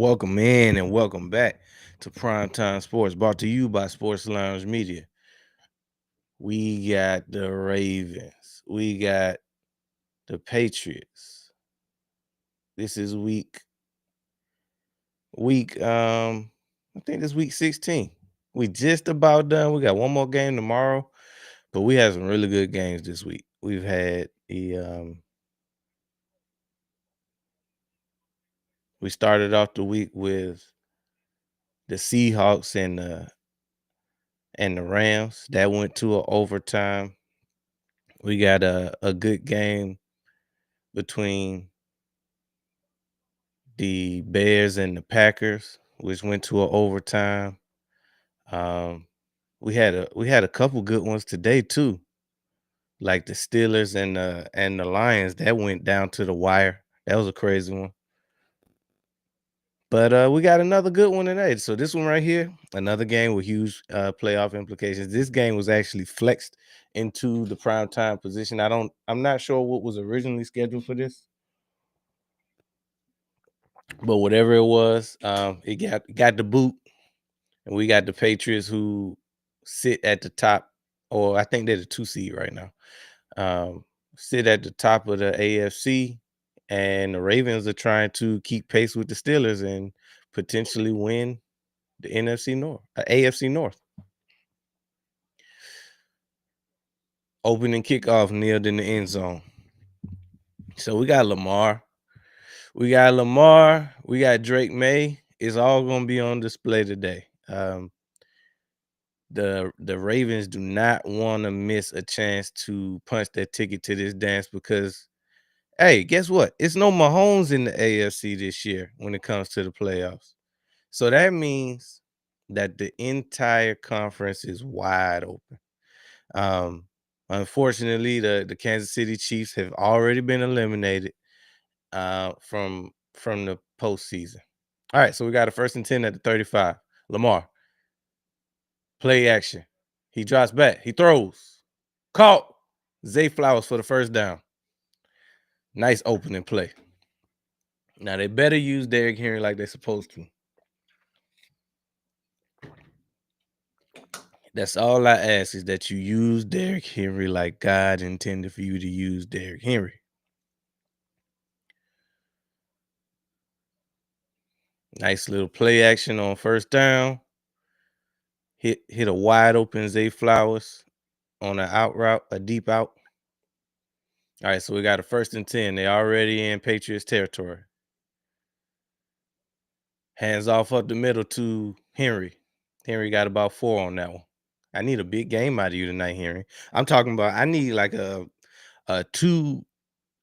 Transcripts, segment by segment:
Welcome in and welcome back to Primetime Sports, brought to you by Sports Lounge Media. We got the Ravens. We got the Patriots. This is I think this week 16. We just about done. We got one more game tomorrow, but we had some really good games this week. We've had we started off the week with the Seahawks and the Rams. That went to an overtime. We got a good game between the Bears and the Packers, which went to an overtime. Um, we had a couple good ones today too, like the Steelers and the Lions. That went down to the wire. That was a crazy one. But we got another good one today. So this one right here, another game with huge playoff implications. This game was actually flexed into the primetime position. I'm not sure what was originally scheduled for this, but whatever it was, it got the boot, and we got the Patriots who sit at the top, or I think they're the 2 seed right now. Sit at the top of the AFC, and the Ravens are trying to keep pace with the Steelers and potentially win the NFC North, AFC North. Opening kickoff nailed in the end zone. So we got Lamar. We got Drake May. It's all going to be on display today. The Ravens do not want to miss a chance to punch their ticket to this dance because, hey, guess what? It's no Mahomes in the AFC this year when it comes to the playoffs. So that means that the entire conference is wide open. Unfortunately, the Kansas City Chiefs have already been eliminated from the postseason. All right, so we got a 1st and 10 at the 35. Lamar, play action. He drops back. He throws. Caught. Zay Flowers for the first down. Nice opening play. Now, they better use Derrick Henry like they're supposed to. That's all I ask, is that you use Derrick Henry like God intended for you to use Derrick Henry. Nice little play action on first down. Hit a wide open Zay Flowers on an out route, a deep out. All right, so we got a 1st and 10. They're already in Patriots territory. Hands off up the middle to Henry. Henry got about 4 on that one. I need a big game out of you tonight, Henry. I'm talking about I need like a two.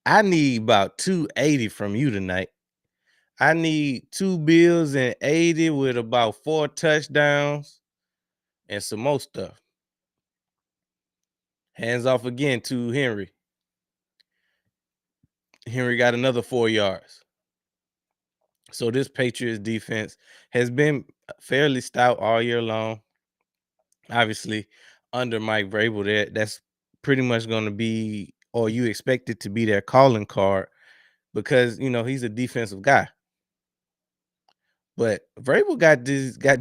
I need about 280 from you tonight. I need 2 bills and 80 with about 4 touchdowns and some more stuff. Hands off again to Henry. Henry got another 4 yards. So this Patriots defense has been fairly stout all year long. Obviously, under Mike Vrabel, that's pretty much going to be, or you expect it to be, their calling card, because he's a defensive guy. But Vrabel got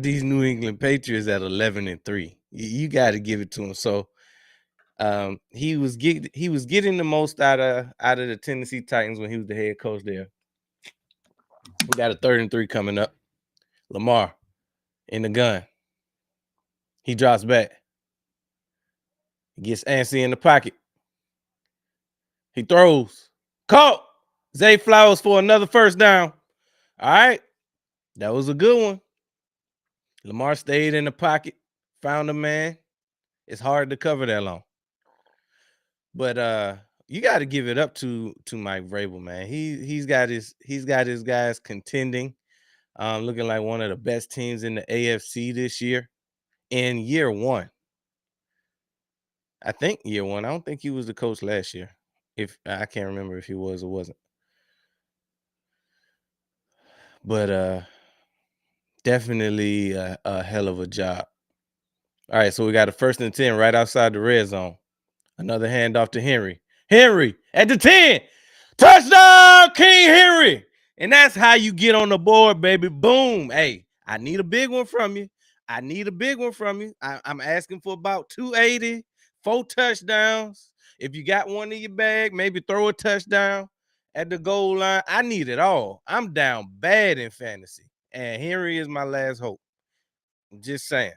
these New England Patriots at 11-3. You got to give it to him. So he was getting the most out of the Tennessee Titans when he was the head coach there. We got a 3rd and 3 coming up. Lamar in the gun. He drops back. He gets antsy in the pocket. He throws. Caught. Zay Flowers for another first down. All right. That was a good one. Lamar stayed in the pocket, found a man. It's hard to cover that long. But you got to give it up to Mike Vrabel, man. He's got his guys contending, looking like one of the best teams in the AFC this year. In year one. I think year one. I don't think he was the coach last year. If I can't remember if he was or wasn't. But definitely a hell of a job. All right, so we got a 1st and 10 right outside the red zone. Another handoff to Henry. Henry at the 10. Touchdown, King Henry. And that's how you get on the board, baby. Boom. Hey, I need a big one from you. I need a big one from you. I'm asking for about 280, 4 touchdowns. If you got one in your bag, maybe throw a touchdown at the goal line. I need it all. I'm down bad in fantasy. And Henry is my last hope. Just saying.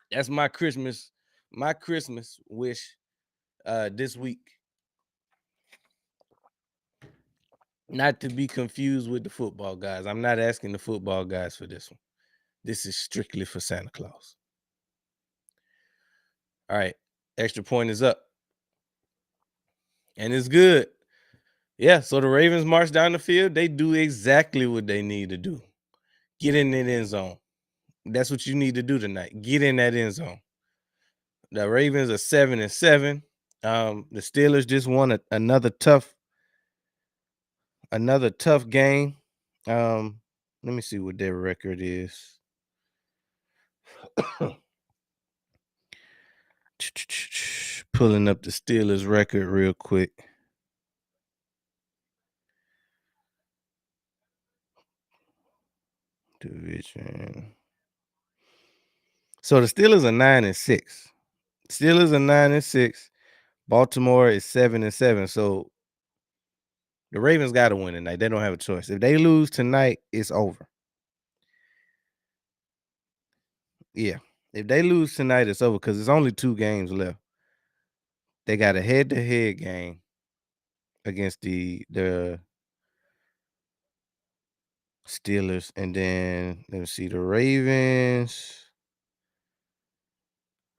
That's my Christmas wish this week. Not to be confused with the football guys. I'm not asking the football guys for this one. This is strictly for Santa Claus. All right. Extra point is up. And it's good. Yeah. So the Ravens march down the field. They do exactly what they need to do. Get in that end zone. That's what you need to do tonight. Get in that end zone. The Ravens are 7-7. The Steelers just won another tough game. Let me see what their record is. Pulling up the Steelers record real quick. Division. So the Steelers are 9-6. Steelers are 9-6. Baltimore is 7-7. So the Ravens got to win tonight. They don't have a choice. If they lose tonight, it's over. Yeah. If they lose tonight, it's over because there's only 2 games left. They got a head-to-head game against the Steelers. And then let me see the Ravens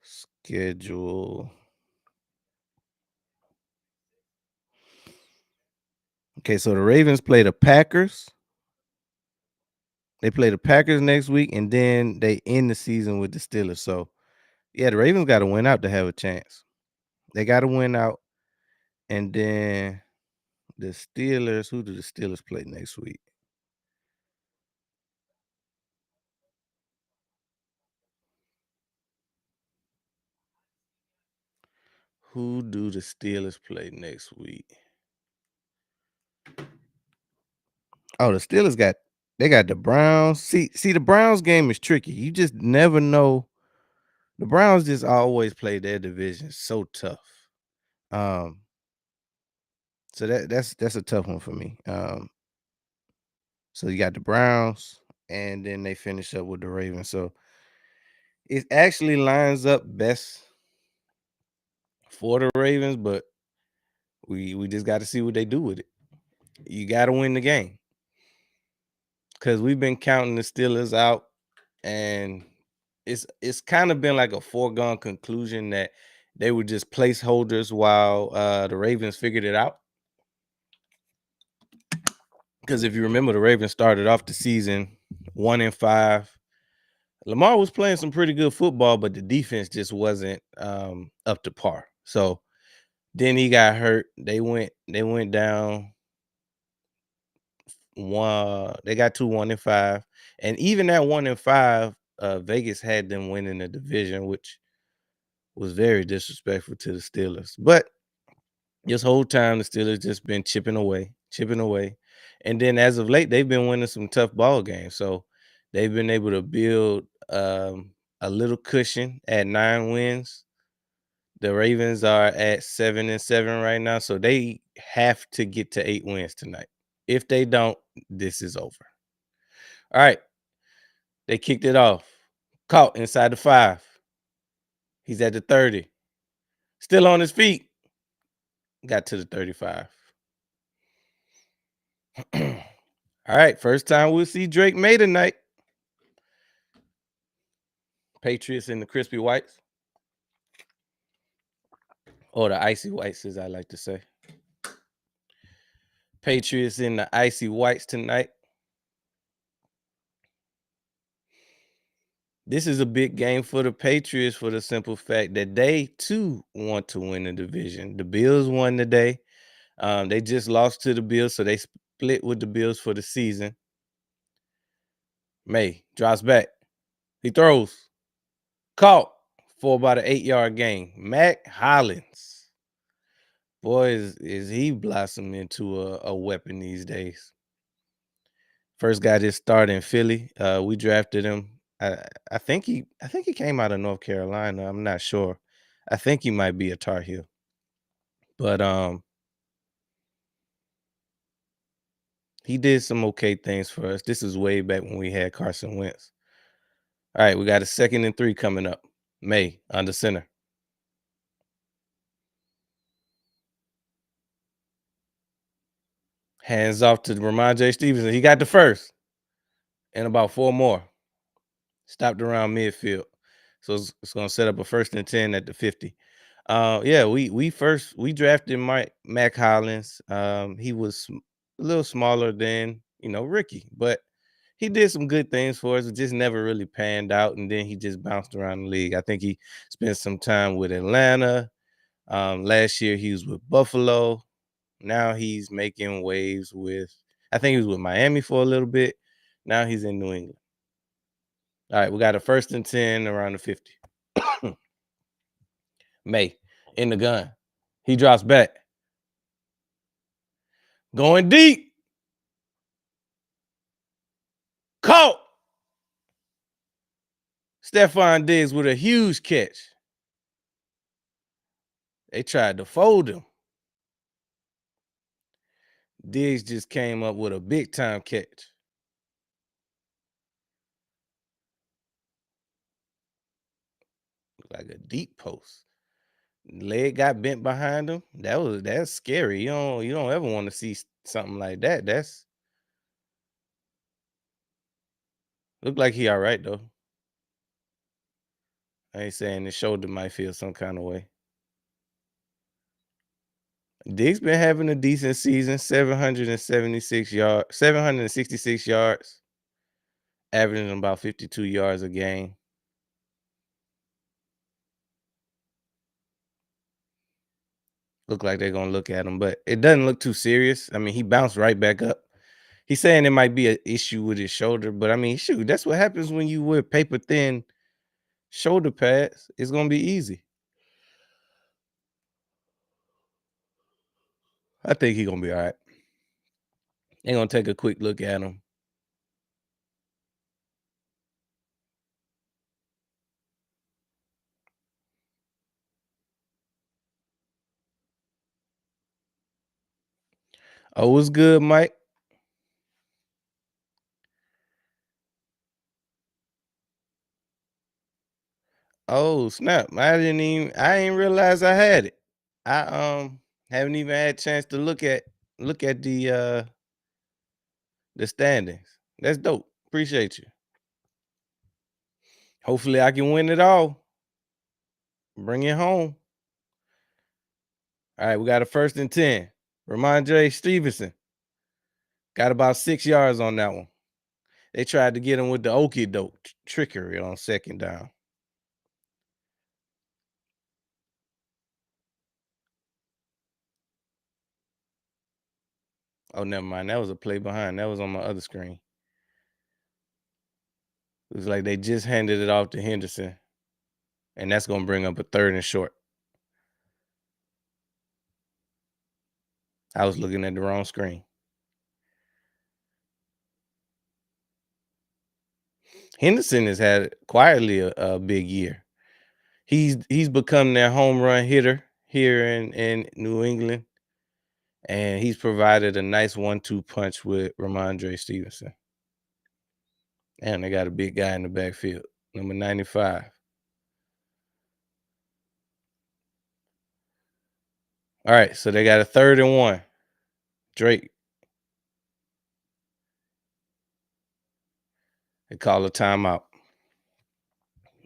schedule. Okay, so the Ravens play the Packers. They play the Packers next week, and then they end the season with the Steelers. So, yeah, the Ravens got to win out to have a chance. They got to win out, and then the Steelers. Who do the Steelers play next week? Who do the Steelers play next week? Oh, the Steelers got the Browns. See, the Browns game is tricky. You just never know. The Browns just always play their division so tough. So that's a tough one for me. So you got the Browns, and then they finish up with the Ravens. So it actually lines up best for the Ravens, but we just got to see what they do with it. You got to win the game because we've been counting the Steelers out, and it's kind of been like a foregone conclusion that they were just placeholders while the Ravens figured it out. Because if you remember, the Ravens started off the season 1-5. Lamar was playing some pretty good football, but the defense just wasn't up to par. So then he got hurt. They went down one. They got to 1-5, and even at 1-5, Vegas had them winning the division, which was very disrespectful to the Steelers. But this whole time, the Steelers just been chipping away, and then as of late, they've been winning some tough ball games. So they've been able to build a little cushion at 9 wins. The Ravens are at 7-7 right now, so they have to get to 8 wins tonight. If they don't, this is over. All right. They kicked it off. Caught inside the 5. He's at the 30. Still on his feet. Got to the 35. All right. First time we'll see Drake May tonight. Patriots in the crispy whites. Or the icy whites, as I like to say. Patriots in the icy whites tonight. This is a big game for the Patriots for the simple fact that they too want to win the division. The Bills won today. They just lost to the Bills, so they split with the Bills for the season. May drops back. He throws. Caught for about an 8-yard gain. Mac Hollins. Boy, is he blossoming into a weapon these days. First guy that started in Philly. We drafted him. I think he came out of North Carolina. I'm not sure. I think he might be a Tar Heel. But he did some okay things for us. This is way back when we had Carson Wentz. All right, we got a 2nd and 3 coming up. May under center. Hands off to Ramondre Stevenson. He got the first and about 4 more. Stopped around midfield. So it's gonna set up a 1st and 10 at the 50. Yeah, we drafted Mac Hollins. He was a little smaller than Ricky, but he did some good things for us. It just never really panned out, and then he just bounced around the league. I think he spent some time with Atlanta. Last year he was with Buffalo. Now he's making waves with. I think he was with Miami for a little bit. Now he's in New England. All right, we got a 1st and 10 around the 50. May in the gun. He drops back. Going deep. Caught. Stephon Diggs with a huge catch. They tried to fold him. Diggs just came up with a big time catch. Like a deep post. Leg got bent behind him. That's scary. You don't ever want to see something like that. That's look like he all right though. I ain't saying his shoulder might feel some kind of way. Diggs been having a decent season, 766 yards, averaging about 52 yards a game. Look like they're gonna look at him, but it doesn't look too serious. I mean, he bounced right back up. He's saying it might be an issue with his shoulder, but I mean, shoot, that's what happens when you wear paper thin shoulder pads. It's gonna be easy. I think he's gonna be all right. They're gonna take a quick look at him. Oh, what's good, Mike? Oh, snap. I didn't realize I had it. I haven't even had a chance to look at the standings. That's dope. Appreciate you. Hopefully I can win it all. Bring it home. All right, we got a 1st and 10. Ramondre Stevenson got about 6 yards on that one. They tried to get him with the okey doke trickery on 2nd down. Oh, never mind. That was a play behind. That was on my other screen. It was like they just handed it off to Henderson, and that's going to bring up a 3rd and short. I was looking at the wrong screen. Henderson has had quietly a big year. He's become their home run hitter here in New England, and he's provided a nice 1-2 punch with Ramondre Stevenson. And they got a big guy in the backfield, number 95. All right, so they got a 3rd and 1. Drake. They call a timeout.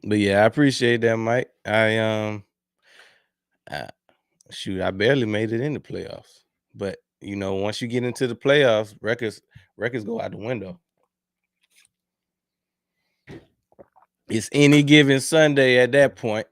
But yeah, I appreciate that, Mike. I shoot, I barely made it in the playoffs. But once you get into the playoffs, records go out the window. It's any given Sunday at that point.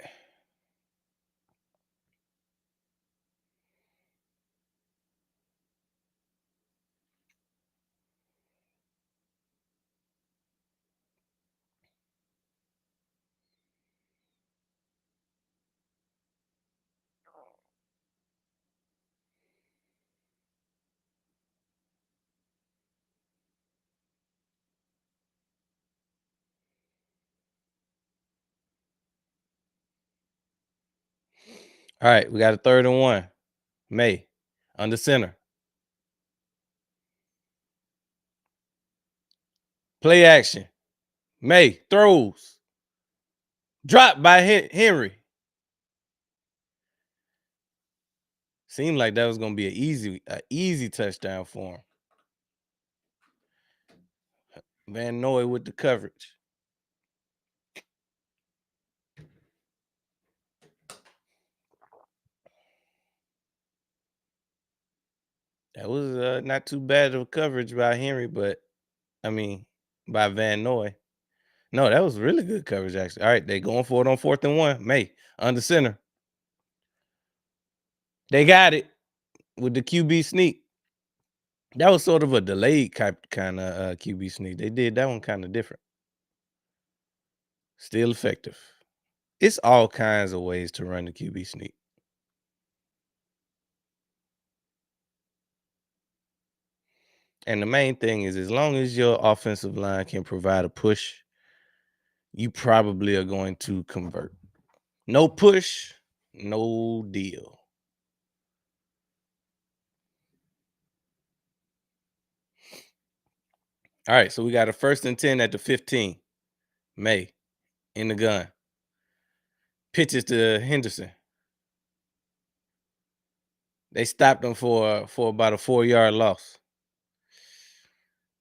All right, we got a 3rd and 1. May, under center. Play action. May throws. Dropped by Henry. Seemed like that was gonna be an easy touchdown for him. Van Noy with the coverage. That was not too bad of a coverage by Henry, but I mean by Van Noy. No, that was really good coverage, actually. All right, they going for it on 4th and 1. May, under center. They got it with the QB sneak. That was sort of a delayed kind of QB sneak. They did that one kind of different. Still effective. It's all kinds of ways to run the QB sneak. And the main thing is, as long as your offensive line can provide a push, you probably are going to convert. No push, no deal. All right, so we got a 1st and 10 at the 15. May, in the gun. Pitches to Henderson. They stopped him for about a 4-yard loss.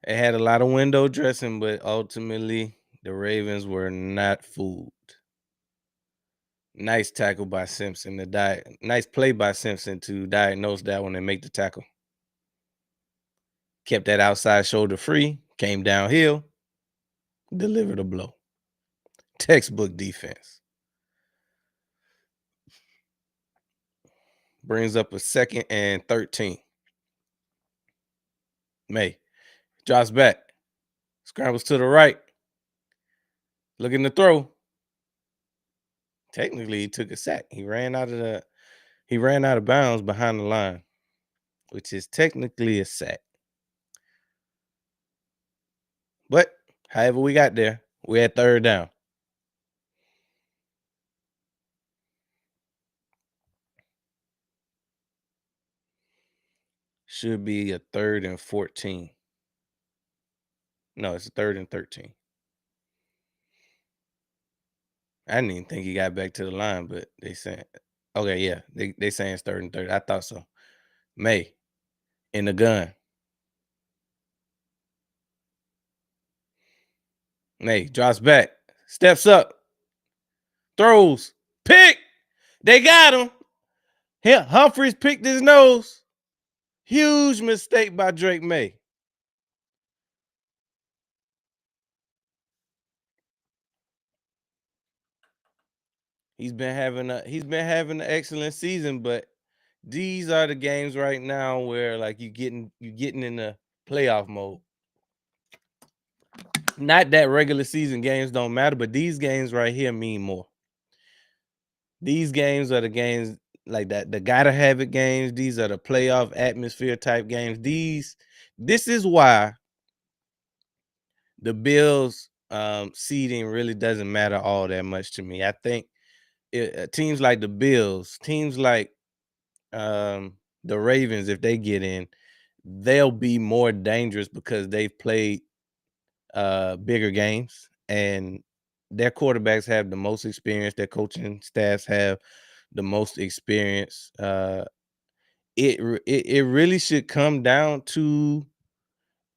They had a lot of window dressing, but ultimately the Ravens were not fooled. Nice tackle by Simpson. Nice play by Simpson to diagnose that one and make the tackle. Kept that outside shoulder free. Came downhill. Delivered a blow. Textbook defense. Brings up a 2nd and 13. May drops back. Scrambles to the right. Looking to throw. Technically, he took a sack. He ran out of bounds behind the line, which is technically a sack. But however we got there, we had 3rd down. Should be a 3rd and 14. No, it's a 3rd and 13. I didn't even think he got back to the line, but they saying, okay, yeah, they saying it's 3rd and 30. I thought so. May, in the gun. May drops back, steps up, throws, pick. They got him. Humphreys picked his nose. Huge mistake by Drake May. He's been having an excellent season, but these are the games right now where like you getting in the playoff mode. Not that regular season games don't matter, but these games right here mean more. These games are the games like that, the gotta have it games. These are the playoff atmosphere type games. This is why the Bills seeding really doesn't matter all that much to me. I think teams like the Bills, teams like the Ravens, if they get in, they'll be more dangerous because they've played bigger games and their quarterbacks have the most experience. Their coaching staffs have the most experience. It really should come down to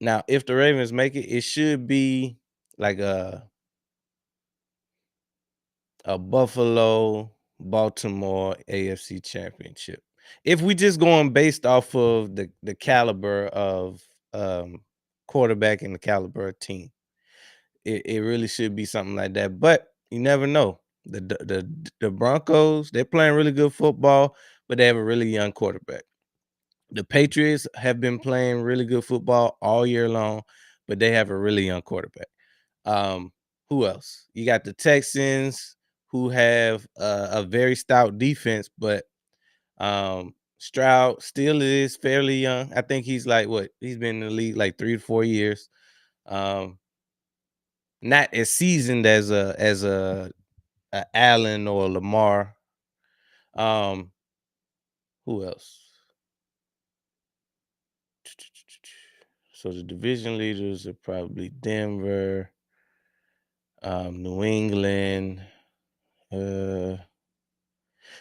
now. If the Ravens make it, it should be like a Buffalo Baltimore AFC championship. If we just going based off of the caliber of quarterback and the caliber of team, it really should be something like that. But you never know. The Broncos, they're playing really good football, but they have a really young quarterback. The Patriots have been playing really good football all year long, but they have a really young quarterback. Who else? You got the Texans who have a very stout defense, but Stroud still is fairly young. I think he's like what? He's been in the league like 3 to 4 years. Not as seasoned as a Allen or Lamar. Who else? So the division leaders are probably Denver, New England. Uh,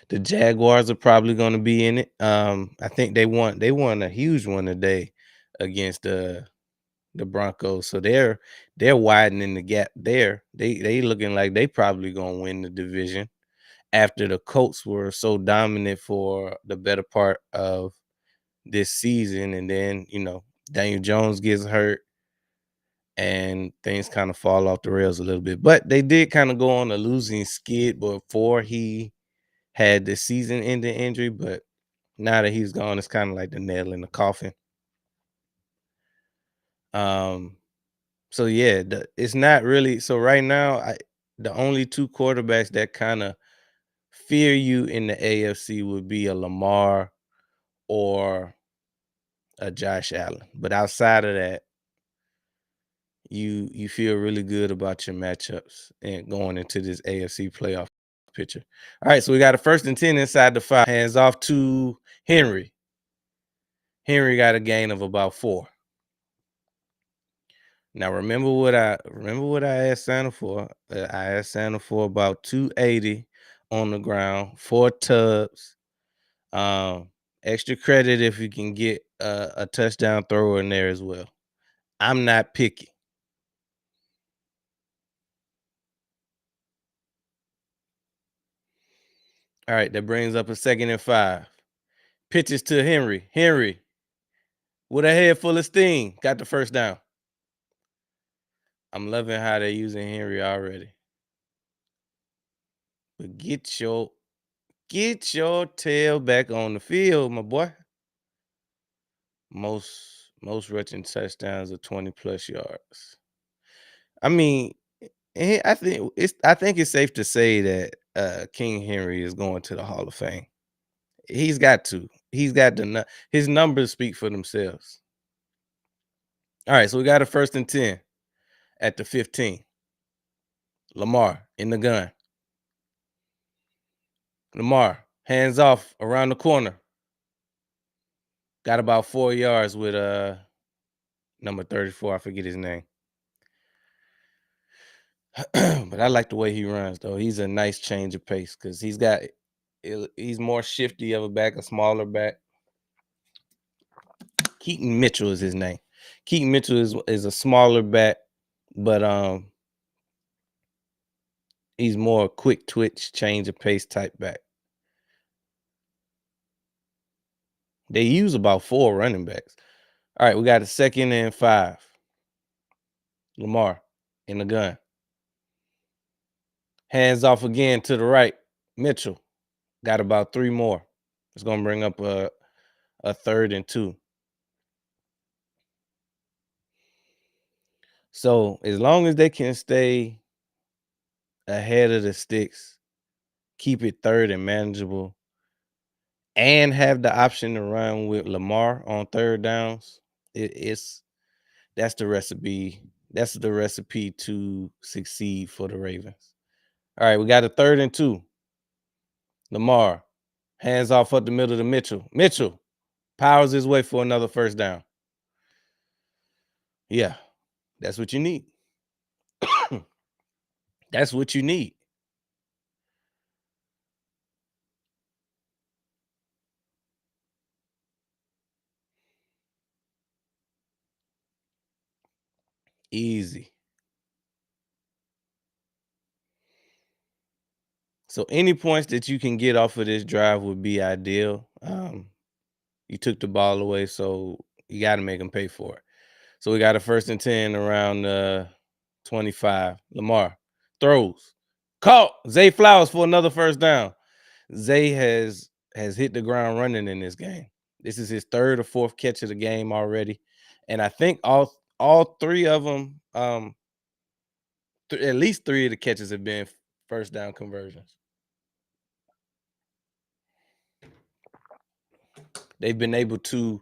the Jaguars are probably going to be in it. I think they won a huge one today against the Broncos. So they're widening the gap there. They looking like they probably gonna win the division after the Colts were so dominant for the better part of this season, and then Daniel Jones gets hurt and things kind of fall off the rails a little bit. But they did kind of go on a losing skid before he had the season-ending injury. But now that he's gone, it's kind of like the nail in the coffin. Um, So yeah, it's not really so right now. The only two quarterbacks that kind of fear you in the AFC would be a Lamar or a Josh Allen. But outside of that, you feel really good about your matchups and going into this AFC playoff picture. All right, so we got a 1st and 10 inside the 5. Hands off to Henry. Henry got a gain of about 4. Now remember what I asked Santa for. I asked Santa for about 280 on the ground, 4 tubs. Extra credit if you can get a touchdown thrower in there as well. I'm not picky. All right, that brings up a 2nd and 5. Pitches to Henry. Henry with a head full of steam got the first down. I'm loving how they're using Henry already. But get your tail back on the field, my boy. Most rushing touchdowns are 20 plus yards. I mean, I think it's safe to say that King Henry is going to the Hall of Fame. He's got to. He's got his numbers speak for themselves. All right, so we got a 1st and 10 at the 15. Lamar in the gun. Lamar hands off around the corner. Got about 4 yards with number 34. I forget his name. But I like the way he runs, though. He's a nice change of pace because he's more shifty of a back, a smaller back. Keaton Mitchell is his name. Keaton Mitchell is a smaller back, but he's more quick twitch, change of pace type back. They use about 4 running backs. All right, we got a 2nd and 5. Lamar in the gun. Hands off again to the right. Mitchell got about 3 more. It's gonna bring up a 3rd and 2. So as long as they can stay ahead of the sticks, keep it third and manageable, and have the option to run with Lamar on 3rd downs, it's that's the recipe. That's the recipe to succeed for the Ravens. All right, we got a 3rd and 2. Lamar hands off up the middle to Mitchell. Mitchell powers his way for another 1st down. Yeah, that's what you need. That's what you need. Easy. So any points that you can get off of this drive would be ideal. You took the ball away, so you got to make them pay for it. So we got a 1st and 10 around 25. Lamar throws, caught. Zay Flowers for another 1st down. Zay has hit the ground running in this game. This is his 3rd or 4th catch of the game already, and I think all 3 of them, at least 3 of the catches have been 1st down conversions. They've been able to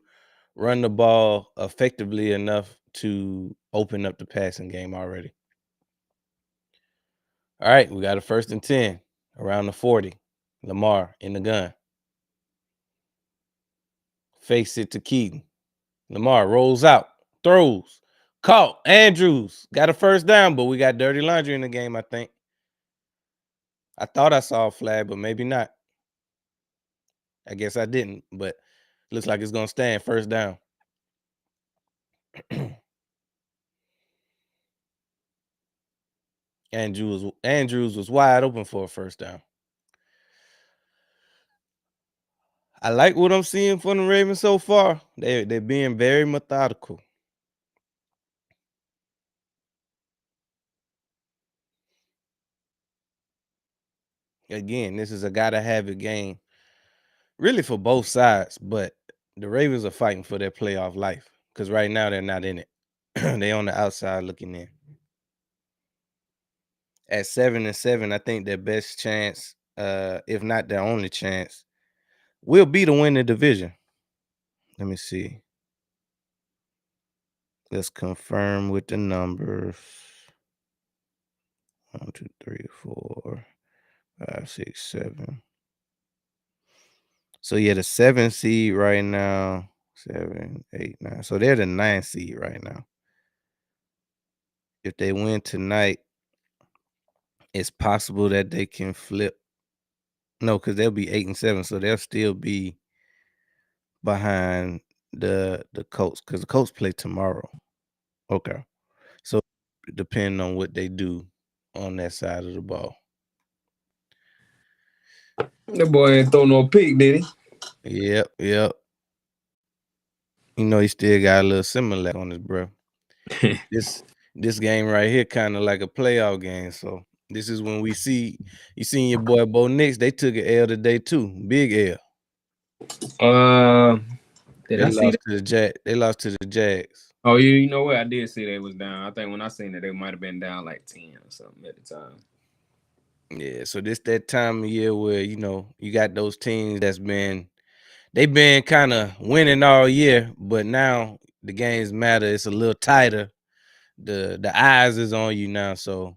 run the ball effectively enough to open up the passing game already. All right, we got a 1st and 10 around the 40. Lamar in the gun. Hands off again to the right. Mitchell got about 3 more. It's gonna bring up a 3rd and 2. So as long as they can stay ahead of the sticks, keep it third and manageable, and have the option to run with Lamar on 3rd downs, it's that's the recipe to succeed for the Ravens. All right, we got a 1st and 10 around the 40. Lamar in the gun. Face it to Keaton. Lamar rolls out, throws, caught. Andrews got a first down, but we got dirty laundry in the game, I think. I thought I saw a flag, but maybe not. I guess I didn't, but looks like it's going to stand first down. Andrews was wide open for a first down. I like what I'm seeing from the Ravens so far. They're being very methodical. Again, this is a gotta have it game, really for both sides. But the Ravens are fighting for their playoff life because right now they're not in it. They're on the outside looking in. At 7-7, I think their best chance, if not their only chance, will be to win the division. Let me see. Let's confirm with the numbers. 1, 2, 3, 4, 5, 6, 7. So yeah, the 7 seed right now, 7, 8, 9. So they're the 9 seed right now. If they win tonight, it's possible that they can flip. No, because they'll be 8-7, so they'll still be behind the Colts because the Colts play tomorrow. Okay, so depending on what they do on that side of the ball. That boy ain't throw no pick, did he? Yep. You know he still got a little Similac on his breath. This game right here kind of like a playoff game. So this is when we see you seen your boy Bo Nix. They took an L today too, big L. Did They I see lost that? to the They lost to the Jags. Oh, you know what? I did see they was down. I think when I seen it, they might have been down like 10 or something at the time. Yeah, so this that time of year where you got those teams they've been kind of winning all year, but now the games matter. It's a little tighter. The eyes is on you now. So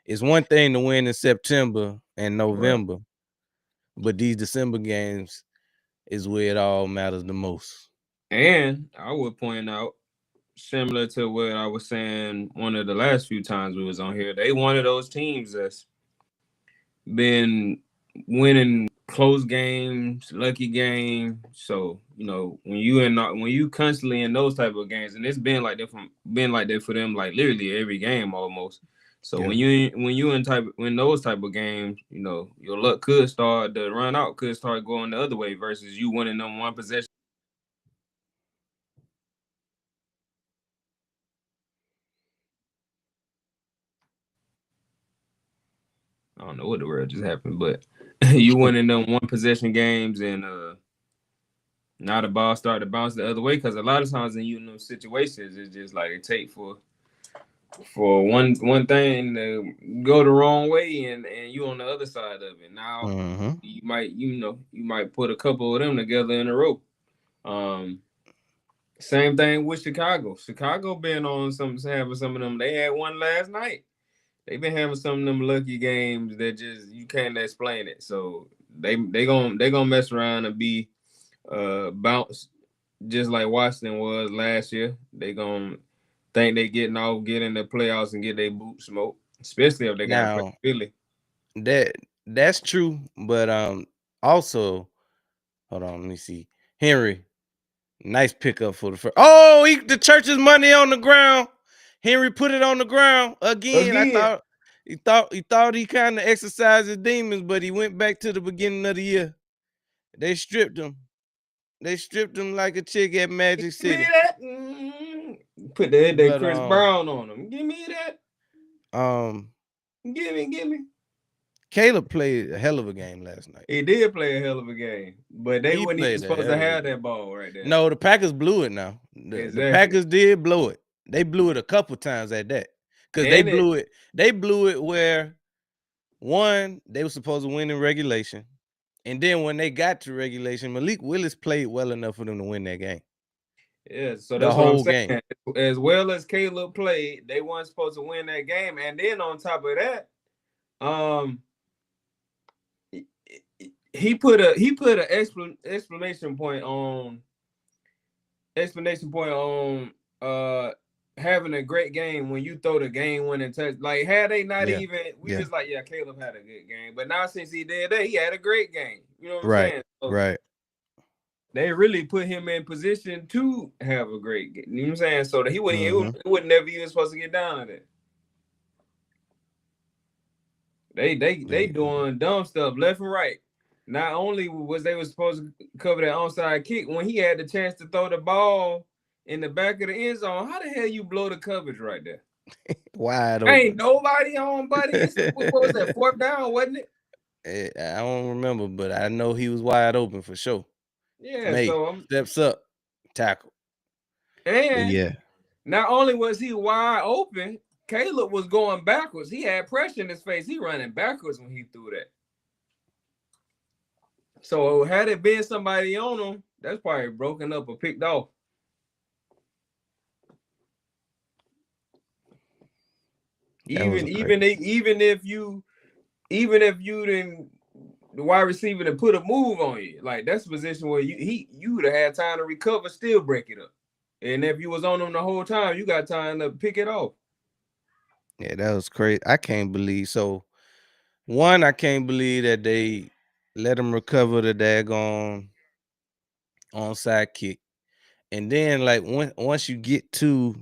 it's one thing to win in September and November, right, but these December games is where it all matters the most. And I would point out, similar to what I was saying one of the last few times we was on here, they one of those teams that's been winning close games, lucky games. So when you constantly in those type of games, and it's been like that for them, like literally every game almost. So Yeah. when those type of games, your luck could start to run out, could start going the other way versus you winning them one possession. I don't know what the world just happened, but you winning them one possession games and now the ball start to bounce the other way, because a lot of times in those situations it's just like it take for one thing to go the wrong way and you on the other side of it. Now you might put a couple of them together in a row. Same thing with Chicago. Chicago been on having some of them. They had one last night. They've been having some of them lucky games that just you can't explain it. So they gonna mess around and be bounced just like Washington was last year. They gonna think they get in the playoffs and get their boot smoked, especially if they got to play Now Philly. that's true, but also hold on, let me see. Henry, nice pickup for the first. Oh, the Church's money on the ground. Henry put it on the ground again. I thought he kind of exercised his demons, but he went back to the beginning of the year. They stripped him. They stripped him like a chick at Magic Give me City. that. Put that But Chris Brown on him. Give me that. um Give me. Caleb played a hell of a game last night. He did play a hell of a game, but they He weren't even played a supposed to hell of a have game. that ball right there. No, the Packers blew it now. The Exactly. Packers did blow it. They blew it a couple times at that. Because they blew it where one, they were supposed to win in regulation. And then when they got to regulation, Malik Willis played well enough for them to win that game. Yeah, so The that's what I'm whole saying. game. As well as Caleb played, they weren't supposed to win that game. And then on top of that, he put an exclamation point on explanation point on having a great game when you throw the game winning touch. Like had they not Yeah. even, we Yeah. just like, yeah, Caleb had a good game. But now since he did that, he had a great game. You know what I'm Right. saying? So Right. they really put him in position to have a great game. You know what I'm saying? So that he wouldn't, Mm-hmm. it would never even supposed to get down to that. They Yeah. doing dumb stuff left and right. Not only was they was supposed to cover that onside kick, when he had the chance to throw the ball in the back of the end zone, how the hell you blow the coverage right there? Wide Ain't open. nobody on, buddy. It's what was that, fourth down, wasn't it? I don't remember, but I know he was wide open for sure. Yeah. May So steps up, tackle. But and yeah, not only was he wide open, Caleb was going backwards. He had pressure in his face. He running backwards when he threw that. So had it been somebody on him, that's probably broken up or picked off. that was Even crazy. even if you didn't, the wide receiver to put a move on you, like that's a position where you would have had time to recover, still break it up. And if you was on him the whole time, you got time to pick it off. Yeah, that was crazy. I can't believe so. One, I can't believe that they let him recover the daggone onside kick, and then like once you get to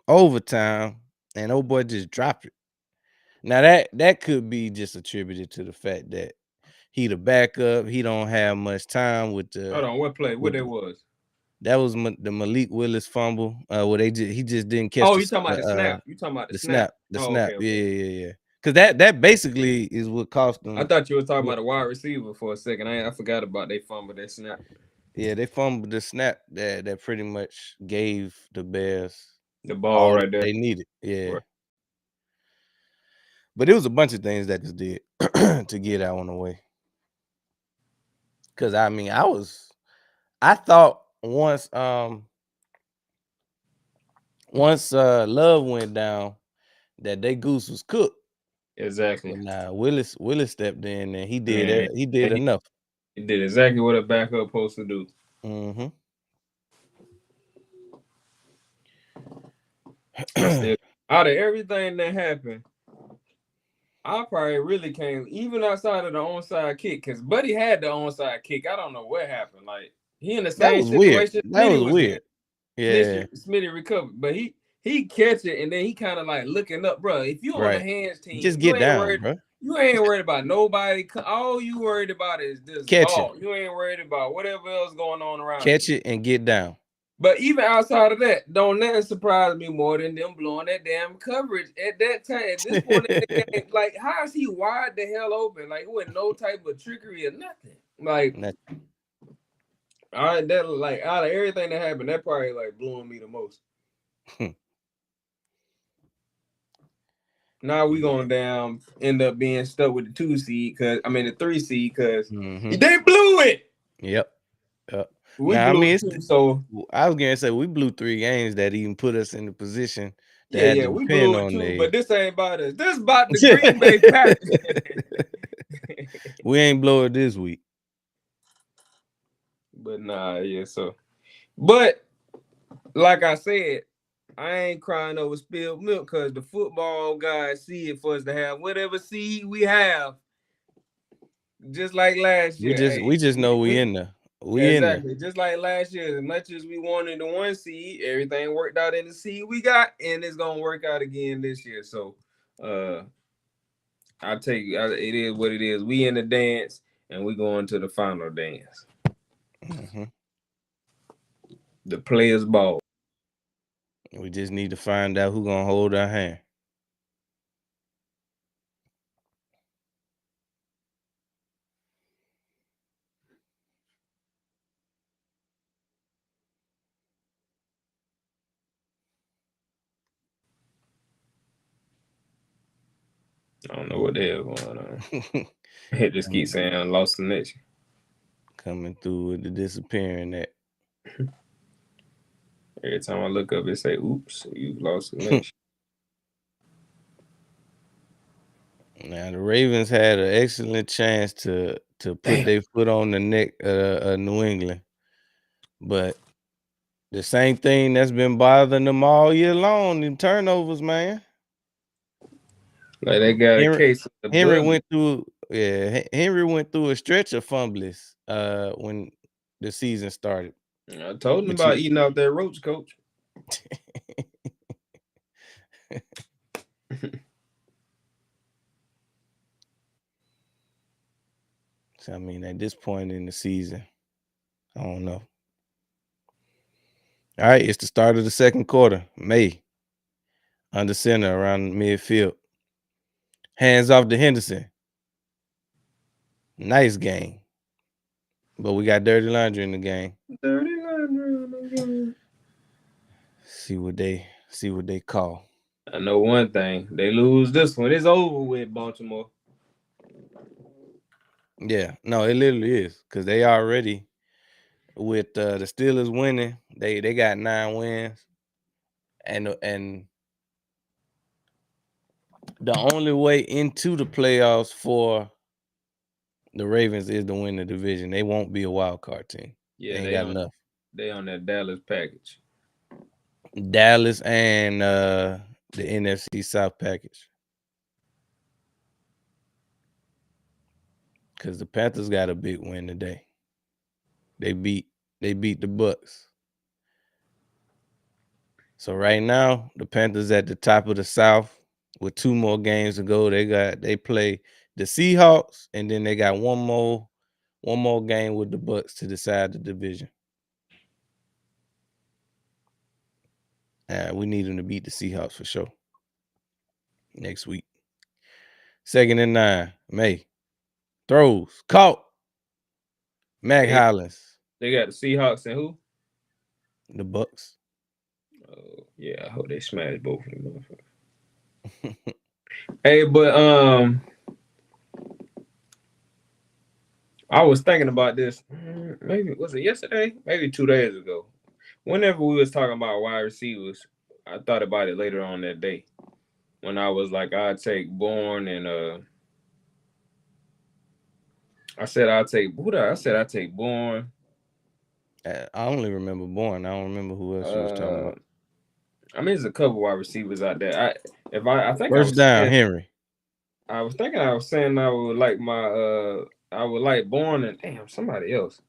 overtime, and old boy just drop it. Now that could be just attributed to the fact that he the backup. He don't have much time with Hold the on, what play? What with it the. was? That was the Malik Willis fumble. Where he just didn't catch Oh, you talking about the snap? You talking about the the snap? snap the Oh, snap. okay, Yeah, okay. yeah, yeah. Because that basically is what cost I them. thought you were talking What? about a wide receiver for a second. I forgot about they fumble that snap. Yeah, they fumbled the snap that pretty much gave the Bears The ball all right there. they needed. Yeah, Right. but it was a bunch of things that just did to get out on the way. Because I mean, I thought once Love went down that they goose was cooked. Exactly. But nah, Willis stepped in and Man, he did he enough. did exactly what a backup supposed to do. Mm-hmm. I still, out of everything that happened, I probably really came even outside of the onside kick because Buddy had the onside kick. I don't know what happened. Like he in the That same was weird. situation That Smitty was was in. weird. Yeah, Smitty recovered, but he catch it and then he kind of like looking up, bro. If you on the right. hands team, Just get down, bro. You ain't worried about nobody. All you worried about is this Catch it, ball. You ain't worried about whatever else going on around you. catch it, and get down. But even outside of that, don't nothing surprise me more than them blowing that damn coverage at that time. At this point in the game, like how is he wide the hell open? Like it wasn't no type of trickery or nothing. Like that like out of everything that happened, that probably like blew me the most. Now we Yeah. going down, end up being stuck with the 2 seed the 3 seed because Mm-hmm. they blew it. Yep. Yep. We Now I blew mean, it too. So I was gonna say we blew 3 games that even put us in the position that had yeah, to we depend blew it on too. But the. this ain't about us. This about the Green Bay Packers. We ain't blow it this week. But nah, yeah. So, but like I said, I ain't crying over spilled milk because the football guys see it for us to have whatever seed we have. Just like last We year, just hey, we just know we we in there. We in there. exactly just like last year. As much as we wanted the 1 seed, everything worked out in the seed we got, and it's gonna work out again this year. So, I take it is what it is. We in the dance, and we going to the final dance. Mm-hmm. The players ball. We just need to find out who gonna hold our hand. I don't know what the hell going on. It just keeps saying I lost the connection. Coming through with the disappearing that. Every time I look up, it say, "Oops, you lost the connection." Now the Ravens had an excellent chance to put Damn. their foot on the neck of New England, but The same thing that's been bothering them all year long in turnovers, man. Like they got a Henry, case of the Henry bug. went through, Henry went through a stretch of fumbles when the season started. I told him But about eating out that roach, coach. So, I mean, at this point in the season, I don't know. All right, it's the start of the second quarter. May under center around midfield. Hands off to Henderson. Nice game. But we got dirty laundry in the game. Dirty laundry. See what they call. I know one thing. They lose this one. It's over with, Baltimore. Yeah, no, it literally is. Because they already with the Steelers winning, they got 9 wins. And the only way into the playoffs for the Ravens is to win the division. They won't be a wild card team. Yeah, They ain't got enough. they on that Dallas package. Dallas and the NFC South package. Because the Panthers got a big win today. They beat the Bucks. So right now, the Panthers at the top of the South with 2 more games to go. They play the Seahawks, and then they got one more game with the Bucks to decide the division. We need them to beat the Seahawks for sure next week. 2nd and 9. May throws caught. Mac Hollins. They got the Seahawks and who? The Bucks. Oh, yeah, I hope they smash both of them motherfuckers. Hey, but I was thinking about this. Maybe was it yesterday? Maybe 2 days ago. Whenever we was talking about wide receivers, I thought about it later on that day. When I was like, I'd take Bourne and I said I'd take Bourne. I only remember Bourne. I don't remember who else you was talking about. I mean, there's a couple wide receivers out there. I think First down, Henry. I was saying I would like I would like Bourne and damn somebody else.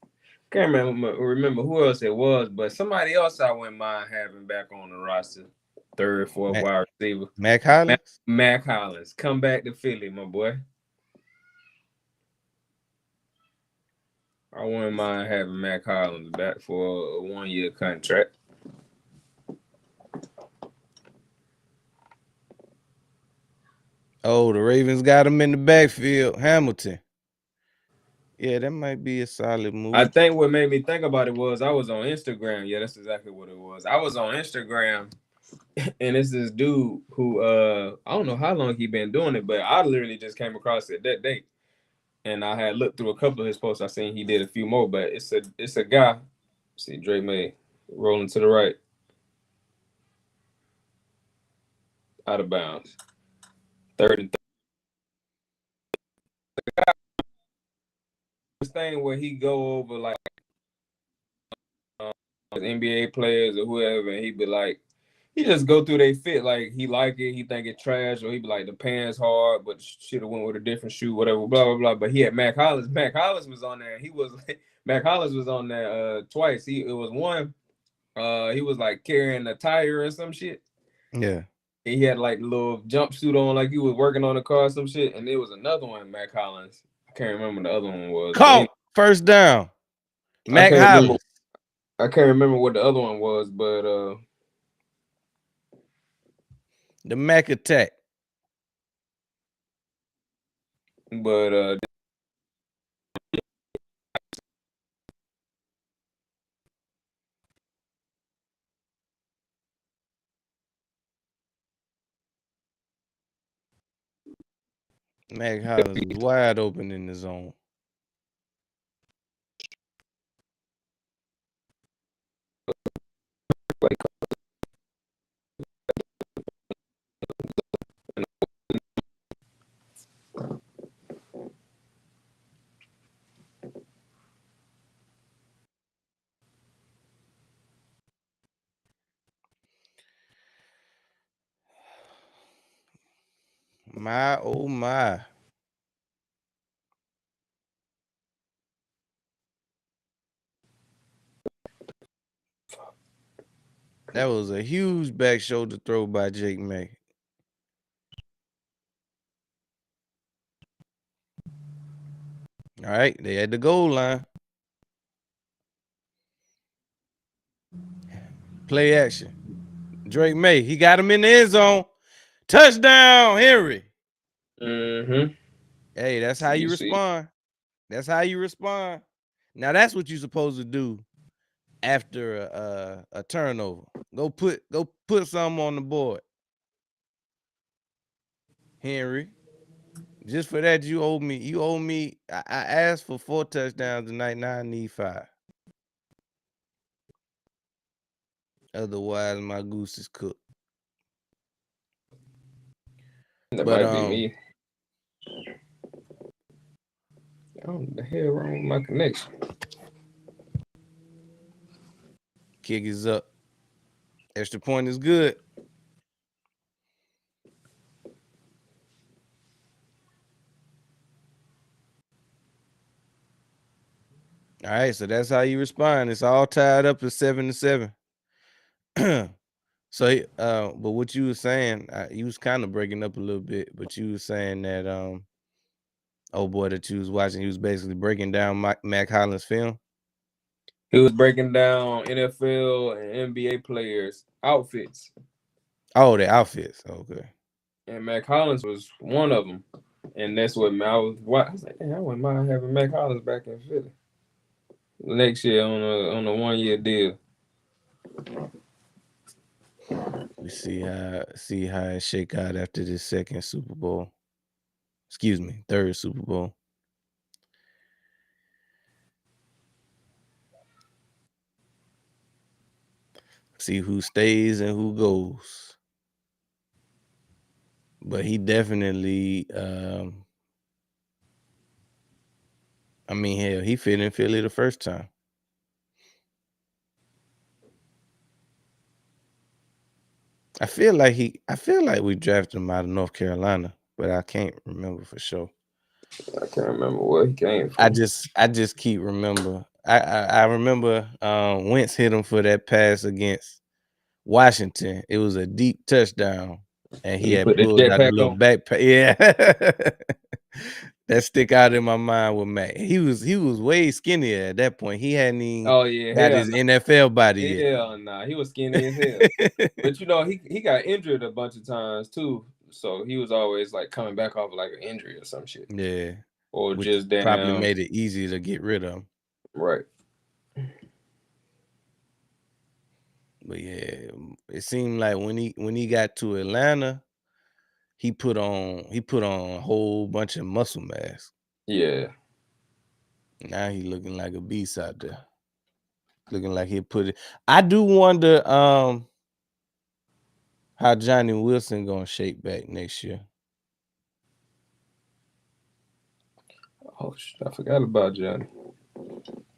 Can't remember who else it was, but somebody else I wouldn't mind having back on the roster. 3rd, 4th wide receiver. Mac Hollins? Mac Hollins. Come back to Philly, my boy. I wouldn't mind having Mac Hollins back for a 1-year contract. Oh, the Ravens got him in the backfield. Hamilton. Yeah, that might be a solid move. I think what made me think about it was I was on Instagram. Yeah, that's exactly what it was. I was on Instagram, and it's this dude who I don't know how long he been doing it, but I literally just came across it that day. And I had looked through a couple of his posts. I seen he did a few more, but it's a guy. See Drake May rolling to the right, out of bounds. 3rd and 3rd. This thing where he go over like NBA players or whoever, and he be like, he just go through they fit like he like it, he think it trash, or he be like the pants hard, but should have went with a different shoe, whatever, blah blah blah. But he had Mac Hollins. Mac Hollins was on there. He was Mac Hollins was on there twice. It was one. He was like carrying a tire or some shit. Yeah. He had like a little jumpsuit on, like he was working on the car or some shit. And there was another one, Mac Hollins. I can't remember what the other one was. Caught. First down. Mac Hollins. I can't remember what the other one was, but the Mac attack. But Mac Hollins was wide open in the zone. My oh my. That was a huge back shoulder throw by Jake May. All right, they had the goal line. Play action. Drake May, he got him in the end zone. Touchdown, Henry. Mm-hmm. Hey, that's how you respond. That's how you respond. Now that's what you're supposed to do after a turnover. Go put something on the board. Henry. Just for that, you owe me. You owe me. I asked for 4 touchdowns tonight. Now I need 5. Otherwise, my goose is cooked. That But might be me. What the hell wrong with my connection? kick is up. Extra point is good. All right, so that's how you respond. It's all tied up to 7-7. So, but what you were saying, you was kind of breaking up a little bit, but you were saying that oh boy that you was watching, he was basically breaking down Mac Hollins' film. He was breaking down NFL and NBA players' outfits. Oh, the outfits. Okay. And Mac Hollins was one of them. And that's what I was like, I wouldn't mind having Mac Hollins back in Philly next year on a 1-year deal. We see how it shake out after this second Super Bowl. Excuse me, third Super Bowl. See who stays and who goes. But he definitely, I mean, hell, he fit in Philly the first time. I feel like we drafted him out of North Carolina, but I can't remember for sure. I can't remember where he came from. I just keep remember. I remember Wentz hit him for that pass against Washington. It was a deep touchdown, and he had put the pulled out the jetpack little on. backpack. Yeah. That stick out in my mind with Matt. He was way skinnier at that point. He hadn't even got his NFL body yet. Hell nah. He was skinny as hell. But he got injured a bunch of times too. So he was always like coming back off like an injury or some shit. Yeah. Or Which just damn probably made it easy to get rid of him. Right. But yeah, it seemed like when he got to Atlanta, he put on a whole bunch of muscle mass. Yeah. Now he looking like a beast out there. Looking like he put it. I do wonder how Johnny Wilson gonna shape back next year. Oh shit, I forgot about Johnny.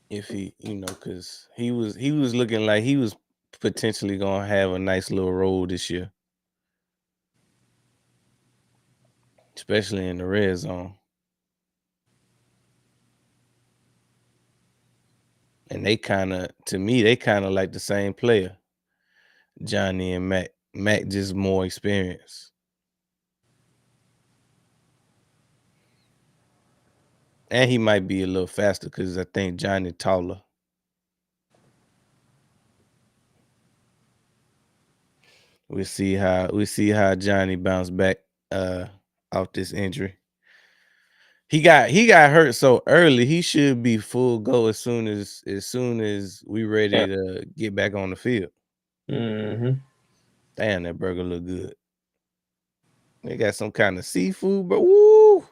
If he, because he was looking like he was potentially gonna have a nice little role this year, especially in the red zone. And to me, they kind of like the same player, Johnny and Mac. Mac just more experienced. And he might be a little faster because I think Johnny taller. We see how Johnny bounced back off this injury. He got hurt so early. He should be full go as soon as we ready to get back on the field. Mm-hmm. Damn, that burger look good. They got some kind of seafood, but woo!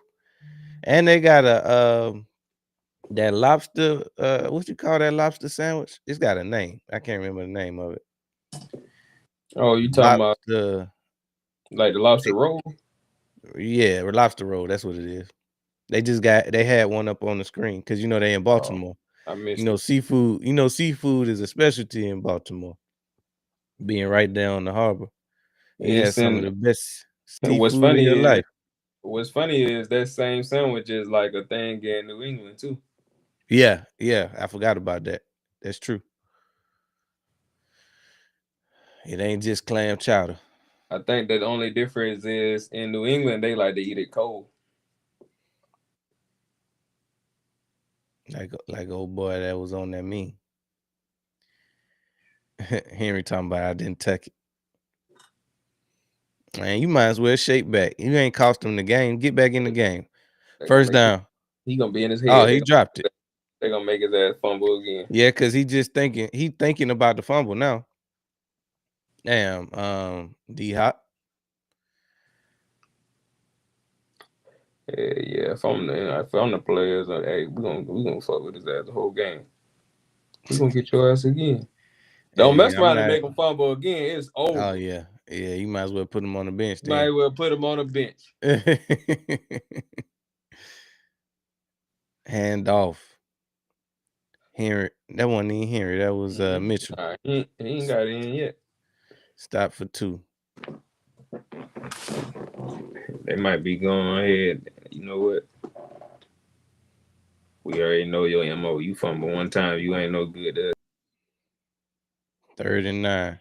And they got that lobster. What you call that lobster sandwich? It's got a name. I can't remember the name of it. Oh, you talking about like the lobster roll? Yeah, lobster roll. That's what it is. They had one up on the screen because they in Baltimore. Oh, I missed seafood. Seafood is a specialty in Baltimore. Being right there on the harbor, you had some of the best seafood in your life. What's funny is that same sandwich is like a thing in New England too. Yeah, I forgot about that. That's true. It ain't just clam chowder. I think that the only difference is in New England they like to eat it cold. Like old boy that was on that meme. Henry talking about I didn't tuck it. Man, you might as well shake back. You ain't cost him the game. Get back in the game. They gonna First make down. he gonna be in his Oh, head. he dropped it. They gonna make his ass fumble again. Yeah, because he thinking about the fumble now. Damn, D Hop. Yeah. If I'm the players, hey, we gonna fuck with his ass the whole game. We gonna get your ass again. Don't Hey, mess I'm around and not. make him fumble again. It's Oh over. yeah, you might as well put him on the bench Might then. as well put him on a bench. Hand off. Henry. That wasn't even Henry. That was Mitchell. Nah, he ain't got it in yet. Stop for 2. They might be going ahead. You know what? We already know your MO. You fumble one time, you ain't no good. 3rd and 9.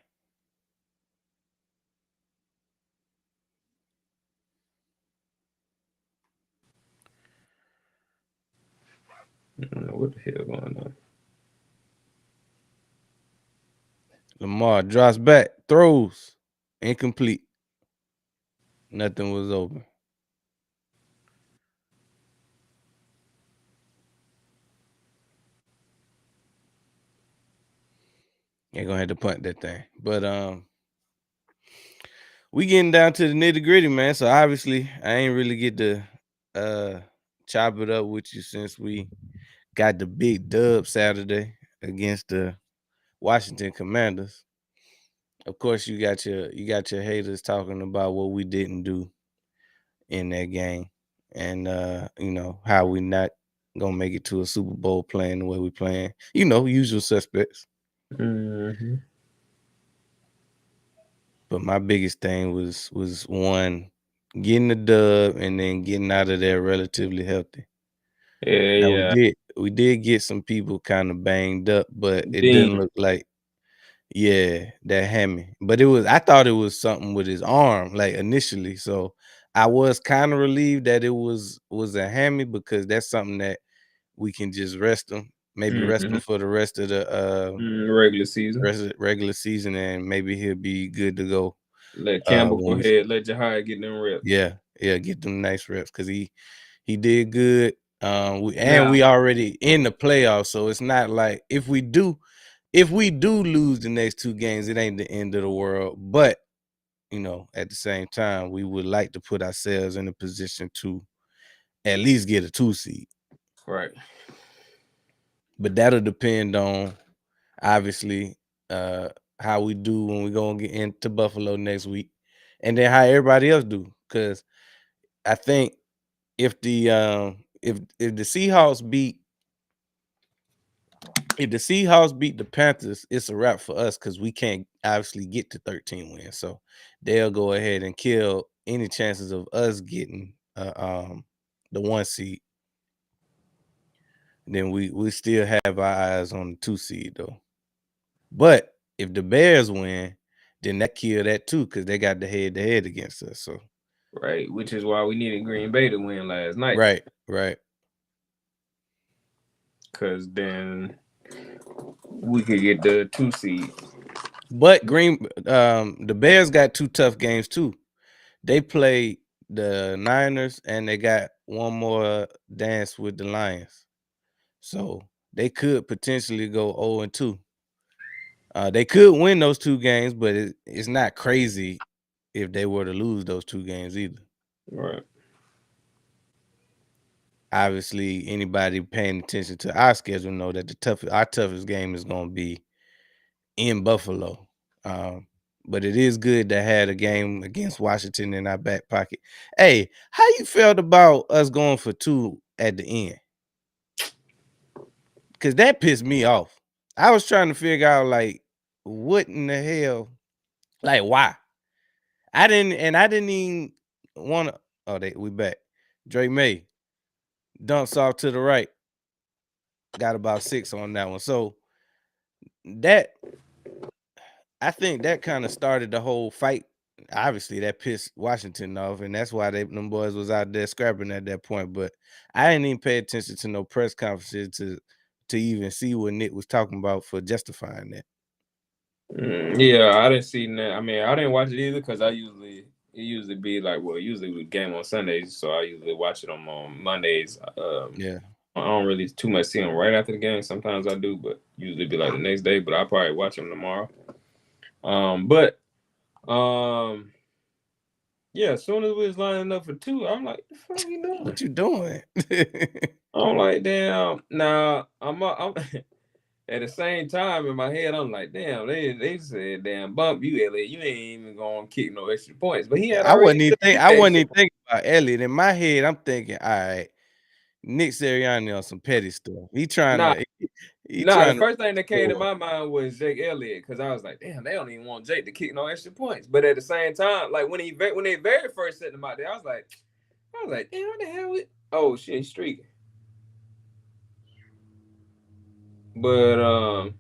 I don't know what the hell going on. Lamar drops back, throws, incomplete. Nothing was open. They're gonna have to punt that thing. But we getting down to the nitty-gritty, man. So obviously I ain't really get to chop it up with you since we got the big dub Saturday against the Washington Commanders. Of course, you got your haters talking about what we didn't do in that game, and how we not gonna make it to a Super Bowl playing the way we playing. Usual suspects. Mm-hmm. But my biggest thing was one, getting the dub and then getting out of there relatively healthy. Now Yeah. we did get some people kind of banged up, but it didn't Dean. look like that hammy. But I thought it was something with his arm, like initially. So I was kind of relieved that it was a hammy because that's something that we can just rest him, maybe rest him Mm-hmm. for the rest of the Regular season. regular season, and maybe he'll be good to go. Let Campbell When go we ahead. Let Jahai get them reps. get them nice reps because he did good. Now, We already in the playoffs, so it's not like if we do lose the next 2 games, it ain't the end of the world. But at the same time, we would like to put ourselves in a position to at least get a 2 seed. right. But that'll depend on obviously how we do when we go and get into Buffalo next week, and then how everybody else do. Because I think if the Seahawks beat the Panthers, it's a wrap for us because we can't obviously get to 13 wins. So they'll go ahead and kill any chances of us getting the 1 seed. Then we still have our eyes on the 2 seed though. But if the Bears win, then that kill that too because they got the head-to-head against us. So Right. Which is why we needed Green Bay to win last night. right. Because then we could get the 2 seed. But the Bears got 2 tough games too. They play the Niners and they got one more dance with the Lions. So they could potentially go 0-2. They could win those 2 games, but it's not crazy if they were to lose those 2 games either. Right. Obviously, anybody paying attention to our schedule know that our toughest game is going to be in Buffalo. But it is good to have a game against Washington in our back pocket. Hey, how you felt about us going for 2 at the end? Because that pissed me off. I was trying to figure out, like, what in the hell? Like, why? I didn't even want to. Oh, we back. Drake May dumps off to the right. Got about 6 on that one. So that I think that kind of started the whole fight. Obviously, that pissed Washington off, and that's why them boys was out there scrapping at that point. But I didn't even pay attention to no press conferences to even see what Nick was talking about for justifying that. Yeah, I didn't see that. I mean, I didn't watch it either because it usually be like, well, usually we game on Sundays, so I usually watch it on Mondays. Yeah. I don't really too much see them right after the game. Sometimes I do, but usually be like the next day. But I'll probably watch them tomorrow. Yeah. As soon as we was lining up for 2, I'm like, "The fuck you doing? What you doing?" I'm like, damn. Now I'm at the same time in my head, I'm like, damn. They said, damn, bump you, Elliot. You ain't even gonna kick no extra points. But he had I already wasn't kicked the extra thinking about Elliott. In my head, I'm thinking, all right, Nick Sirianni on some petty stuff. He trying Nah, to the first thing that came to my mind was Jake Elliott because I was like, damn, they don't even want Jake to kick no extra points. But at the same time, like when they very first set him out there, I was like, damn, what the hell? Oh shit, he's streaking. But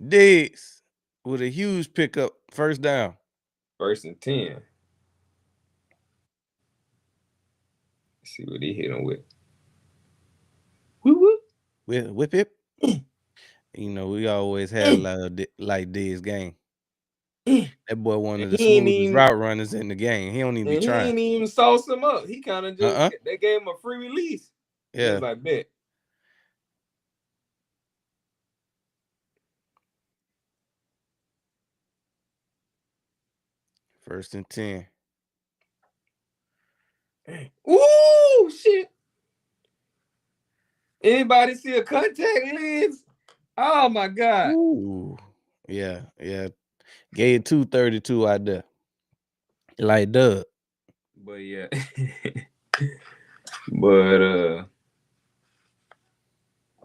Diggs with a huge pickup, first down. 1st and 10. Let's see what he hit him with. Woo woo. Whip it. You know, we always had a lot of like Diggs game. That boy one of the smoothest route runners in the game. He don't even be trying. He ain't even sauce him up. He kind of just they gave him a free release. Yeah, was like bet. 1st and 10. Ooh, shit. Anybody see a contact lens? Oh my God. Ooh. Yeah. Gave 232 out there. Like Doug. But yeah.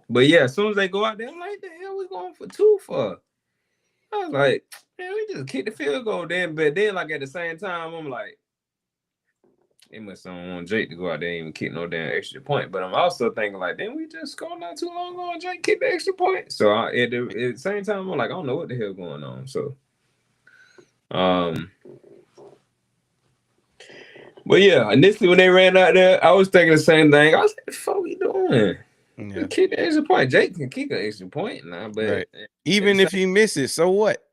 But yeah, as soon as they go out there, I'm like, the hell we going for 2 for? I was like, man, we just kick the field goal then. But then, like, at the same time, I'm like, they must don't want Jake to go out there and even kick no damn extra point. But I'm also thinking, like, didn't we just score not too long ago and Jake kick the extra point? So at the same time, I'm like, I don't know what the hell going on. So, but yeah, initially when they ran out there, I was thinking the same thing. I was like, the fuck we doing? Yeah. Kick the extra point. Jake can kick an extra point now, but right. Even if he misses, so what?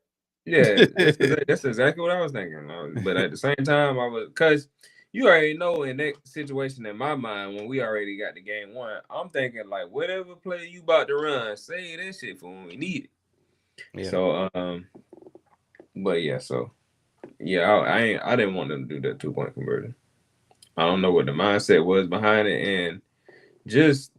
Yeah, that's exactly what I was thinking. But at the same time, because you already know in that situation in my mind, when we already got the game won, I'm thinking like whatever play you about to run, say that shit for when we need it. Yeah. So but yeah, I didn't want them to do that 2-point conversion. I don't know what the mindset was behind it, and just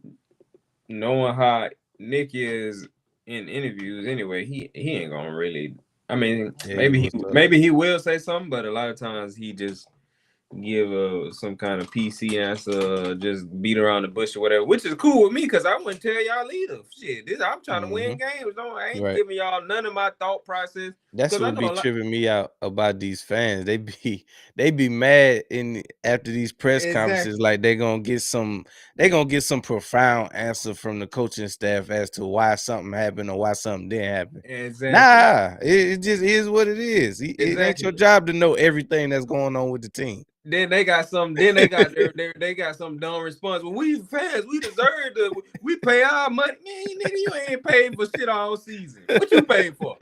knowing how Nick is in interviews anyway, he ain't gonna really. I mean, maybe he will say something, but a lot of times he just give some kind of PC answer, just beat around the bush or whatever, which is cool with me because I wouldn't tell y'all either. Shit, I'm trying to win games. I ain't giving y'all none of my thought process. That's what be tripping me out about these fans. They be mad after these press conferences, like they're gonna get some profound answer from the coaching staff as to why something happened or why something didn't happen. Exactly. Nah, it just is what it is. It ain't your job to know everything that's going on with the team. Then they got some. Then they got they got some dumb response. Well, we fans, we deserve to. We pay our money. Man, nigga, you ain't paid for shit all season. What you paid for?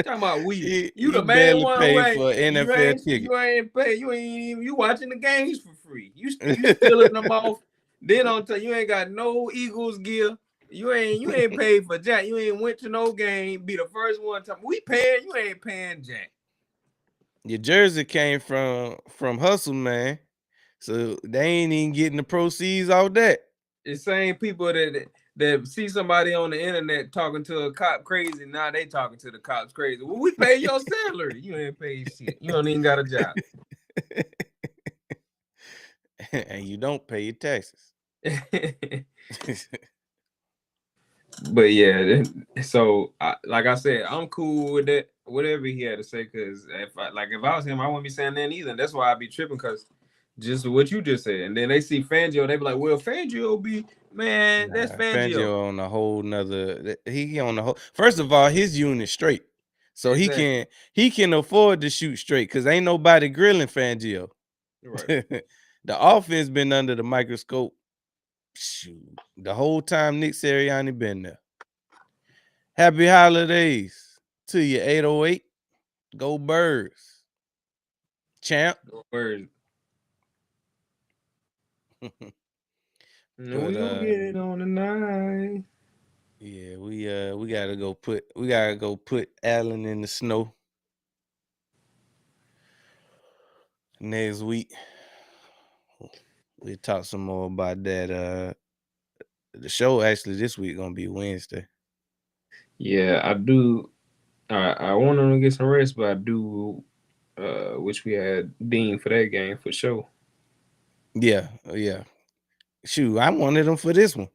Talking about we. You the main one who ain't for NFL ticket. You ain't pay. You ain't even. You watching the games for free. You stealing them off. Then on tell you ain't got no Eagles gear. You ain't paid for Jack. You ain't went to no game. Be the first one. We paying. You ain't paying Jack. Your jersey came from Hustle, man. So they ain't even getting the proceeds off that. The same people that see somebody on the internet talking to a cop crazy, now they talking to the cops crazy. Well, we pay your salary. You ain't paid shit. You don't even got a job. And you don't pay your taxes. But yeah, so like I said, I'm cool with that. whatever he had to say. Because if I was him, I wouldn't be saying that either. And that's why I'd be tripping. Because just what you just said, and then they see Fangio, they be like, "Well, Fangio be man, that's Nah, Fangio." Fangio on a whole nother. He on the whole. First of all, his unit straight, so Exactly. he can afford to shoot straight because ain't nobody grilling Fangio. Right. The offense been under the microscope. Shoot, the whole time Nick Sirianni been there. Happy holidays to you, 808. Go Birds, champ. No words. And But we gonna get it on tonight. yeah, we gotta go put Allen in the snow next week. We'll talk some more about that. The show actually this week gonna be Wednesday. Yeah, I do. I want them to get some rest, but I do. Wish we had Dean for that game for sure. Yeah. Shoot, I wanted him for this one.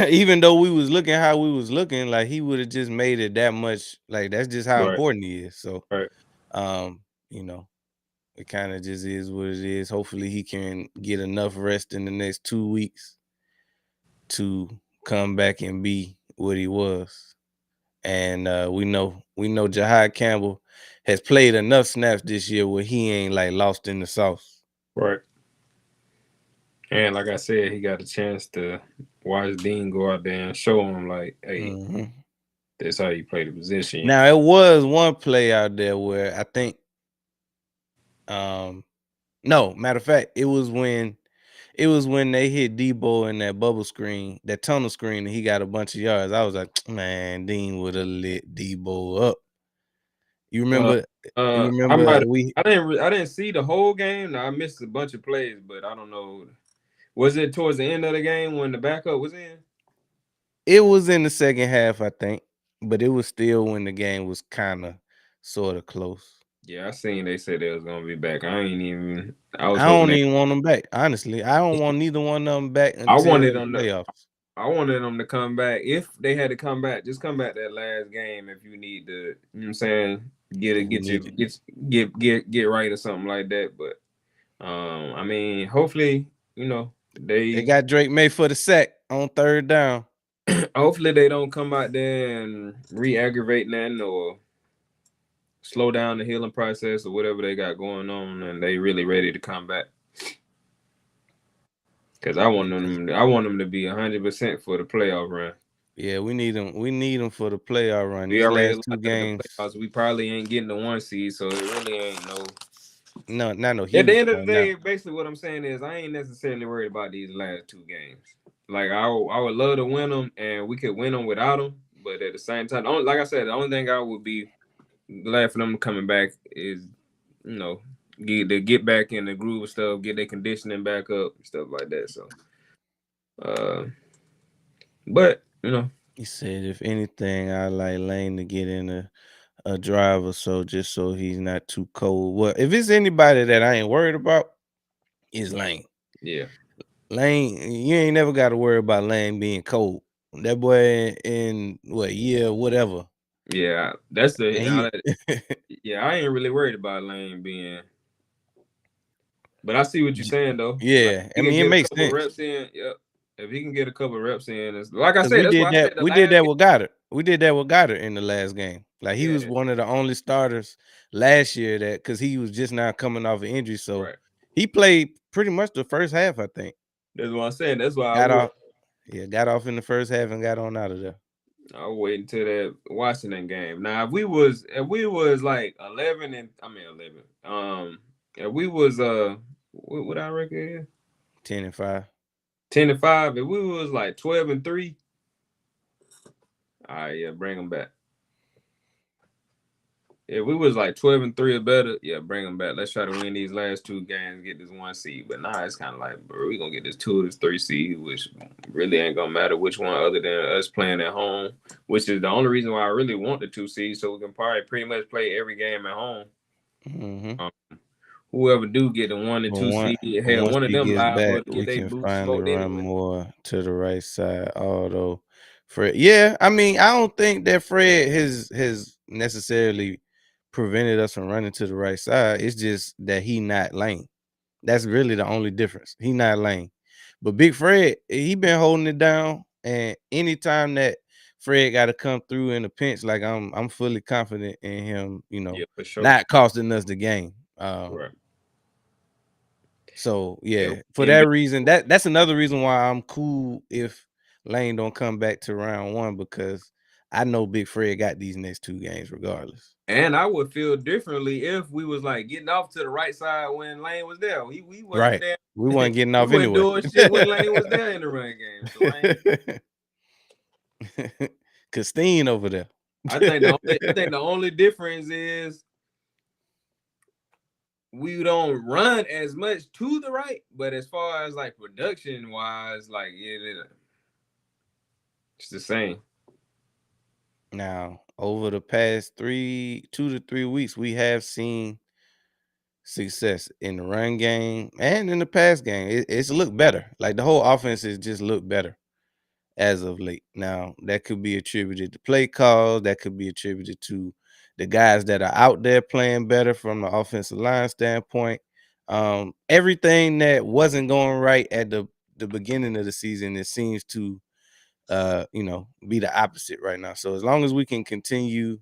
Even though we was looking how we was looking, like he would have just made it that much. Like that's just how Right. important he is. So, Right. you know, it kind of just is what it is. Hopefully, he can get enough rest in the next 2 weeks to come back and be what he was. And we know Jahad Campbell has played enough snaps this year where he ain't like lost in the sauce. Right. And like I said, he got a chance to watch Dean go out there and show him like, hey, that's how you play the position. Now it was one play out there where I think, no, matter of fact, it was when they hit Debo in that bubble screen, that tunnel screen, and he got a bunch of yards. I was like, man, Dean would have lit Debo up. You remember? I didn't see the whole game. I missed a bunch of plays, but I don't know. Was it towards the end of the game when the backup was in? It was in the second half, I think, but it was still when the game was kind of sort of close. Yeah, I seen they said they was gonna be back. I was I hoping don't even want them back. Honestly, I don't want neither one of them back I until wanted the them to playoffs. I wanted them to come back. If they had to come back, just come back that last game if you need to, you know what I'm saying, get right or something like that. But I mean, hopefully, They got Drake May for the sack on third down. hopefully they don't come out there and re-aggravate nothing or slow down the healing process or whatever they got going on, and they really ready to come back. Because I want them to be 100% for the playoff run. Yeah, we need them. We need them for the playoff run. We These already last two lost in the games, playoffs. We probably ain't getting the 1 seed, so it really ain't no. no, not no At the huge end of the one. Now day, basically what I'm saying is I ain't necessarily worried about these last 2 games. Like I would love to win them, and we could win them without them. But at the same time, like I said, the only thing I would be glad for them coming back is, get back in the groove of stuff, get their conditioning back up, stuff like that. So, but he said, if anything, I like Lane to get in a drive or so, just so he's not too cold. Well, if it's anybody that I ain't worried about, it's Lane. Yeah. Lane, you ain't never got to worry about Lane being cold. That boy in what year, whatever. Yeah, that's And yeah, I ain't really worried about Lane being. But I see what you're saying though. Like, yeah, I he can mean it get a makes couple sense. reps in. Yep. If he can get a couple reps in, it's, like I Because said, that's why I said the we last did that game. with Goddard. We did that with Goddard in the last game. Like he was Yeah. one of the only starters last year that because he was just now coming off an injury. So Right. he played pretty much the first half, I think. That's what I'm saying. That's why Got off. Yeah, got off in the first half and got on out of there. I'll wait until that Washington game. Now, if we was like 11 and I mean 11, if we was what I reckon is 10-5. 10-5. If we was like 12-3, all right, yeah, bring them back. If we was like 12-3 or better, yeah, bring them back. Let's try to win these last 2 games, get this 1 seed. But nah, it's kind of like, bro, we gonna get this 2 or this 3 seed, which really ain't gonna matter which one other than us playing at home, which is the only reason why I really want the 2 seed, so we can probably pretty much play every game at home. Mm-hmm. Whoever do get the 1 and 2 seed, hell, Once one of he them gets back, liable to we get their can boots finally smoked run anyway. more to the right side. Although, Fred, yeah, I mean, I don't think that Fred has necessarily prevented us from running to the right side. It's just that he not Lane. That's really the only difference. He not Lane. But Big Fred, he been holding it down. And anytime that Fred got to come through in a pinch, like I'm fully confident in him, Yeah, for sure. not costing us the game. Right. So yeah, for And that reason, that's another reason why I'm cool if Lane don't come back to round one, because I know Big Fred got these next 2 games regardless. And I would feel differently if we was like getting off to the right side when Lane was there. We wasn't Right. there. We wasn't getting We off wasn't anyway. doing shit when Lane was there in the run game. So Christine over there. I think the only difference is we don't run as much to the right, but as far as like production wise, like it's the same. Now, over the past 2 to 3 weeks, we have seen success in the run game and in the pass game. It's looked better. Like the whole offense has just looked better as of late. Now, that could be attributed to play calls, that could be attributed to the guys that are out there playing better from the offensive line standpoint. Everything that wasn't going right at the beginning of the season, it seems to be the opposite right now. So as long as we can continue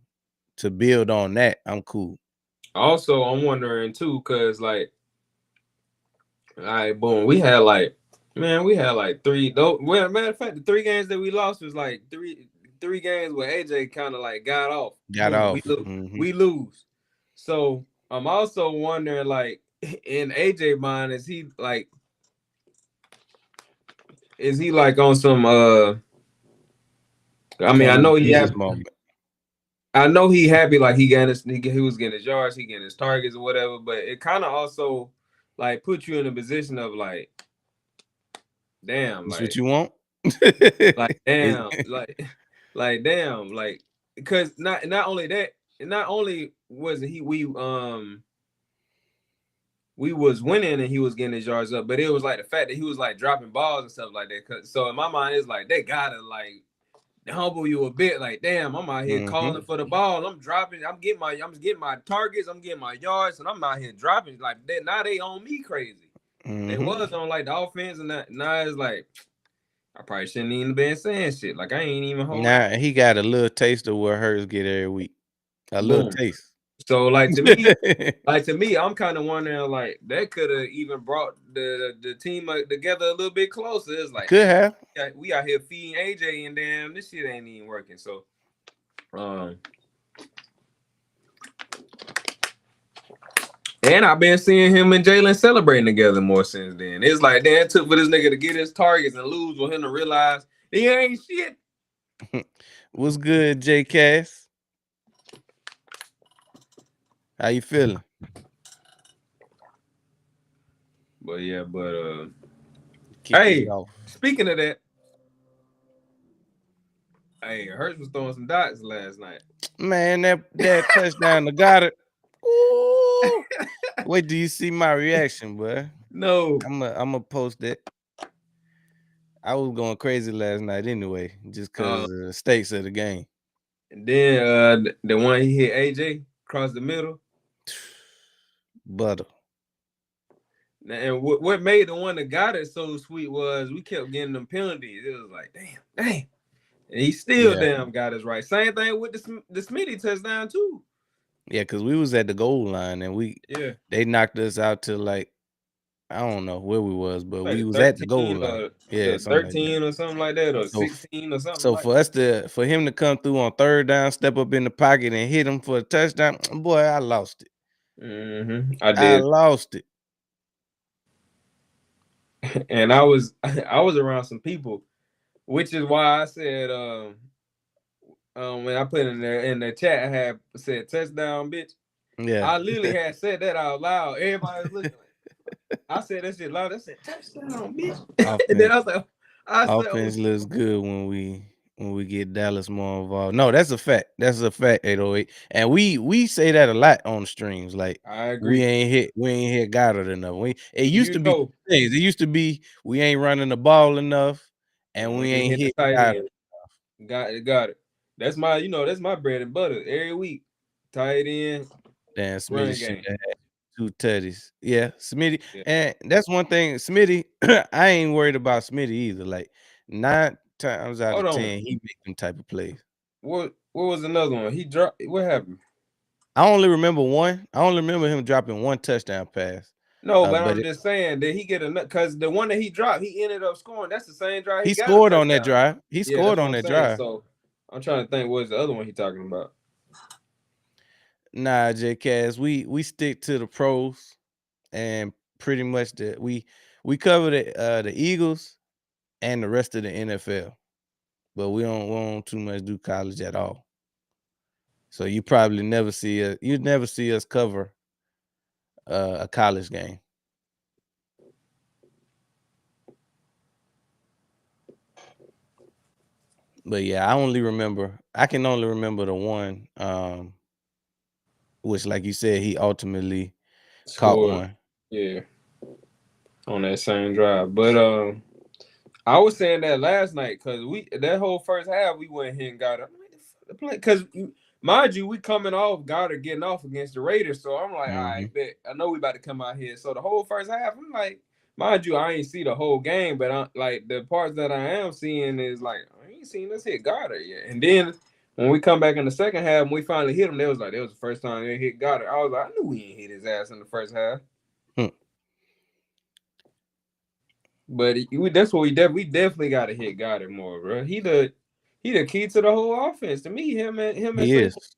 to build on that, I'm cool. Also, I'm wondering too, cause like, all right, boom, we had like 3. Though, well, matter of fact, the 3 games that we lost was like three games where AJ kind of like got off. Got Boom, off. we lose. So I'm also wondering, like, in AJ mind, is he like on some I mean, I know he happy. I know he happy, like he was getting his yards, he getting his targets or whatever, but it kind of also like put you in a position of like, damn, That's like what you want. like damn, like damn, like, because not only that, not only was we was winning and he was getting his yards up, but it was like the fact that he was like dropping balls and stuff like that. So in my mind, it's like they gotta like humble you a bit. Like, damn, I'm out here calling for the ball. I'm dropping. I'm getting my targets. I'm getting my yards, and I'm out here dropping. Like, now they on me crazy. They was on like the offense, and now it's like I probably shouldn't even been saying shit. Like, I ain't even holding. Nah, he got a little taste of what Hurts get every week. A little taste. So like to me, I'm kind of wondering, like, that could have even brought the team together a little bit closer. It's like, could have. We out here feeding AJ, and damn, this shit ain't even working. So, and I've been seeing him and Jalen celebrating together more since then. It's like, damn, it took for this nigga to get his targets and lose for him to realize he ain't shit. What's good, J Cass? How you feeling? But yeah, hey, speaking of that, hey, Hurts was throwing some dots last night. Man, that touchdown to Goddard. Ooh. Wait, do you see my reaction, boy? No. I'm gonna post it. I was going crazy last night anyway, just because of the stakes of the game. And then the one he hit AJ across the middle. Butter. And what made the one that got it so sweet was we kept getting them penalties. It was like, damn. And he still damn got us right. Same thing with the Smitty touchdown too. Yeah, because we was at the goal line and they knocked us out to like, I don't know where we was, but like we was at the goal line. Yeah, 13 or something like that, or 16 or something. So for him to come through on third down, step up in the pocket and hit him for a touchdown, boy, I lost it. I lost it. And I was around some people, which is why I said when I put in the chat, I had said touchdown, bitch. Yeah. I literally had said that out loud. Everybody was looking. I said that shit loud. I said touchdown, bitch. And then I was like, offense looks good when we get Dallas more involved. No, that's a fact. That's a fact, 808. And we say that a lot on the streams. Like, I agree. We ain't hit Goddard enough. It used to be things. It used to be we ain't running the ball enough, and we ain't hit Goddard enough. Got it. That's my, that's my bread and butter every week. Tight end, Damn, Smitty run should game. have had 2 tutties. Yeah, Smitty, Yeah. and that's one thing. Smitty, I ain't worried about Smitty either. Like 9 times out Hold of on. 10, he make them type of plays. What was another one? He dropped. What happened? I only remember one. I only remember him dropping one touchdown pass. No, but But I'm just saying, did he get a nut? Because the one that he dropped, he ended up scoring. That's the same drive he he got a scored on that touchdown. drive. He Yeah, that's scored what on I'm that saying. drive. So I'm trying to think, what's the other one he talking about? Nah, J Caz, we stick to the pros and pretty much we cover the Eagles and the rest of the NFL, but we don't too much do college at all. So you probably never see you'd never see us cover a college game. But yeah, I can only remember the one, which like you said, he ultimately caught Scored. one. Yeah, on that same drive. But I was saying that last night because that whole first half we went here and got it. Because mind you, we coming off Goddard getting off against the Raiders, so I'm like, all right, Mhm. bet. I know we about to come out here. So the whole first half, I'm like, mind you, I ain't see the whole game, but I like the parts that I am seeing is like I ain't seen us hit Goddard yet. And then when we come back in the second half, and we finally hit him, they was like, that was the first time they hit Goddard. I was like, I knew we ain't hit his ass in the first half. Hmm. But that's what we definitely got to hit Goddard more, bro. He the key to the whole offense to me. Him and He Saquon. is.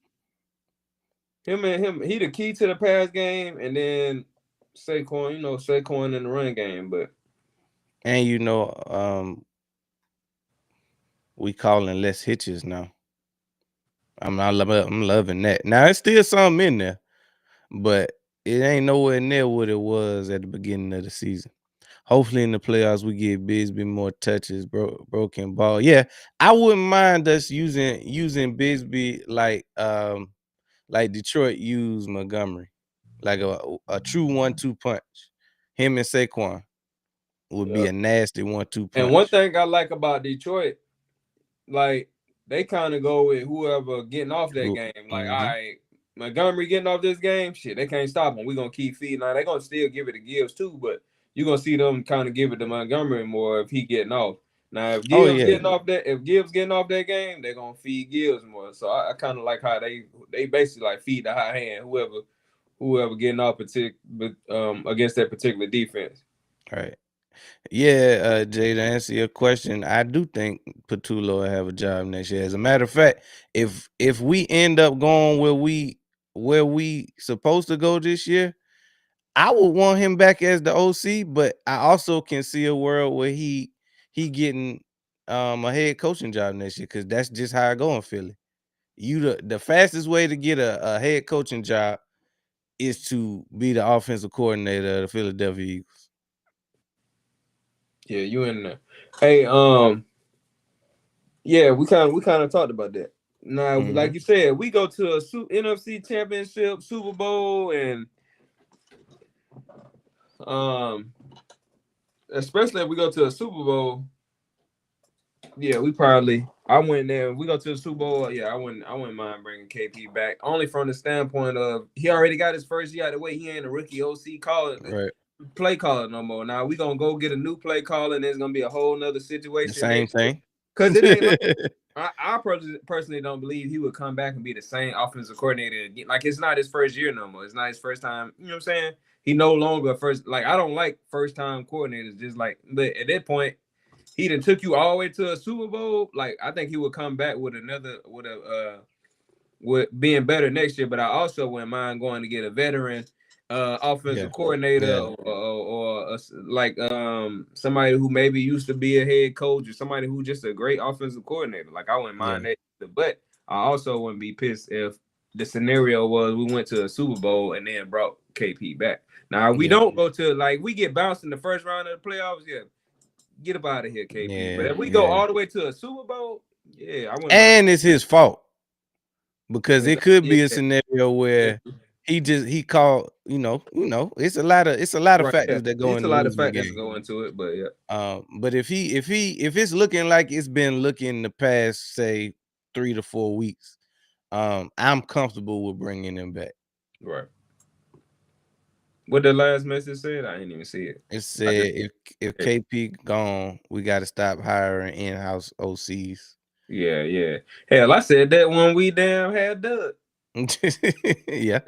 Him. He the key to the pass game, and then Saquon. Saquon in the run game. But And we calling less hitches now. I'm loving that. Now it's still something in there, but it ain't nowhere near what it was at the beginning of the season. Hopefully in the playoffs we get Bigsby more touches, broken ball. Yeah, I wouldn't mind us using Bigsby like Detroit used Montgomery, like a true 1-2 punch. Him and Saquon would be yeah. a nasty 1-2 And one punch. thing I like about Detroit, like they kind of go with whoever getting off that game. Like, all Mm-hmm. right, Montgomery getting off this game, shit, they can't stop him. We gonna keep feeding. Now they gonna still give it to Gibbs too, but you gonna see them kind of give it to Montgomery more if he getting off. Now Oh yeah, if Gibbs getting off that game, they're gonna feed Gibbs more. So I kind of like how they basically like feed the high hand whoever getting off against that particular defense. all right. Yeah, Jay, to answer your question, I do think Patullo will have a job next year. As a matter of fact, if we end up going where we supposed to go this year, I would want him back as the OC, but I also can see a world where he getting a head coaching job next year because that's just how I go in Philly. The fastest way to get a head coaching job is to be the offensive coordinator of the Philadelphia Eagles. Yeah, you in there. Hey, yeah, we kind of talked about that. Now, Mm-hmm. like you said, we go to a NFC Championship, Super Bowl, and um, especially if we go to a Super Bowl. Yeah, we probably. I went there. We go to the Super Bowl. Yeah, I wouldn't mind bringing KP back. Only from the standpoint of he already got his first year out of the way. He ain't a rookie OC Right. play caller no more. Now we gonna go get a new play caller, and it's gonna be a whole nother The situation same next year. thing. Cause it ain't like I personally don't believe he would come back and be the same offensive coordinator again. Like it's not his first year no more. It's not his first time. You know what I'm saying? He no longer first. Like I don't like first time coordinators. Just like, but at that point, he done took you all the way to a Super Bowl. Like I think he would come back with with being better next year. But I also wouldn't mind going to get a veteran Yeah. offensive coordinator Yeah. or like somebody who maybe used to be a head coach or somebody who just a great offensive coordinator. Like I wouldn't Yeah. mind that, but I also wouldn't be pissed if the scenario was we went to a Super Bowl and then brought KP back. Now we Yeah. don't go to like we get bounced in the first round of the playoffs. Yeah, get up out of here, KP. But Yeah. if we go Yeah. all the way to a Super Bowl, yeah, I wouldn't mind. And it's his fault because it could Yeah, be a scenario yeah, where he called, it's a lot of right. Yeah, factors that go it's a into lot of losing the factors to game. go into it, but yeah. But if it's looking like it's been looking the past, say 3 to 4 weeks, I'm comfortable with bringing him back. Right. What the last message said? I didn't even see it. It I said just if KP gone, we got to stop hiring in-house OCs. yeah. Hell, I said that when we damn had Doug. Yeah.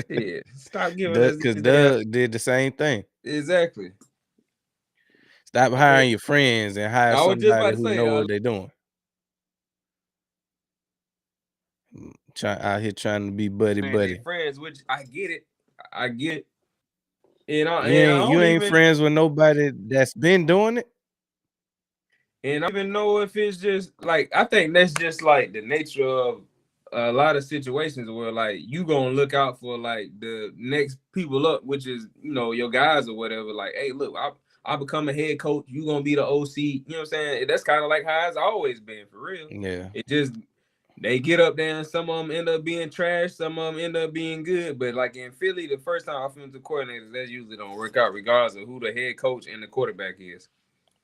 Yeah. Stop giving us Because these damn Doug did the same thing. exactly. Stop hiring your friends and hire I was just somebody about to who say, know what they're doing. Out here trying to be buddy man, they buddy. friends, which I get it. I get it. And You I ain't don't you ain't even friends with nobody that's been doing it. and I don't even know if it's just like I think that's just like the nature of a lot of situations where like you gonna look out for like the next people up, which is your guys or whatever. Like, hey, look, I become a head coach. You gonna be the OC. You know what I'm saying? That's kind of like how it's always been for real. Yeah. It just they get up there and some of them end up being trash, some of them end up being good. But like in Philly, the first time offensive coordinators, that usually don't work out regardless of who the head coach and the quarterback is.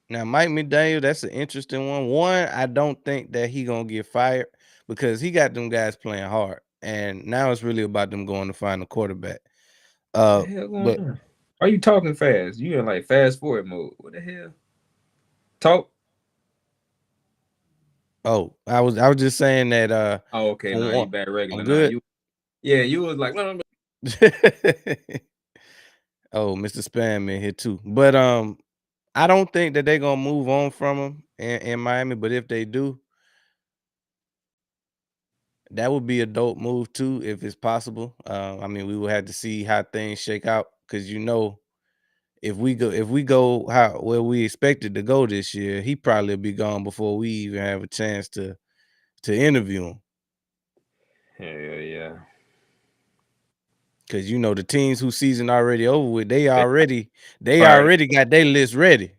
Now, Mike McDaniel, that's an interesting one. One, I don't think that he gonna get fired because he got them guys playing hard, and now it's really about them going to find a quarterback. What the hell going But on? Are you talking fast? You in like fast forward mode. What the hell? Talk. I was just saying that Oh, okay. for Nah, one, you back regular. I'm Nah, good. you was like, well, Oh, Mr. Spam in here too. But I don't think that they're gonna move on from him in Miami. But if they do, that would be a dope move too, if it's possible. I mean, we will have to see how things shake out because if we go how where we expected to go this year, he probably will be gone before we even have a chance to interview him. hell yeah. Because the teams whose season already over with, They they fired. already got their list ready.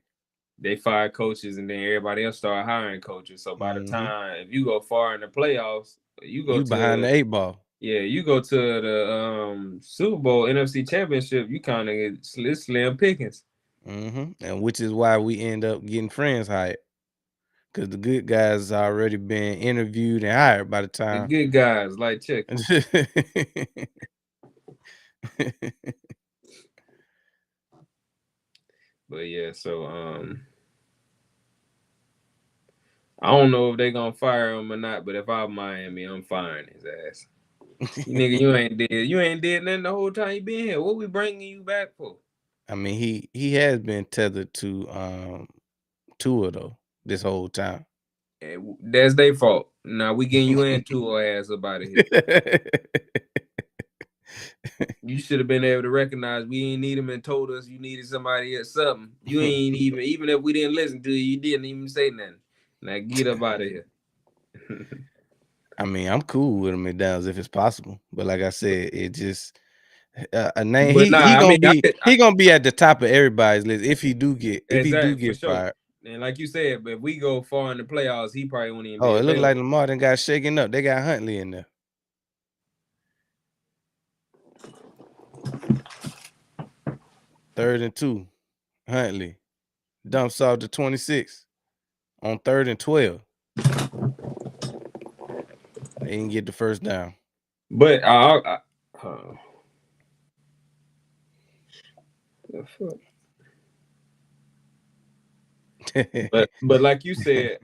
They fired coaches, and then everybody else started hiring coaches. So by the Hmm. time if you go far in the playoffs, you go You behind to the 8 ball. yeah, you go to the Super Bowl NFC Championship. You kind of get slim pickings. And which is why we end up getting friends hired. Because the good guys already been interviewed and hired by the The time. good guys like Chucky. But yeah, so I don't know if they gonna fire him or not. But if I'm Miami, I'm firing his ass. Nigga, you ain't did nothing the whole time you been here. What we bringing you back for? I mean, he has been tethered to Tua though this whole time. And that's their fault. Now we getting you into our ass about it here. You should have been able to recognize we ain't need him and told us you needed somebody else something. You ain't even if we didn't listen to you didn't even say nothing. Now get up out of here. I mean, I'm cool with him McDonald's if it's possible, but like I said, it just a name. But nah, He I gonna mean, be he gonna be at the top of everybody's list if he do exactly for get sure. fired. And like you said, but if we go far in the playoffs, he probably won't even be Oh, it looked like available. Lamar done got shaken up. They got Huntley in there. 3rd and 2, Huntley dumps off to 26 on 3rd and 12. They didn't get the first down. But the fuck? But like you said,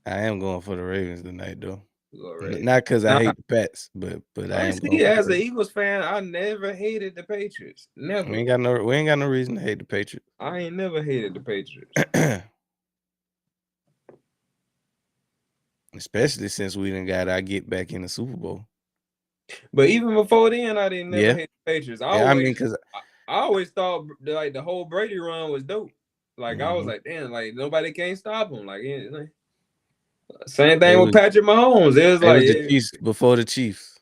I am going for the Ravens tonight, though. Ravens. Not because I Nah, hate the Pats, but I am going honestly, for the as an Ravens. Eagles fan, I never hated the Patriots. We Never. ain't got no reason to hate the Patriots. I ain't never hated the Patriots. Especially since we done got our get back in the Super Bowl. But even before then, I didn't never Yeah. hate the Patriots. Yeah, I mean, because I always thought like the whole Brady run was dope. Like I was like, damn, like nobody can't stop him. Like, same they thing with was Patrick Mahomes. It was like, the Chiefs before the Chiefs.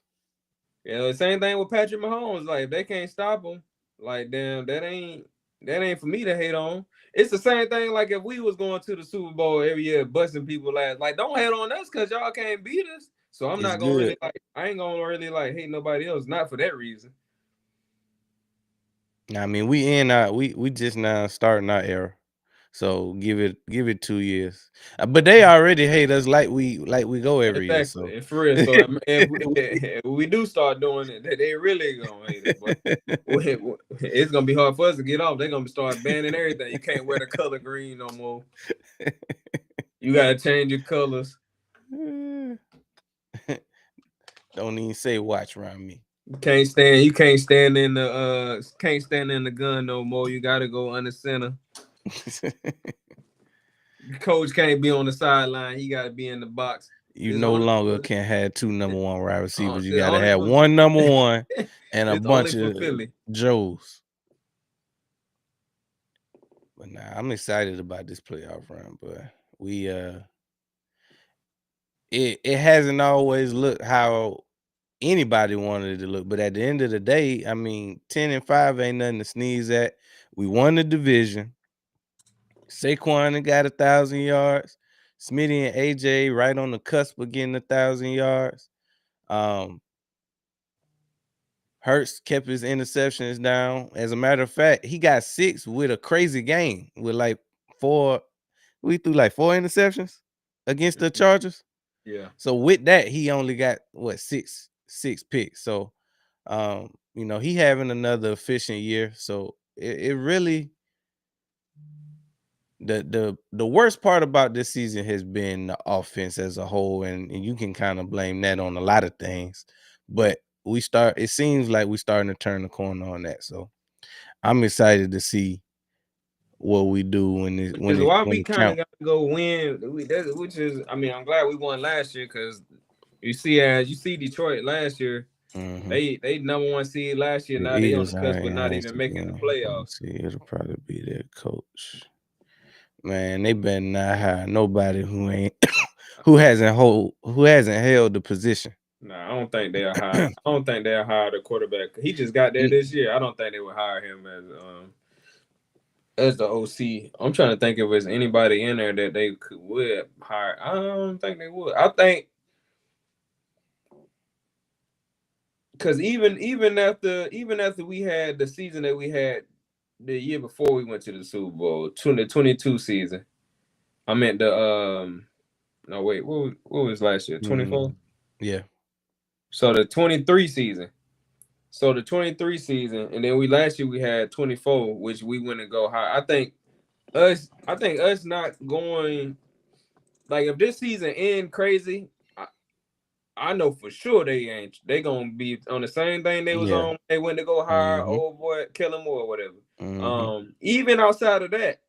same thing with Patrick Mahomes. Like, if they can't stop him, like, damn, that ain't for me to hate on. It's the same thing. Like if we was going to the Super Bowl every year, busting people ass. Like, don't hate on us because y'all can't beat us. So I'm It's not gonna good. really like. I ain't gonna really like hate nobody else. Not for that reason. I mean, we just now starting our era. So give it 2 years. But they already hate us like we go every year. Exactly. So And for real. So if we do start doing it, they really gonna hate us. But it's gonna be hard for us to get off. They're gonna start banning everything. You can't wear the color green no more. You gotta change your colors. Don't even say watch around me. You can't stand in the gun no more. You gotta go under center. Coach can't be on the sideline. He gotta be in the box. You It's no only longer can have two number one wide receivers. You it's gotta only have for one number one and a it's only bunch for of Philly. Joes. But nah, I'm excited about this playoff run, but we it hasn't always looked how anybody wanted it to look. But at the end of the day, I mean, 10-5 ain't nothing to sneeze at. We won the division. Saquon got 1,000 yards. Smitty and AJ right on the cusp of getting 1,000 yards. Hurts kept his interceptions down. As a matter of fact, he got 6 with a crazy game with like 4. We threw like 4 interceptions against the Chargers. Yeah. So with that, he only got what 6 picks. So he having another efficient year. So it really the worst part about this season has been the offense as a whole, and you can kind of blame that on a lot of things. But it seems like we're starting to turn the corner on that. So I'm excited to see what we do when We it kind of counts. got to go win. Which is, I mean, I'm glad we won last year because as you see Detroit last year, Mm-hmm. they number one seed last year. The Now they on Eagles, the all cusp right, of not I even making the let me playoffs. see. It'll probably be their coach. Man, they better not hire nobody who ain't who hasn't held the position. Nah, I don't think they'll hire. I don't think they'll hire the quarterback. He just got there this year. I don't think they would hire him as the OC. I'm trying to think if there's anybody in there that they would hire. I don't think they would. I think because even after we had the season that we had the year before we went to the Super Bowl, 2022 season. I meant the no wait, what was last year? 24? Yeah. So the 23 season. So the 23 season, and then last year we had 24, which we went and go high. I think us not going, like, if this season end crazy, I know for sure they gonna be on the same thing they was Yeah. on. They went to go hire Mm-hmm. old boy, kill him or whatever. Mm-hmm. Even outside of that,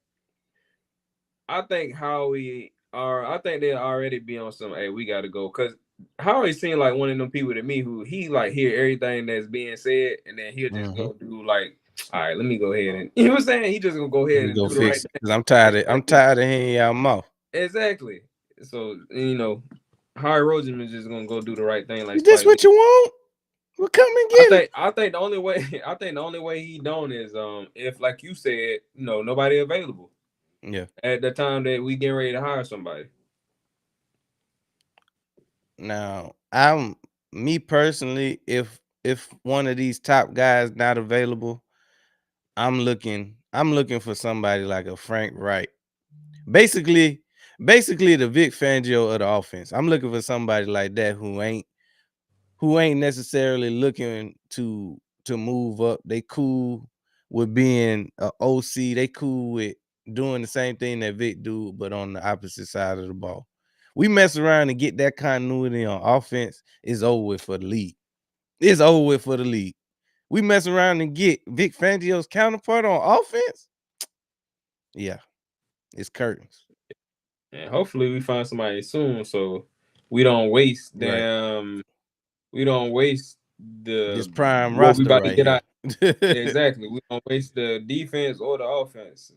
I think I think they'll already be on some, hey, we gotta go. Cause Howie seemed like one of them people to me who he like hear everything that's being said, and then he'll just Mm-hmm. go do like, all right, let me go ahead and you know what I'm saying? He just gonna go Let ahead me and go do the right fix it. thing. Cause I'm Exactly. tired of hearing y'all mouth. Exactly. So, Howie Roseman is just gonna go do the right thing like Is this Spike what Lee. you want? Well, come and I get it. think I think the only way I think the only way he don't is if, like you said, nobody available Yeah. at the time that we getting ready to hire somebody. Now, me personally, if one of these top guys not available, I'm looking for somebody like a Frank Wright. Basically the Vic Fangio of the offense. I'm looking for somebody like that who ain't necessarily looking to move up. They cool with being a OC. They cool with doing the same thing that Vic do, but on the opposite side of the ball. We mess around and get that continuity on offense, it's over with for the league. It's over with for the league. We mess around and get Vic Fangio's counterpart on offense. Yeah, it's curtains. And hopefully we find somebody soon so we don't waste Right. we don't waste This the prime what we roster about to right get here. out. Exactly. We don't waste the defense or the offense.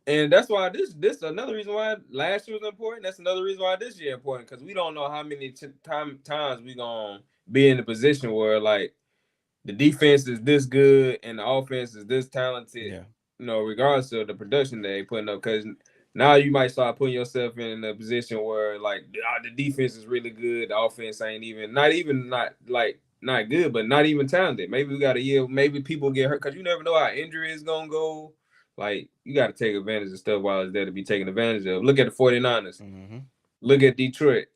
And that's why this another reason why last year was important. That's another reason why this year important, because we don't know how many times we gonna be in a position where, like, the defense is this good and the offense is this talented, Yeah. regardless of the production they putting up. Because now you might start putting yourself in a position where, like, the defense is really good, the offense ain't not good, but not even talented. Maybe we got a year. Maybe people get hurt because you never know how injury is gonna go Like, you got to take advantage of stuff while it's there to be taken advantage of. Look at the 49ers. Mm-hmm. Look at Detroit.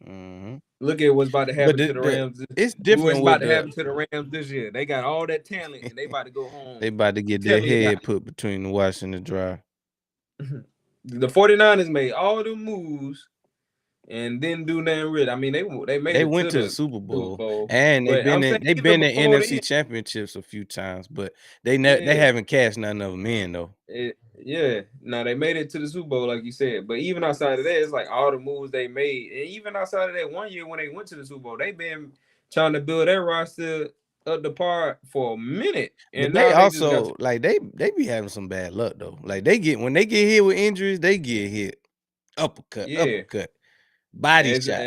Mm-hmm. Look at what's about to But happen to the Rams. it's What's different about with to the happen to the Rams this year? They got all that talent, and they about to go they home. about to get Tell their me it not. head put between the wash and the dry. The 49ers made all the moves and didn't do nothing really. I mean, they made They it went to to the the Super Super Bowl Bowl, and but I'm saying they've even been in before NFC then, championships a few times, but they yeah, haven't cashed none of them in though. yeah. Now they made it to the Super Bowl, like you said. But even outside of that, it's like all the moves they made, and even outside of that, one year when they went to the Super Bowl, they've been trying to build their roster up the par for a minute, But and they now they just got also like they be having some bad luck though. Like when they get hit with injuries, they get hit yeah. uppercut, body And, shot.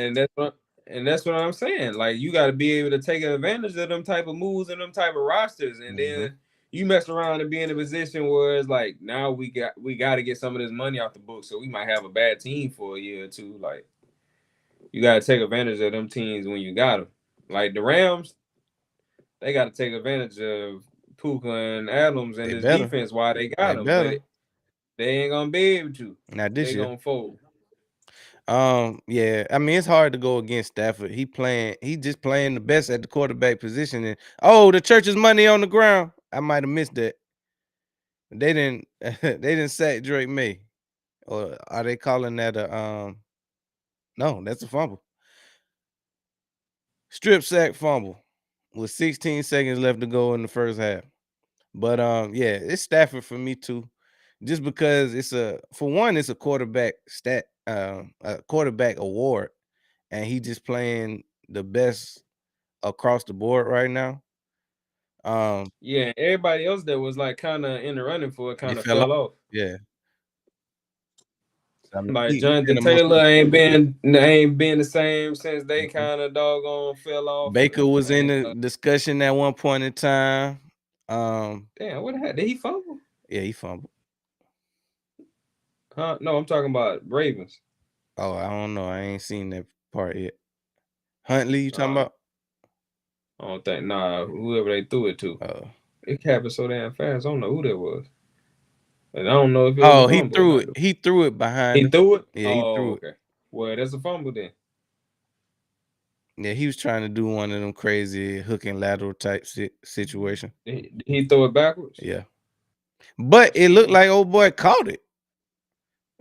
and that's what I'm saying. Like, you got to be able to take advantage of them type of moves and them type of rosters, and Mm-hmm. then you mess around and be in a position where it's like, now we got to get some of this money off the books, so we might have a bad team for a year or two. Like, you got to take advantage of them teams when you got them. Like the Rams, they got to take advantage of Puka and Adams and They this better, defense while they got they them, but better. they ain't gonna be able to. Not this They year. gonna fold. Yeah. I mean, it's hard to go against Stafford. He just playing the best at the quarterback position. And the church's money on the ground. I might have missed that. They didn't they didn't sack Drake May. Or are they calling that a no, that's a fumble. Strip sack fumble with 16 seconds left to go in the first half. But yeah, it's Stafford for me too. Just because it's it's a quarterback award, and he just playing the best across the board right now. Yeah, everybody else that was like kind of in the running for it They kind of fell off. fell off. Yeah. I mean, Like he been Jonathan the most Taylor ain't been the same since they Mhm. kind of doggone fell off. Baker was in And the discussion at one point in time. damn, what the heck? Did he fumble? Yeah, he fumbled. Huh? No, I'm talking about Ravens. Oh, I don't know. I ain't seen that part yet. Huntley, you talking Uh, about? I don't think. Nah, whoever they threw it to, Uh, it happened so damn fast. I don't know who that was, and I don't know if it was a he fumble or threw not. it. He threw it behind He him. threw it. Yeah, he Oh, threw it. okay. Well, that's a fumble then. Yeah, he was trying to do one of them crazy hook and lateral type situation. He throw it backwards. Yeah, but it looked like old boy caught it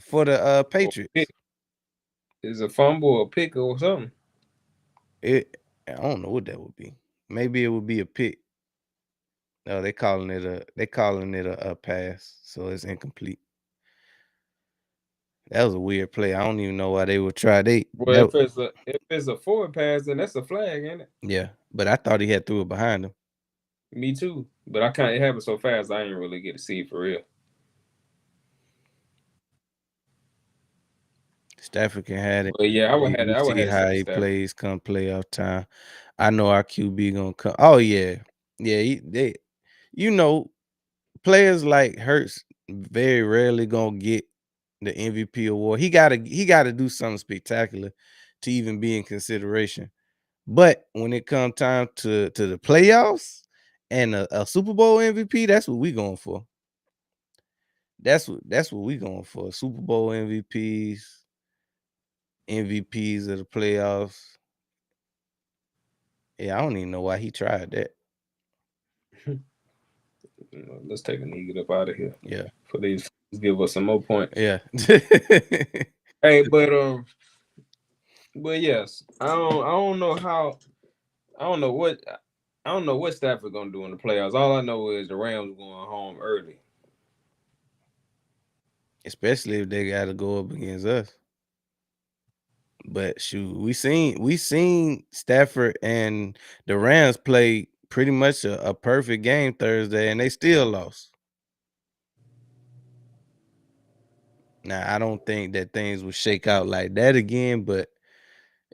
for the Or pick. Patriots. Is a fumble or pick or something. I don't know what that would be. Maybe it would be a pick. No, they calling it a pass, so it's incomplete. That was a weird play. I don't even know why they would try. Well, if it's a forward pass, then that's a flag, ain't it? Yeah, but I thought he had threw it behind him. Me too. But I can't. It happened so fast. I didn't really get to see it for real. Stafford can have it. But yeah, I would have. We I would see have to how say he Stafford. plays come playoff time. I know our QB gonna come. Oh yeah, yeah. You know, players like Hurts very rarely gonna get the MVP award. He gotta do something spectacular to even be in consideration. But when it comes time to the playoffs and a Super Bowl MVP, that's what we going for. That's what we going for. Super Bowl MVPs of the playoffs. Yeah, I don't even know why he tried that. Let's take a knee, get up out of here Yeah. for these. Give us some more points. Yeah. Hey, but yes, I don't know how. I don't know what. I don't know what Stafford gonna do in the playoffs. All I know is the Rams going home early. Especially if they gotta go up against us. But shoot, we seen Stafford and the Rams play pretty much a perfect game Thursday, and they still lost. Now I don't think that things will shake out like that again, but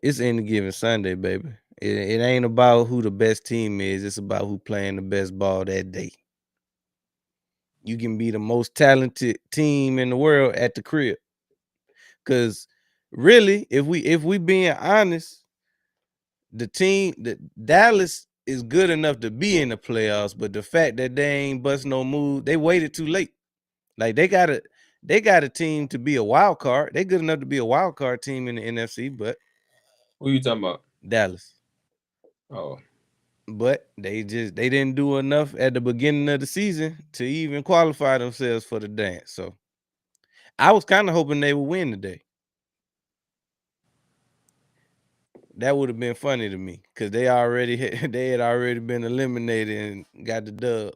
it's any given Sunday, baby. It ain't about who the best team is. It's about who playing the best ball that day. You can be the most talented team in the world at the crib. Cause really, if we being honest, the Dallas is good enough to be in the playoffs, but the fact that they ain't bust no move, they waited too late. Like they got a team to be a wild card. They good enough to be a wild card team in the NFC, but Who you talking about? Dallas. Oh, But they didn't do enough at the beginning of the season to even qualify themselves for the dance. So I was kind of hoping they would win today. That would have been funny to me because they had already been eliminated and got the dub.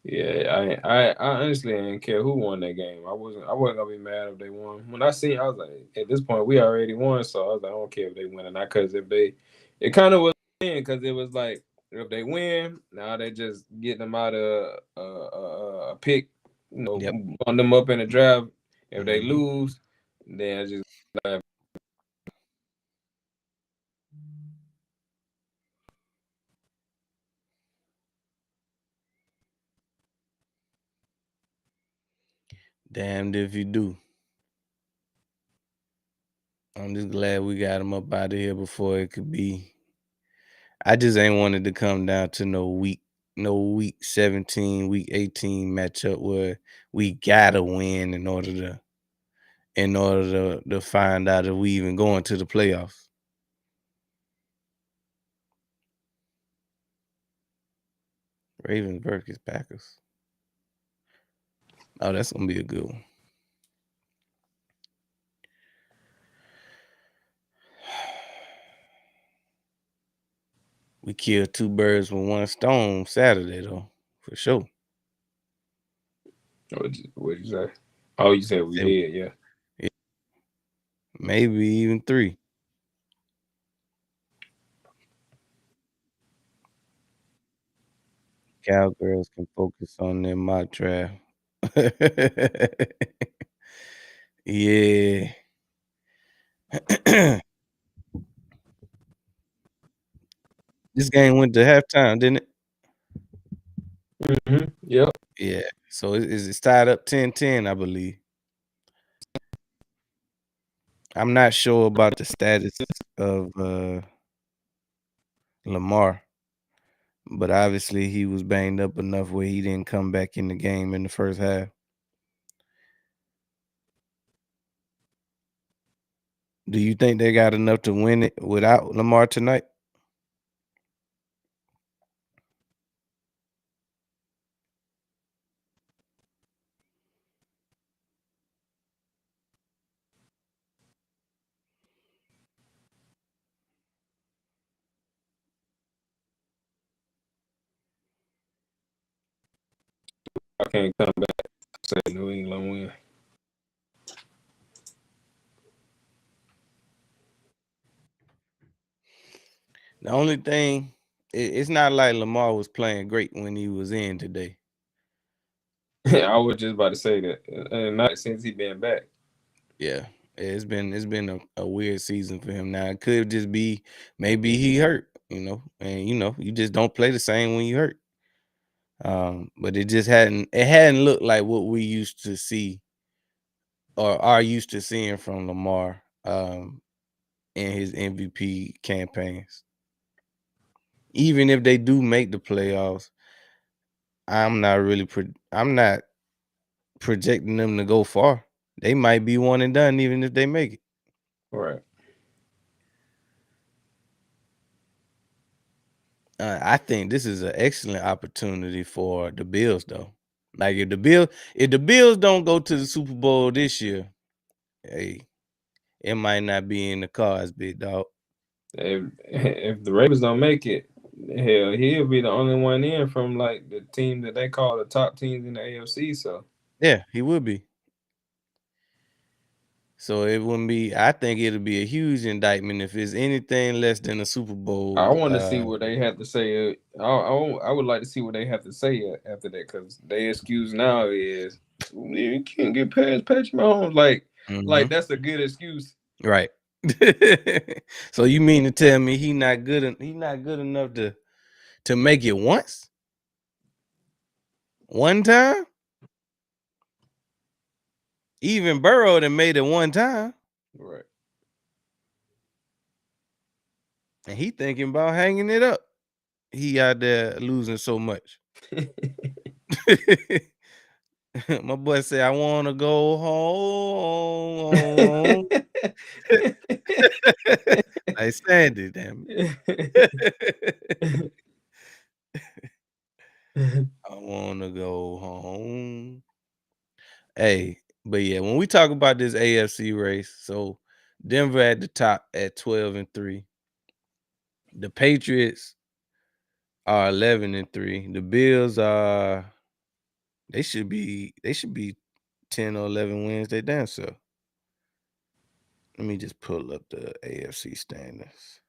yeah. I honestly didn't care who won that game. I wasn't gonna be mad if they won. When I seen, I was like, at this point, we already won. So I was like, I don't care if they win or not. Because if they, it kind of was because it was like if they win, now they just getting them out of a pick, Yep. bump them up in the draft. If they Mhm. lose, then I just Damned if you do. I'm just glad we got him up out of here before it could be. I just ain't wanted to come down to no week 17, week 18 matchup where we gotta win in order to find out if we even going to the playoffs. Ravens versus Packers. Oh, that's gonna be a good one. We killed two birds with one stone Saturday though, for sure. what you say? Oh, you said we Say did, yeah. yeah, maybe even three. Cowgirls can focus on their mock draft. Yeah. This game went to halftime, didn't it? Yep. Yeah. So it's tied up 10-10, I believe. I'm not sure about the status of Lamar, but obviously he was banged up enough where he didn't come back in the game in the first half. Do you think they got enough to win it without Lamar tonight? I can't come back. Say New England win. The only thing, it's not like Lamar was playing great when he was in today. I was just about to say that, and not since he been back. Yeah, it's been a weird season for him now. It could just be maybe he hurt, and you just don't play the same when you hurt. But it hadn't looked like what we used to see or are used to seeing from Lamar in his MVP campaigns. Even if they do make the playoffs, I'm not projecting them to go far. They might be one and done even if they make it. Right. I think this is an excellent opportunity for the Bills, though. Like if the Bills don't go to the Super Bowl this year, hey, it might not be in the cards, big dog. If the Ravens don't make it, hell, he'll be the only one in from like the team that they call the top teams in the AFC. So Yeah, he would be. So it wouldn't be. I think it'll be a huge indictment if it's anything less than a Super I Bowl. want to see what they have to say. I would like to see what they have to say after that because their excuse now is you can't get past Patrick Mahomes. Like Mhm. that's a good excuse. Right. So you mean to tell me he not good enough to make it once? One time? Even Burrow done made it one time, Right. and he thinking about hanging it up. He out there losing so much. My boy said, "I wanna go home." Like Sandy, damn it. I wanna go home. Hey, but yeah, when we talk about this AFC race, so Denver at the top at 12-3. The Patriots are 11-3. The Bills are they should be 10 or 11 wins. They damn so. Let me just pull up the AFC standings.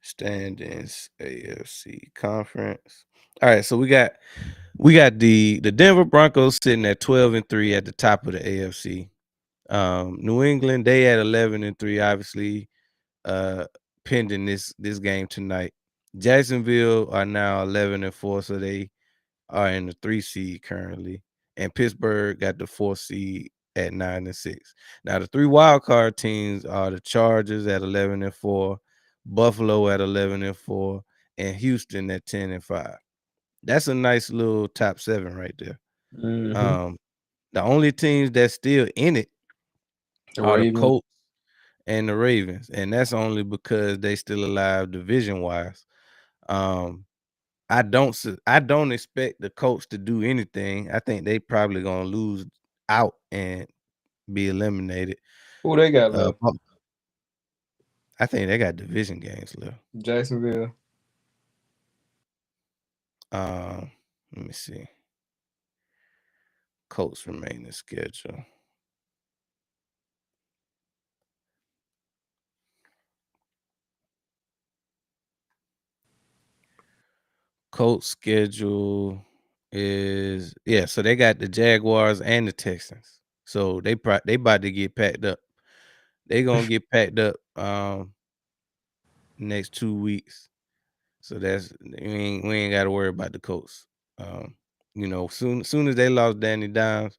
Standings AFC conference. All right, so we got the Denver Broncos sitting at 12-3 at the top of the AFC. New England, they at 11-3, obviously, uh, pending this game tonight. Jacksonville are now 11-4, so they are in the 3 seed currently. And Pittsburgh got the 4 seed at 9-6. Now the 3 wild card teams are the Chargers at 11-4, Buffalo at 11-4, and Houston at 10-5. That's a nice little top 7 right there. Mhm. Um, the only teams that's still in it The are the Ravens. Colts and the Ravens, and that's only because they still alive division wise. Um, I don't expect the Colts to do anything. I think they probably gonna lose out and be eliminated. Who they got left? Buff I think they got division games left. Jacksonville. Let me see. Colts remaining schedule. Colts schedule is so they got the Jaguars and the Texans. So they about to get packed up. They gonna get packed up next 2 weeks. So we ain't got to worry about the Colts. Um, soon as they lost Danny Dimes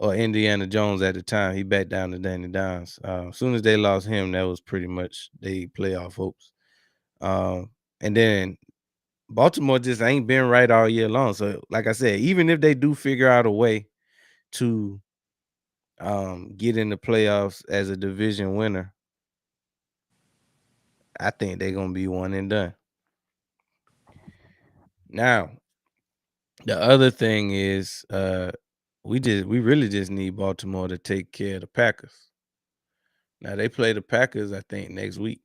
or Indiana Jones at the time, he backed down to Danny Dimes. Soon as they lost him, that was pretty much they playoff hopes. And then Baltimore just ain't been right all year long. So, like I said, even if they do figure out a way to get in the playoffs as a division winner, I think they're gonna be one and done. Now, the other thing is we really just need Baltimore to take care of the Packers. Now they play the Packers, I think, next week.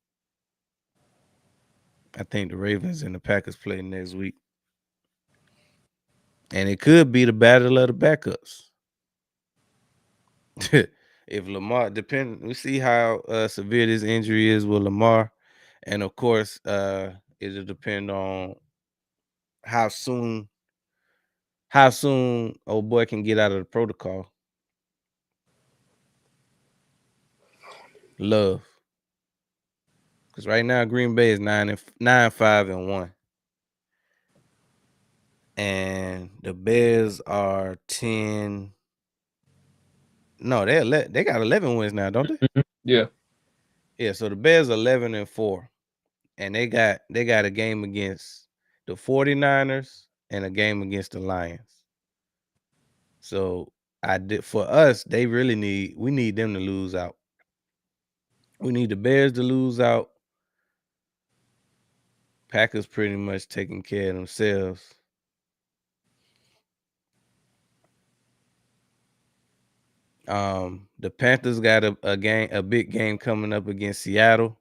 I think the Ravens and the Packers play next week. And it could be the battle of the backups. If Lamar we see how severe this injury is with Lamar. And of course, it'll depend on how soon old boy can get out of the protocol. Love. Because right now Green Bay is 9-5-1. And the Bears are 10. No, they got 11 wins now, don't they? Mhm. Yeah. Yeah, so the Bears are 11-4. And they got a game against the 49ers and a game against the Lions. So for us, we need them to lose out. We need the Bears to lose out. Packers pretty much taking care of themselves. The Panthers got a big game coming up against Seattle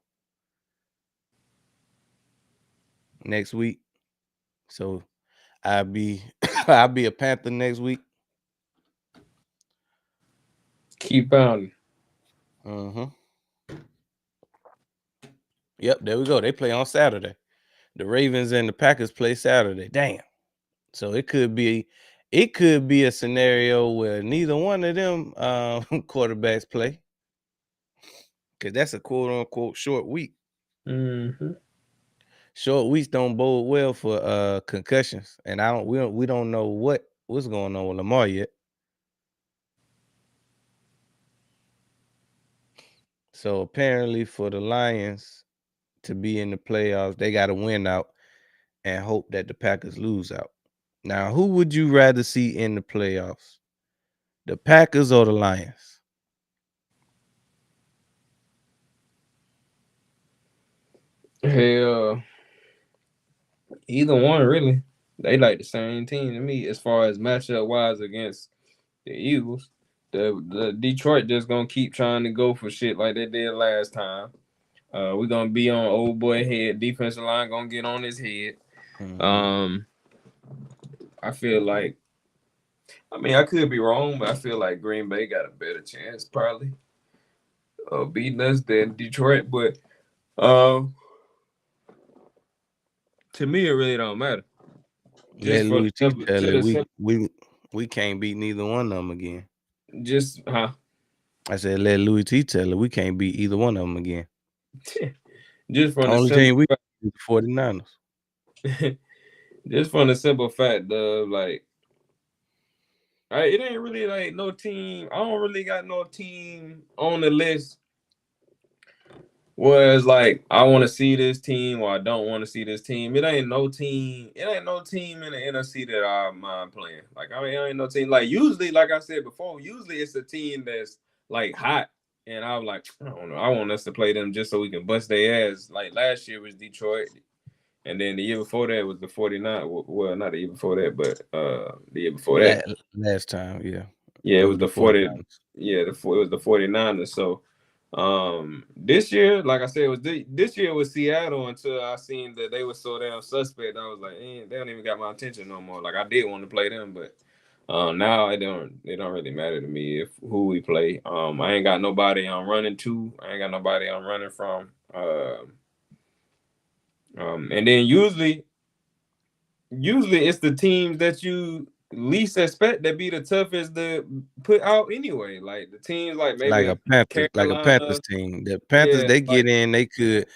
next week. So I'll be I'll be a Panther next week. Keep pounding. Mm-hmm. Yep, there we go. They play on Saturday. The Ravens and the Packers play Saturday. Damn. So it could be a scenario where neither one of them quarterbacks play. Because that's a quote unquote short week. Mm-hmm. Short weeks don't bode well for concussions. And we don't know what's going on with Lamar yet. So apparently for the Lions to be in the playoffs, they got to win out. and hope that the Packers lose out. Now, who would you rather see in the playoffs? The Packers or the Lions? Hell, either one really. They like the same team to me as far as matchup wise against the Eagles. The Detroit just gonna keep trying to go for shit like they did last time. We're gonna be on old boy head. Defensive line gonna get on his head. Mm-hmm. Um, I feel like, I mean, I could be wrong, but I feel like Green Bay got a better chance probably of beating us than Detroit. But um, to me, it really don't matter. Let Just for Louis T the tell to it. the We can't beat neither one of them again. just I said let Louis T tell it. We can't beat either one of them again. just from the Only simple team we beat the 49ers. just from the simple fact of like, it ain't really like no team. I don't really got no team on the list. Whereas like I want to see this team or I don't want to see this team. It ain't no team. It ain't no team in the NFC that I mind playing. Like I mean, it ain't no team. Like usually, like I said before, usually it's a team that's like hot, and I'm like, I don't know. I want us to play them just so we can bust their ass. Like last year was Detroit, and then the year before that was the 49. Well, not the year before that, but the year before that. Last time, yeah. Yeah, it It was was the the 40. 49ers. Yeah, it was the 49ers. So this year, like I said, it was this year was Seattle until I seen that they were so damn suspect. I was like, they don't even got my attention no more. Like I did want to play them, but now it don't really matter to me if who we play. I ain't got nobody I'm running to. I ain't got nobody I'm running from. And then usually it's the teams that you least expect that be the toughest to put out anyway. Like the teams like maybe Like a Panthers Carolina. team. The Panthers, Yeah, they like get in, they could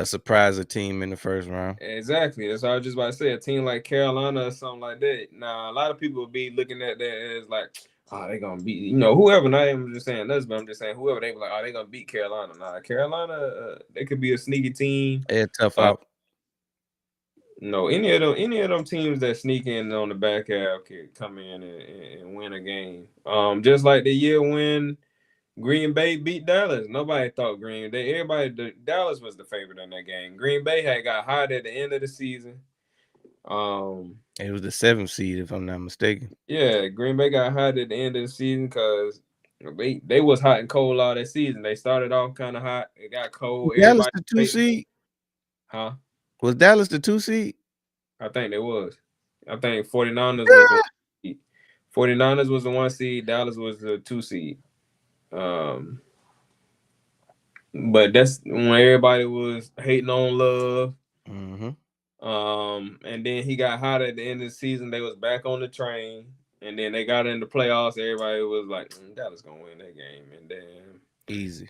surprise a team in the first round. exactly. That's what I was just about to say. A team like Carolina or something like that. Now a lot of people will be looking at that as like, oh, they gonna beat whoever. Not even just saying us, but I'm just saying whoever they be like, oh, they gonna beat Carolina. Nah, Carolina, they could be a sneaky team. They tough Uh, out. No, any of them teams that sneak in on the back half could come in and win a game. Just like the year when Green Bay beat Dallas. Nobody thought Green Bay. Dallas was the favorite in that game. Green Bay had got hot at the end of the season. Um, It was the 7th seed, if I'm not mistaken. yeah, Green Bay got hot at the end of the season because they was hot and cold all that season. They started off kind of hot. It got Was cold. Dallas Everybody the two played, seed? huh? Was Dallas the 2 seed? I think they was. I think 49ers was the 49ers was the 1 seed. Dallas was the 2 seed. Um, but that's when everybody was hating on Love. Mm-hmm. And then he got hot at the end of the season. They was back on the train, and then they got in the playoffs. Everybody was like, Dallas gonna win that game, and then Easy.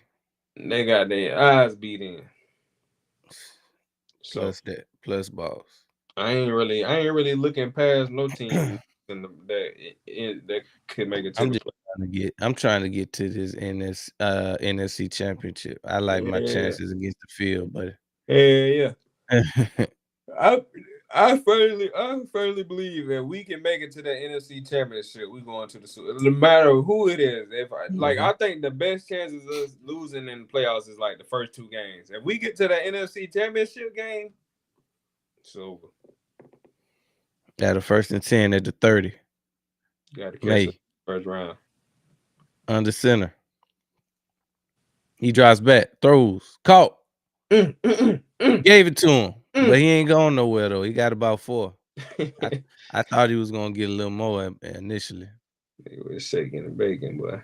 they got their eyes beat in. So Plus that. Plus balls. I ain't really looking past no team that could make it to I'm the just play. I'm trying to get to this NFC championship. I like my Yeah, chances against the field, but yeah. I I firmly believe that we can make it to the NFC Championship. We going to the Super. No matter who it is. Mhm. I think the best chances of us losing in the playoffs is like the first 2 games. If we get to the NFC Championship game, it's over. At a 1st and 10 at the 30. You got to catch us May first round. under center. He drops back, throws, caught, Mm, mm, mm, gave it to him, but mm, he ain't going nowhere though. He got about 4. I mm. I thought he was gonna get a little more initially, They was shaking and baking, boy.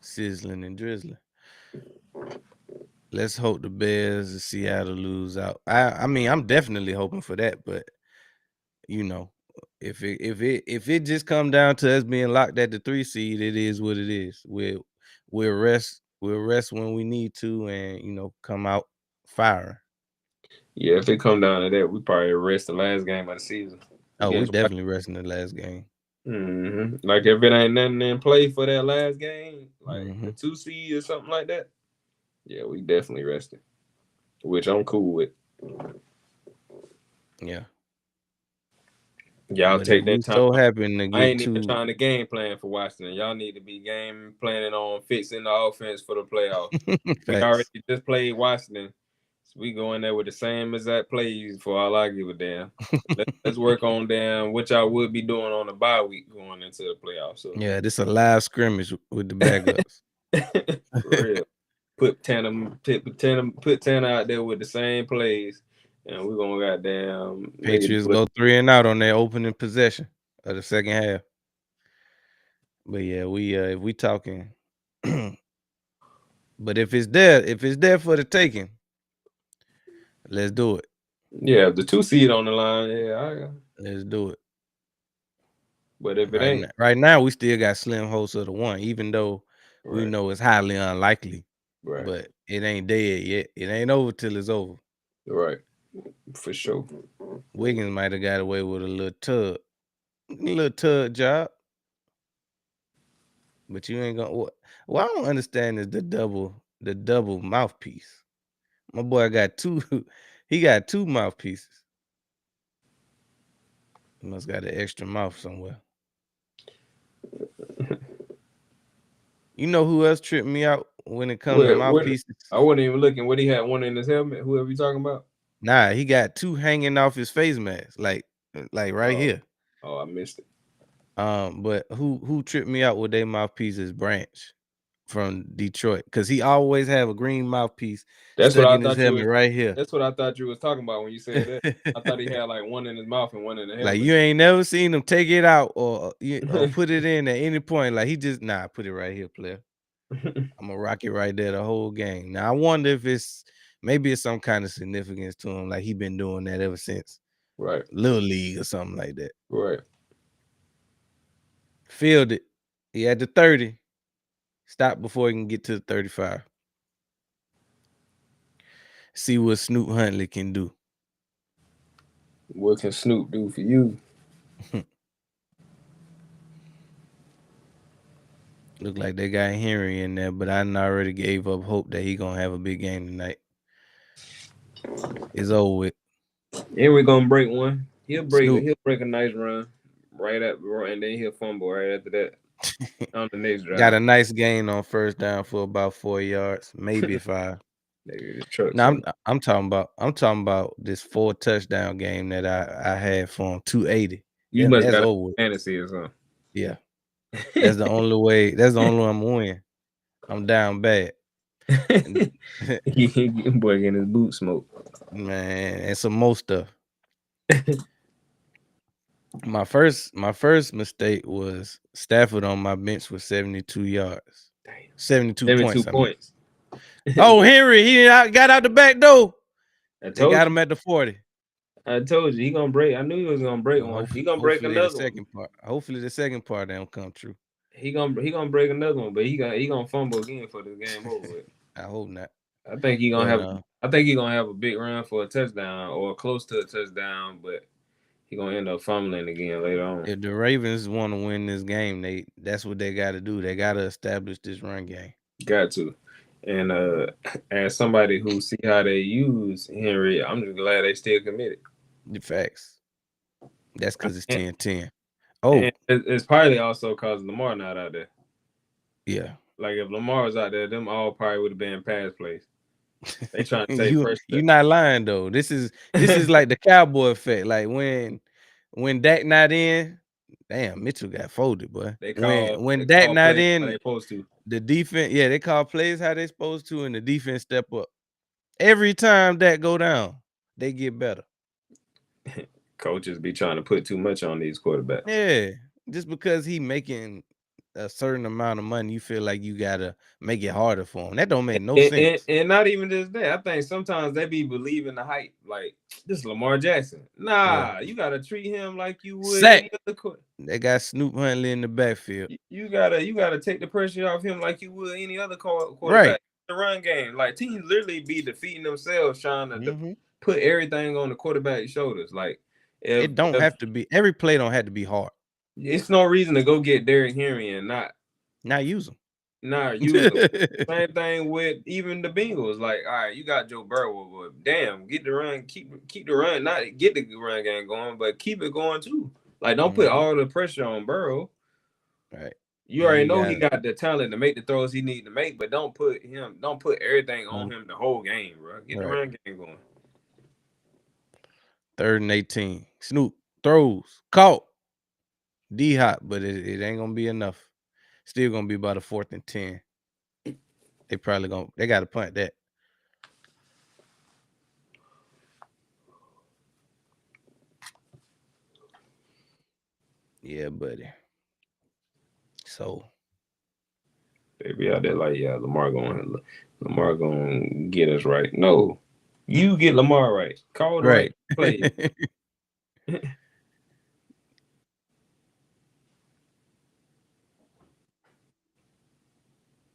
sizzling and drizzling. Let's hope the Bears and Seattle lose out. I mean, I'm definitely hoping for that, but you know, if it just come down to us being locked at the 3 seed, it is what it is. We'll rest when we need to, and come out firing. Yeah, if it come down to that, we probably rest the last game of the season Oh, we against. definitely resting the last game. Like if it ain't nothing in play for that last game, like the Hmm. 2 seed or something like that, yeah, we definitely resting, which I'm cool with. Yeah. Y'all But if take we that time. so happen to I get ain't even two trying to game plan for Washington. Y'all need to be game planning on fixing the offense for the playoffs. We already facts. just played Washington. So we go in there with the same exact plays for all I give a damn. Let's work on damn what y'all would be doing on the bye week going into the playoffs. So Yeah, this a live scrimmage with the backups. for real. Put Tanner out there with the same plays. And we're gonna goddamn make it Patriots do it. go 3-0 on their opening possession of the second half. But yeah, we if we talking but if it's there for the taking, let's do it. Yeah, the 2 seed on the line. Yeah, Let's do it. but if it ain't, Right now we still got slim hopes of the one, even though we right, know it's highly unlikely. right, But it ain't dead yet. It ain't over till it's over. right, for sure. Wiggins might have got away with a little tug job, but you ain't gonna. What I don't understand is the double mouthpiece. My boy got two. He got two mouthpieces. He must got an extra mouth somewhere. You know who else tripped me out when it come to What? mouthpieces? I wasn't even looking. What he had one in his helmet. Whoever you talking about? Nah, he got two hanging off his face mask, like right Oh, here. oh, I missed it. But who tripped me out with their mouthpiece is Branch from Detroit, because he always have a green mouthpiece That's what stuck I in his thought you helmet was. right here. That's what I thought you was talking about when you said that. I thought he had like one in his mouth and one in the Like helmet. you ain't never seen him take it out or put it in at any point. Like he just put it right here, player. I'm gonna rock it right there the whole game. Now I wonder if maybe it's some kind of significance to him, like he been doing that ever since Right, Little League or something like that. right. Filled it. He had the 30. Stop before he can get to the 35. See what Snoop Huntley can do. What can Snoop do for you? Look like they got Henry in there, but I already gave up hope that he gonna have a big game tonight. It's over with. And we're gonna break one. Snoop He'll break a nice run and then he'll fumble right after that on the next got drive. a nice gain on first down for about 4 yards, maybe 5. Nigga, the truck No, something. I'm talking about this 4 touchdown game that I had for him, 280. You must That's got a over with. fantasy or something. Yeah, that's the only way. That's the only way I'm gonna win. I'm down bad. And, Boy getting his boot smoke. man, and some more stuff. My first mistake was Stafford on my bench with 72 yards. Damn. 72 72 points, I mean. points. Oh, Henry, got out the back door. I They told got you. him at the 40. I told you he gonna break. I knew he was gonna break one. He gonna break Hopefully the another one. second part. Hopefully the second part don't come true. He gonna break another one, but he gonna fumble again for the game over with. I hope not. I think he gonna But have. I think he gonna have a big run for a touchdown or close to a touchdown, but he gonna end up fumbling again later on. if the Ravens want to win this game, that's what they got to do. They got to establish this run game. Got to. And as somebody who see how they use Henry, I'm just glad they still committed. The facts. That's because it's And, 10-10. Oh, and it's partly also because Lamar not out there. yeah. Like if Lamar was out there, them all probably would have been pass plays. They trying to take pressure. You not lying though. This is like the cowboy effect. Like when Dak not in, damn, Mitchell got folded, boy. They When Dak not plays how they in, supposed to. the defense, yeah, they call plays how they supposed to, and the defense step up. Every time Dak go down, they get better. Coaches be trying to put too much on these quarterbacks. Yeah, just because he making a certain amount of money, you feel like you gotta make it harder for him. That don't make no sense. And not even just that. I think sometimes they be believing the hype. Like this is Lamar Jackson. Nah, Yeah. you gotta treat him like you would Sack. any other quarterback. They got Snoop Huntley in the backfield. You gotta take the pressure off him like you would any other quarterback. Right. The run game, like teams literally be defeating themselves trying to Mm-hmm. put everything on the quarterback's shoulders. Like It don't have to be, every play don't have to be hard. it's no reason to go get Derrick Henry and not Now use them. Nah, same thing with even the Bengals. Like, all right, you got Joe Burrow, but damn, get the run, keep the run, not get the run game going, but keep it going too. Like, don't put all the pressure on Burrow. Right. You already know he got the talent to make the throws he need to make, but don't put everything on him the whole game, bro. Get the run game going. 3rd and 18. Snoop throws, caught. D hot, but it ain't gonna be enough. Still gonna be about a 4th and 10. They gotta punt that. Yeah, buddy. So they be out there like, yeah, Lamar gonna get us right. No, you get Lamar right. Call the right play.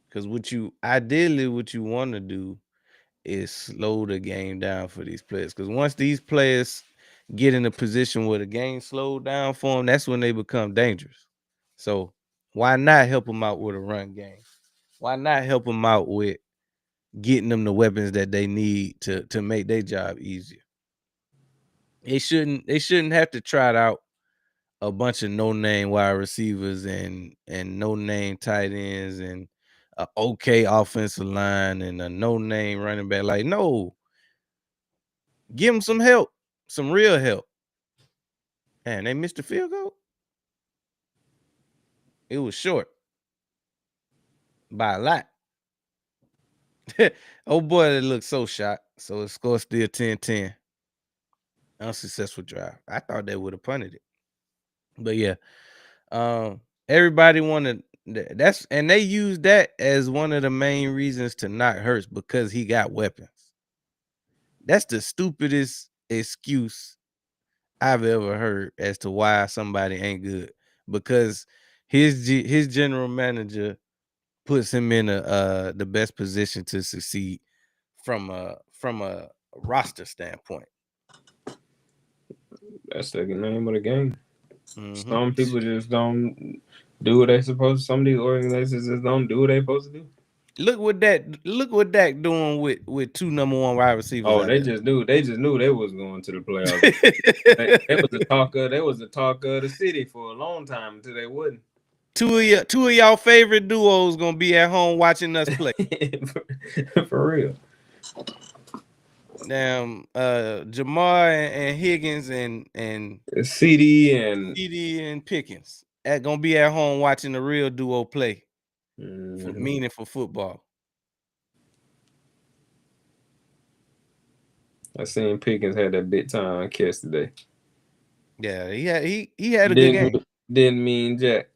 Because what you want to do is slow the game down for these players. Because once these players get in a position where the game slowed down for them, that's when they become dangerous. So why not help them out with a run game? Why not help them out with getting them the weapons that they need to make their job easier? They shouldn't have to try out a bunch of no-name wide receivers and no-name tight ends and a okay offensive line and a no-name running back. Like, no, give them some help, some real help. Man, they missed the field goal. It was short by a lot. Oh boy, it looked so shot. So the score still 10-10. Unsuccessful drive. I thought they would have punted it. But yeah, everybody wanted that's and they used that as one of the main reasons to not Hurts because he got weapons. That's the stupidest excuse I've ever heard as to why somebody ain't good, because his general manager puts him in the best position to succeed from a roster standpoint. That's the name of the game. Mm-hmm. Some people just don't do what they supposed to. Some of these organizations just don't do what they supposed to do. Look what Dak doing with 2 number 1 wide receivers Oh, out they there. just knew they was going to the playoffs. That was the talk of the city for a long time until they wouldn't. Two of y'all favorite duos gonna be at home watching us play. For real. Damn, Jamar and Higgins and CD and Pickens gonna be at home watching the real duo play for mm-hmm. meaningful football. I seen Pickens had that big time catch today. Yeah, he had a good game. Didn't mean jack.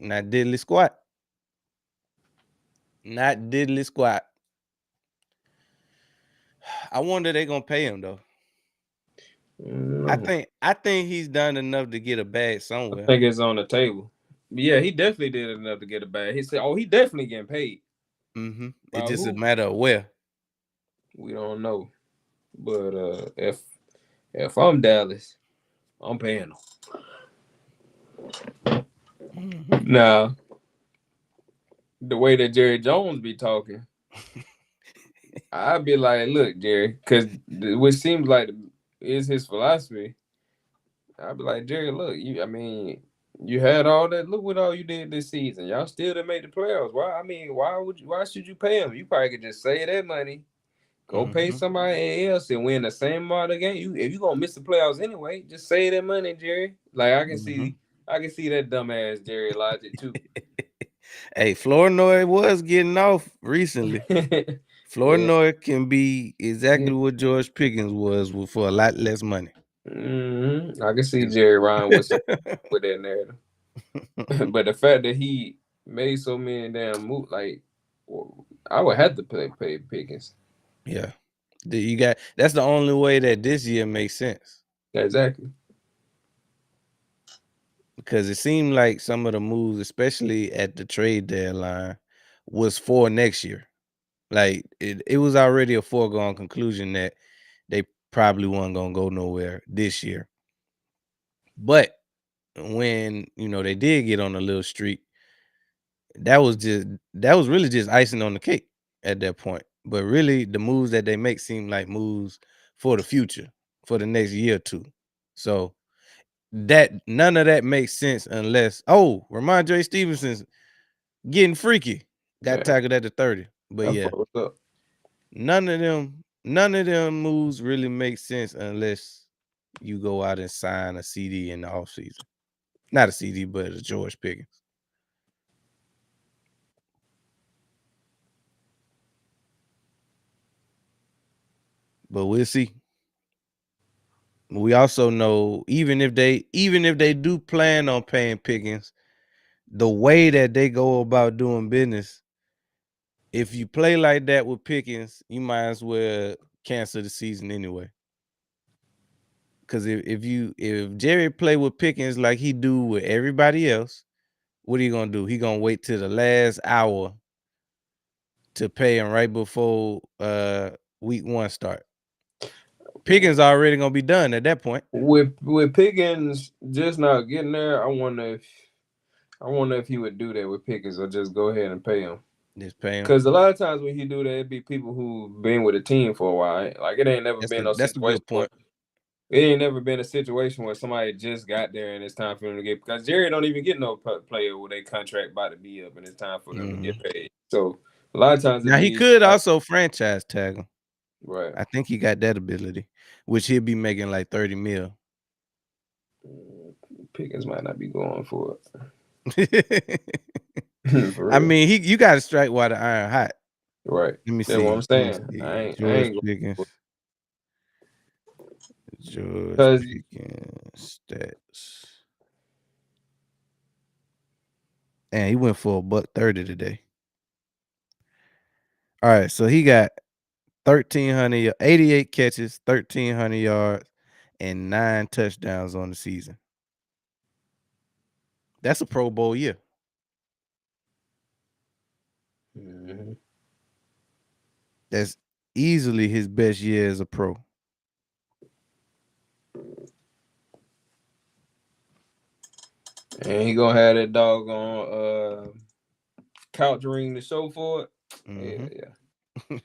Not diddly squat. Not diddly squat. I wonder they gonna pay him though. No. I think he's done enough to get a bag somewhere. I think it's on the table. But yeah, he definitely did enough to get a bag. He said, "Oh, he definitely getting paid." Mm-hmm. It's just a matter of where. We don't know, but if I'm Dallas, I'm paying him. Mm-hmm. Now, the way that Jerry Jones be talking, I'd be like, "Look, Jerry," because what seems like is his philosophy. I'd be like, Jerry, look, you had all that. Look what all you did this season. Y'all still didn't make the playoffs. Why should you pay him? You probably could just save that money, go pay somebody else and win the same amount of game. If you gonna miss the playoffs anyway, just save that money, Jerry. Like I can see that dumbass Jerry logic too. Hey, Flournoy was getting off recently. Flournoy can be exactly what George Pickens was for a lot less money. Mm-hmm. I can see Jerry Ryan with that narrative. But the fact that he made so many damn moves, like I would have to pay Pickens. Yeah, that's the only way that this year makes sense. Exactly. Because it seemed like some of the moves, especially at the trade deadline, was for next year. Like it was already a foregone conclusion that they probably weren't gonna go nowhere this year. But when they did get on a little streak, that was really just icing on the cake at that point. But really, the moves that they make seem like moves for the future, for the next year or two. So that none of that makes sense unless Ramondre Stevenson's getting freaky. Got Yeah, tackled at the 30. But that's yeah, fucked up. none of them moves really make sense unless you go out and sign a CD in the offseason. Not a CD, but a George Pickens. But we'll see. We also know even if they do plan on paying Pickens, the way that they go about doing business, if you play like that with Pickens, you might as well cancel the season anyway. Because if Jerry play with Pickens like he do with everybody else, what are you gonna do? He gonna wait till the last hour to pay him right before week 1 start. Pickens already gonna be done at that point. With Pickens just not getting there, I wonder if he would do that with Pickens or just go ahead and pay him. Just pay him. Because a lot of times when he do that, it be people who've been with the team for a while. Like it ain't never That's been a no that's a situation good where point. it ain't never been a situation where somebody just got there and it's time for them to get. Because Jerry don't even get no player with their contract about to be up and it's time for them to get Mhm. paid. So a lot of times it Now he be could like also franchise tag him. right. I think he got that ability, which he'll be making like 30 mil. Pickens might not be going for I it for real. mean, you got to strike while the iron hot. Right. Let me That's what see. I'm Let me saying. I see. ain't I George ain't going Pickens. for George because Pickens stats. And he went for $130 today. All right, so he got 88 catches, 1,300 yards, and 9 touchdowns on the season. That's a Pro Bowl year. Mhm. That's easily his best year as a pro. And he gonna have that doggone couch ring to show for it. Mm-hmm. Yeah,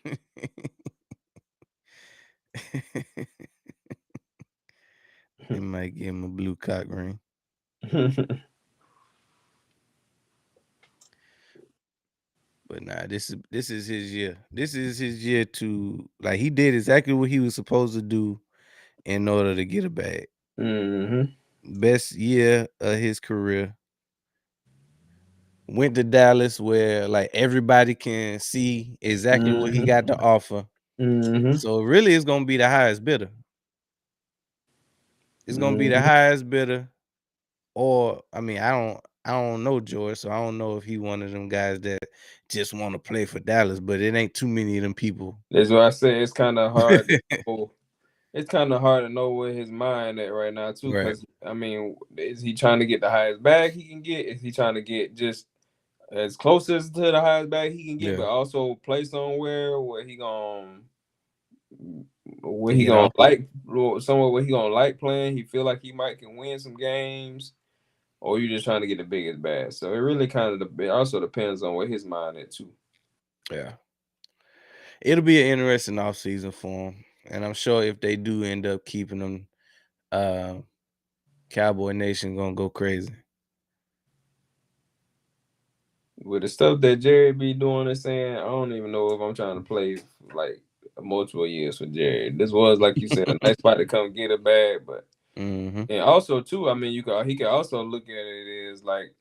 They might give him a blue cock ring. yeah. But nah, this is his year. This is his year to like he did exactly what he was supposed to do in order to get a bag. hmm Best year of his career. Went to Dallas where like everybody can see exactly what he got to offer. hmm So really it's gonna be the highest bidder. It's gonna be the hmm highest bidder. Or I mean, I don't know George, so I don't know if he one of them guys that just want to play for Dallas, but it ain't too many of them people. That's why I say it's kind of hard to know. It's kind of hard to know where his mind at right now too. Right. Because I mean, is he trying to get the highest bag he can get? Is he trying to get just as close as to the highest bag he can get, Yeah. but also play somewhere where To he get gonna offered. like somewhere where he gonna like playing? He feel like he might can win some games, or you just trying to get the biggest bag. So it really kind of it also depends on where his mind at too. Yeah. It'll be an interesting offseason for him. And I'm sure if they do end up keeping him, uh, Cowboy Nation gonna go crazy. With the stuff that Jerry be doing and saying, I don't even know if I'm trying to play like multiple years for Jerry. This was like you said, a nice spot to come get a bag, but Mm-hmm. and also too, I mean, he could also look at it as like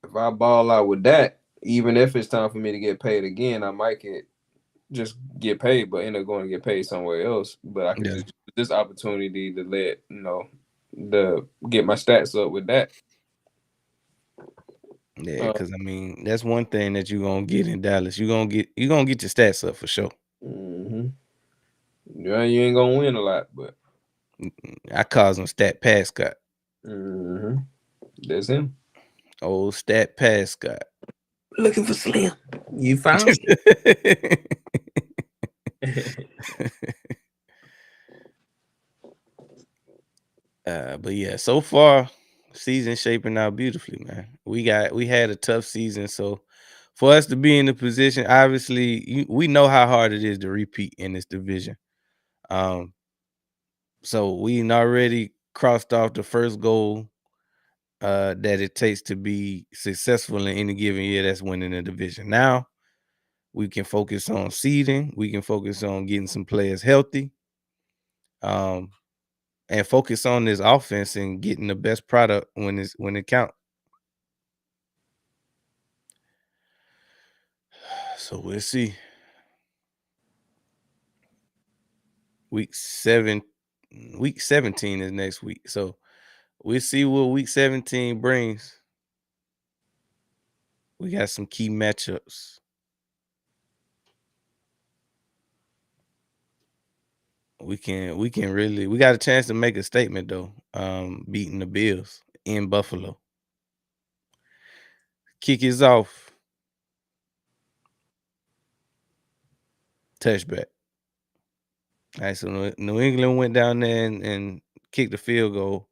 if I ball out with that, even if it's time for me to get paid again, I might just get paid, but end up going to get paid somewhere else. But I could Yeah. just use this opportunity to let the get my stats up with that. Yeah, Uh, because I mean that's one thing that you're gonna get in Dallas. You're gonna get your stats up for sure. hmm Yeah, you ain't gonna win a lot, but I calls him Stat Pascott. hmm that's him. Old Stat Pascott. Looking for Slim. You found it. But yeah, so far season shaping out beautifully, man. We had a tough season, so for us to be in the position, obviously, we know how hard it is to repeat in this division. Um, so we already crossed off the first goal that it takes to be successful in any given year. That's winning the division. Now we can focus on seeding. We can focus on getting some players healthy. Um, and focus on this offense and getting the best product when it counts. So we'll see. Week 7, week 17 is next week. So we'll see what week 17 brings. We got some key matchups. We got a chance to make a statement though. Beating the Bills in Buffalo. Kick is off. Touchback. All right, so New England went down there and kicked the field goal.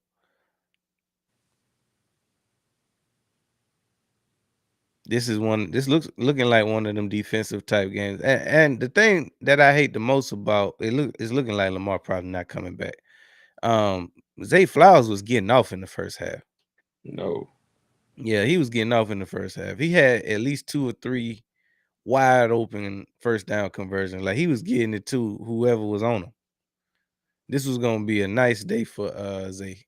This looks looking like one of them defensive type games. And the thing that I hate the most about it's looking like Lamar probably not coming back. Zay Flowers was getting off in the first half. No. Yeah, he was getting off in the first half. He had at least 2 or 3 wide open first down conversions. Like he was getting it to whoever was on him. This was gonna be a nice day for Zay.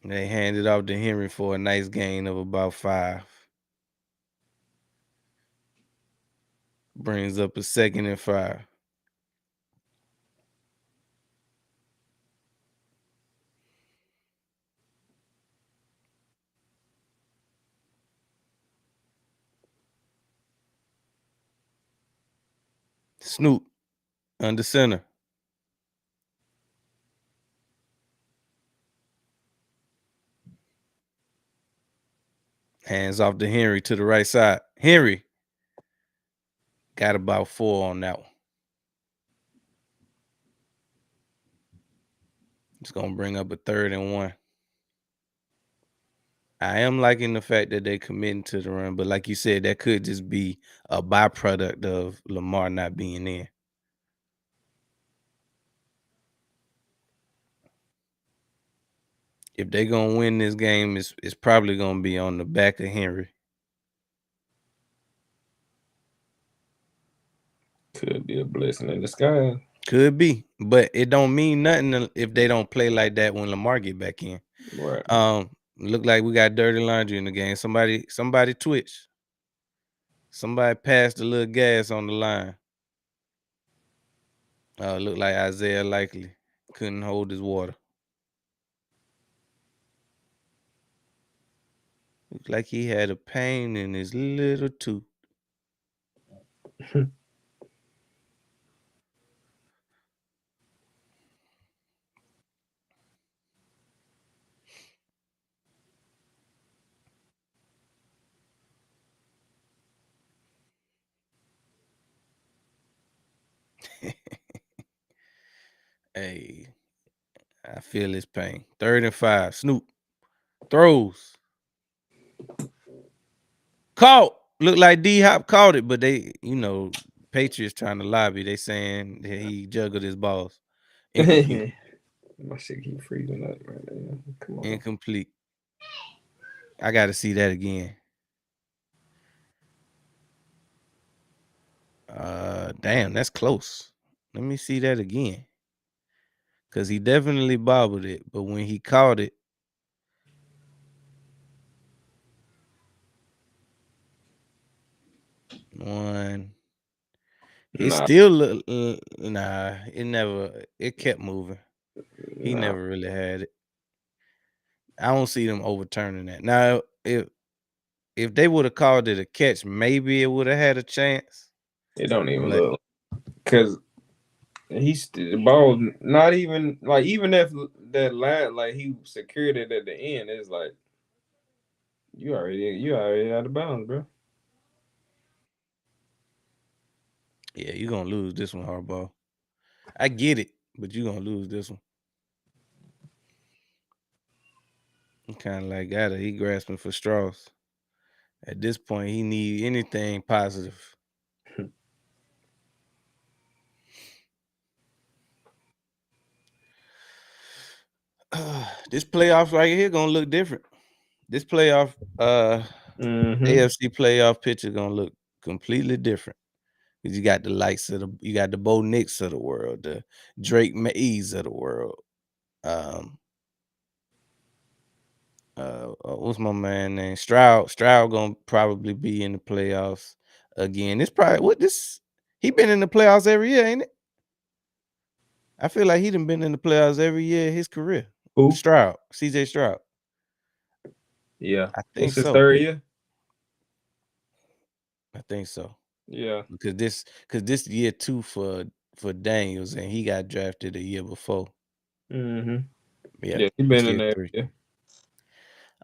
They handed off to Henry for a nice gain of about 5. Brings up a 2nd and 5. Snoop under center. Hands off to Henry to the right side. Henry got about 4 on that one. It's going to bring up a 3rd and 1. I am liking the fact that they committing to the run, but like you said, that could just be a byproduct of Lamar not being in. If they're going to win this game, it's probably going to be on the back of Henry. Could be a blessing in disguise. Could be, but it don't mean nothing if they don't play like that when Lamar get back in. Right. Look like we got dirty laundry in the game. Somebody twitch. Somebody passed a little gas on the line. Look like Isaiah Likely couldn't hold his water. Looked like he had a pain in his little tooth. Hey, I feel his pain. 3rd and 5. Snoop throws. Caught. Looked like D-Hop caught it, but they, Patriots trying to lobby. They saying that he juggled his balls. Incomplete. My shit keep freezing up right now. Come on. Incomplete. I got to see that again. Damn, that's close. Let me see that again. Because he definitely bobbled it, but when he caught it, it still it kept moving. He never really had it. I don't see them overturning that. Now, if they would have called it a catch, maybe it would have had a chance. It don't even look because he's the ball not even like even if that lad like he secured it at the end, it's like you already out of bounds, bro. Yeah, you're gonna lose this one, Harbaugh. I get it, but you're gonna lose this one. He kind of like got it. He grasping for straws. At this point, he need anything positive. This playoff right here gonna look different. This playoff, AFC playoff picture gonna look completely different. Cause you got the likes of you got the Bo Nix of the world, the Drake Mays of the world. Um, what's my man name? Stroud. Stroud gonna probably be in the playoffs again. It's probably what this. He been in the playoffs every year, ain't it? I feel like he done been in the playoffs every year of his career. Who? Stroud, CJ Stroud. Yeah. I think This his so. third year? I think so. Yeah. Because this year two for Daniels, and he got drafted the year before. Mm-hmm. Yeah, Yeah, he it's been in year there. three.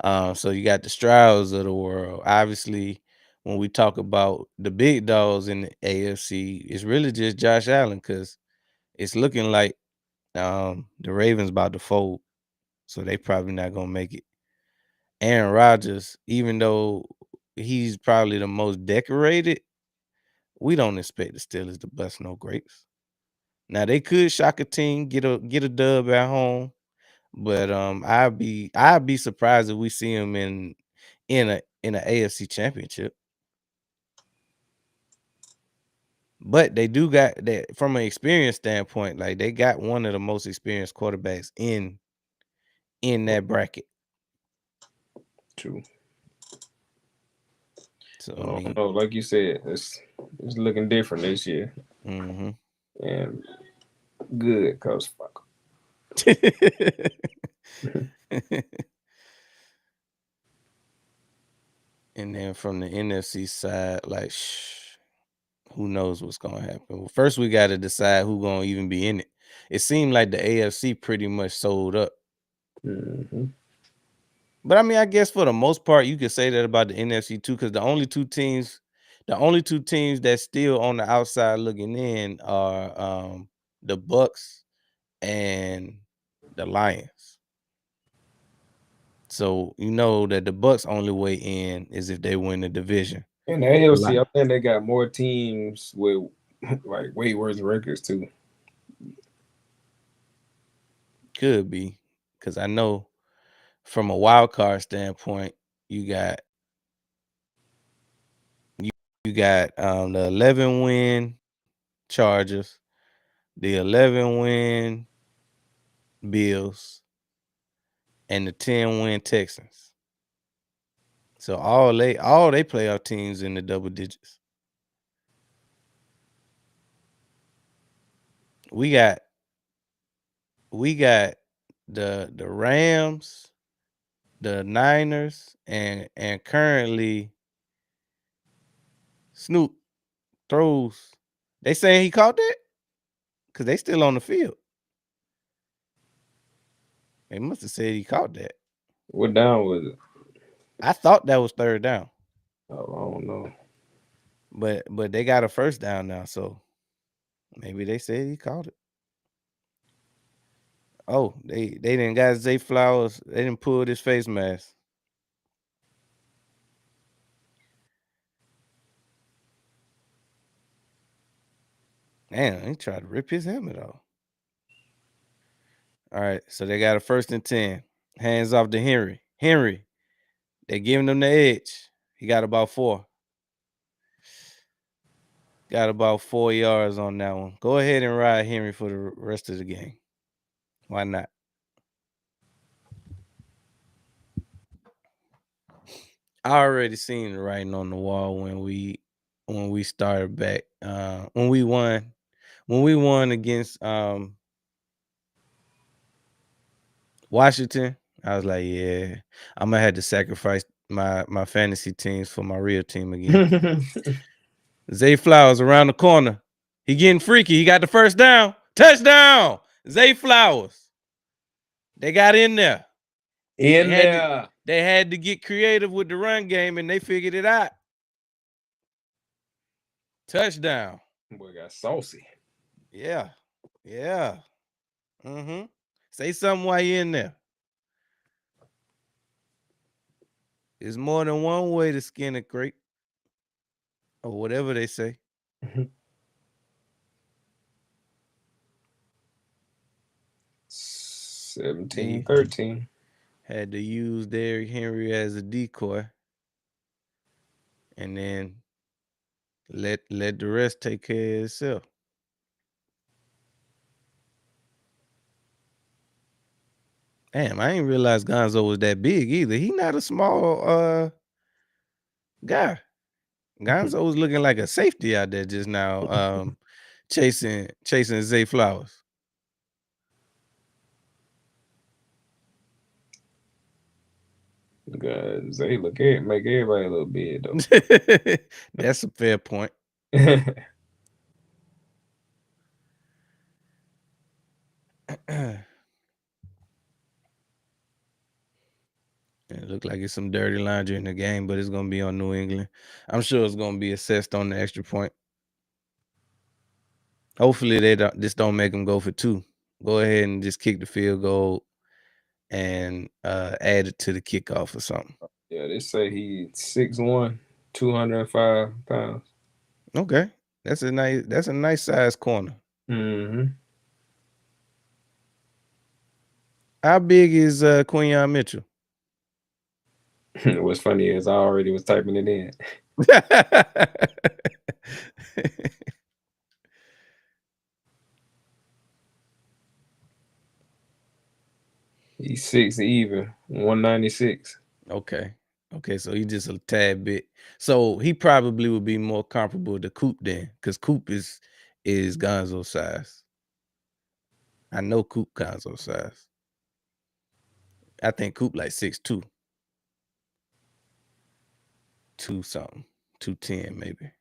Yeah. So you got the Strouds of the world. Obviously, when we talk about the big dogs in the AFC, it's really just Josh Allen because it's looking like the Ravens about to fold, so they probably not gonna make it. Aaron Rodgers, even though he's probably the most decorated, we don't expect the Steelers to bust no grapes. Now they could shock a team, get a dub at home, but I'd be surprised if we see them in a AFC championship. But they do got that from an experience standpoint, like they got one of the most experienced quarterbacks in that bracket. True. So I I don't mean, know. Like you said, it's looking different this year, mm-hmm. and good cause fuck. And then from the NFC side, like who knows what's gonna happen. Well, first we gotta decide who gonna even be in it. It seemed like the AFC pretty much sold up. Mm-hmm. But I mean, I guess for the most part, you could say that about the NFC too, because the only two teams that's still on the outside looking in are the Bucks and the Lions. So you know that the Bucks' only way in is if they win the division. In the The AFC, I Li- think they got more teams with like way worse records too. Could be, because I know from a wild card standpoint, you got you got the 11 win Chargers, the 11 win Bills, and the 10 win Texans. So all they playoff teams in the double digits. We got we got the Rams, the Niners, and currently Snoop throws. They saying he caught that because they still on the field. They must have said he caught that. What down was it? I thought that was third down, Oh, I don't know. but they got a first down now, so maybe they said he caught it. Oh, they didn't got Zay Flowers. They didn't pull his face mask. Damn, he tried to rip his helmet off. All right, so they got a 1st and 10. Hands off to Henry. Henry, they giving him the edge. He got about 4. Got about 4 yards on that one. Go ahead and ride Henry for the rest of the game. Why not? I already seen the writing on the wall when we started back. When we won against Washington. I was like, yeah, I'm gonna have to sacrifice my fantasy teams for my real team again. Zay Flowers around the corner. He getting freaky. He got the first down. Touchdown. Zay Flowers. They got in there. They In had to there. they had to get creative with the run game, and they figured it out. Touchdown. Boy got saucy. Yeah. Yeah. Mm-hmm. Say something while you're in there. It's more than one way to skin a grape, or whatever they say. 17-13. Had to use Derrick Henry as a decoy, and then let the rest take care of itself. Damn, I ain't realized Gonzo was that big either. He not a small guy. Gonzo was looking like a safety out there just now, chasing Zay Flowers. Guys, they make everybody a little big though. That's a fair point. It looked like it's some dirty laundry in the game, but it's gonna be on New England. I'm sure it's gonna be assessed on the extra point. Hopefully they don't make them go for 2. Go ahead and just kick the field goal and add it to the kickoff or something. Yeah, they say he's 6'1", 205 pounds. Okay, that's a nice size corner. Mm-hmm. How big is Quinyon Mitchell? What's funny is I already was typing it in. He's 6 even, 196. Okay, so he just a tad bit. So he probably would be more comparable to Coop then, because Coop is Gonzo size. I know Coop Gonzo size. I think Coop like 6'2", 2 something, 210 maybe.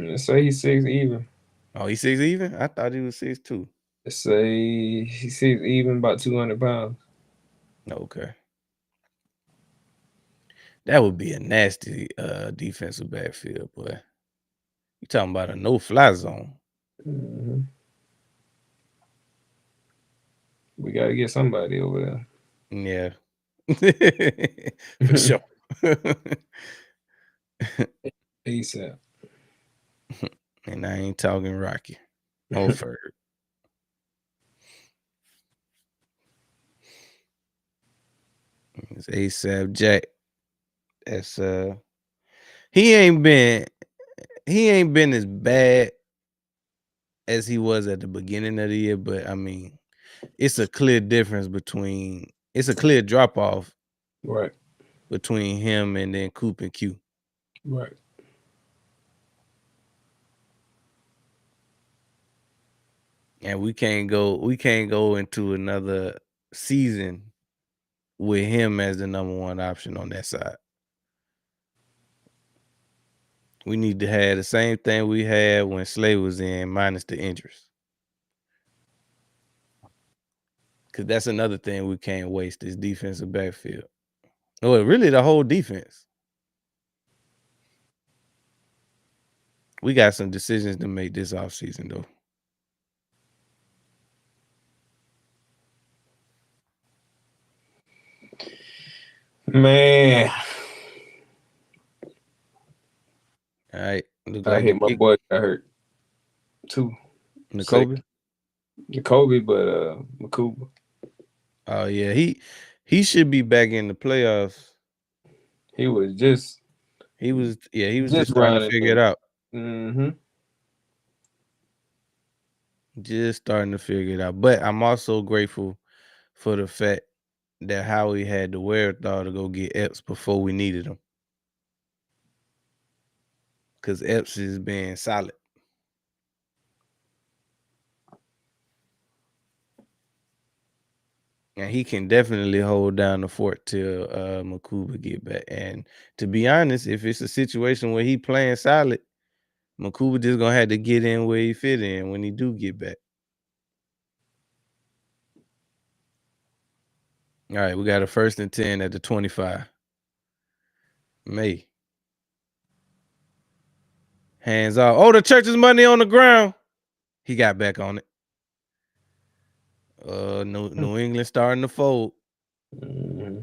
Let's say he's 6 even. Oh, he's 6 even? I thought he was 6'2". Let's say he's 6 even, about 200 pounds. Okay. That would be a nasty defensive backfield, boy. You talking about a no-fly zone. Mm-hmm. We got to get somebody over there. Yeah. For sure. ASAP. And I ain't talking Rocky. Ferg. It's ASAP Jack. That's he ain't been as bad as he was at the beginning of the year, but I mean, it's a clear difference it's a clear drop off Right. between him and then Coop and Q. Right. And we can't go into another season with him as the number one option on that side. We need to have the same thing we had when Slay was in, minus the injuries. Because that's another thing we can't waste, is defensive backfield. Well, really the whole defense. We got some decisions to make this offseason, though. Man. All right. Look I like hit my boy got hurt too. N'Kobe? Jacoby, but Makuba. Oh yeah, he should be back in the playoffs. He was just starting to figure it out. Mm-hmm. Just starting to figure it out. But I'm also grateful for the fact that Howie had the wherewithal to go get Epps before we needed him. Because Epps is being solid. And he can definitely hold down the fort till Makuba get back. And to be honest, if it's a situation where he playing solid, Makuba just gonna have to get in where he fit in when he do get back. All right, we got a 1st and 10 at the 25. May. Hands off. Oh, the church's money on the ground. He got back on it. New England starting to fold. Mm-hmm.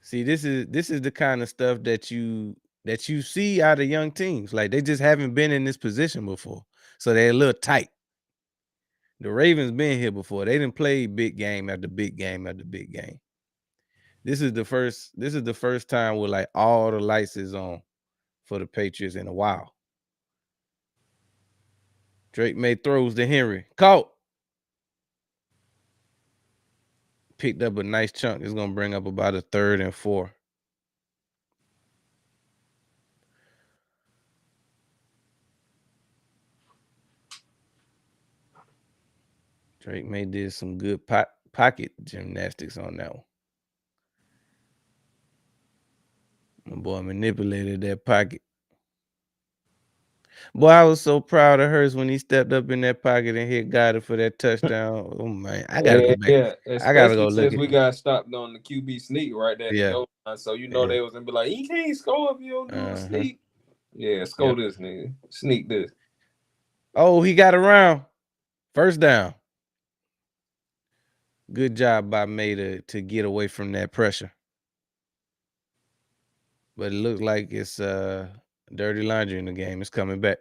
See, this is the kind of stuff that you see out of young teams. Like they just haven't been in this position before, so they're a little tight. The Ravens been here before. They didn't play big game after big game after big game. This is the first time where like all the lights is on for the Patriots in a while. Drake May throws to Henry. Caught. Picked up a nice chunk. It's gonna bring up about a 3rd and 4. Drake May did some good pocket gymnastics on that one. My boy manipulated that pocket. Boy, I was so proud of Hurst when he stepped up in that pocket and hit Goddard for that touchdown. Oh man, I gotta go back. Yeah, I gotta go especially look since at we it. got stopped on the QB sneak right there at the Yeah, goal line. So you know yeah. they was gonna be like, he can't score if you don't do a sneak. Yeah, score Yep. this nigga. Sneak this. Oh, he got around. First down. Good job by May to get away from that pressure. But it looks like it's dirty laundry in the game. It's coming back.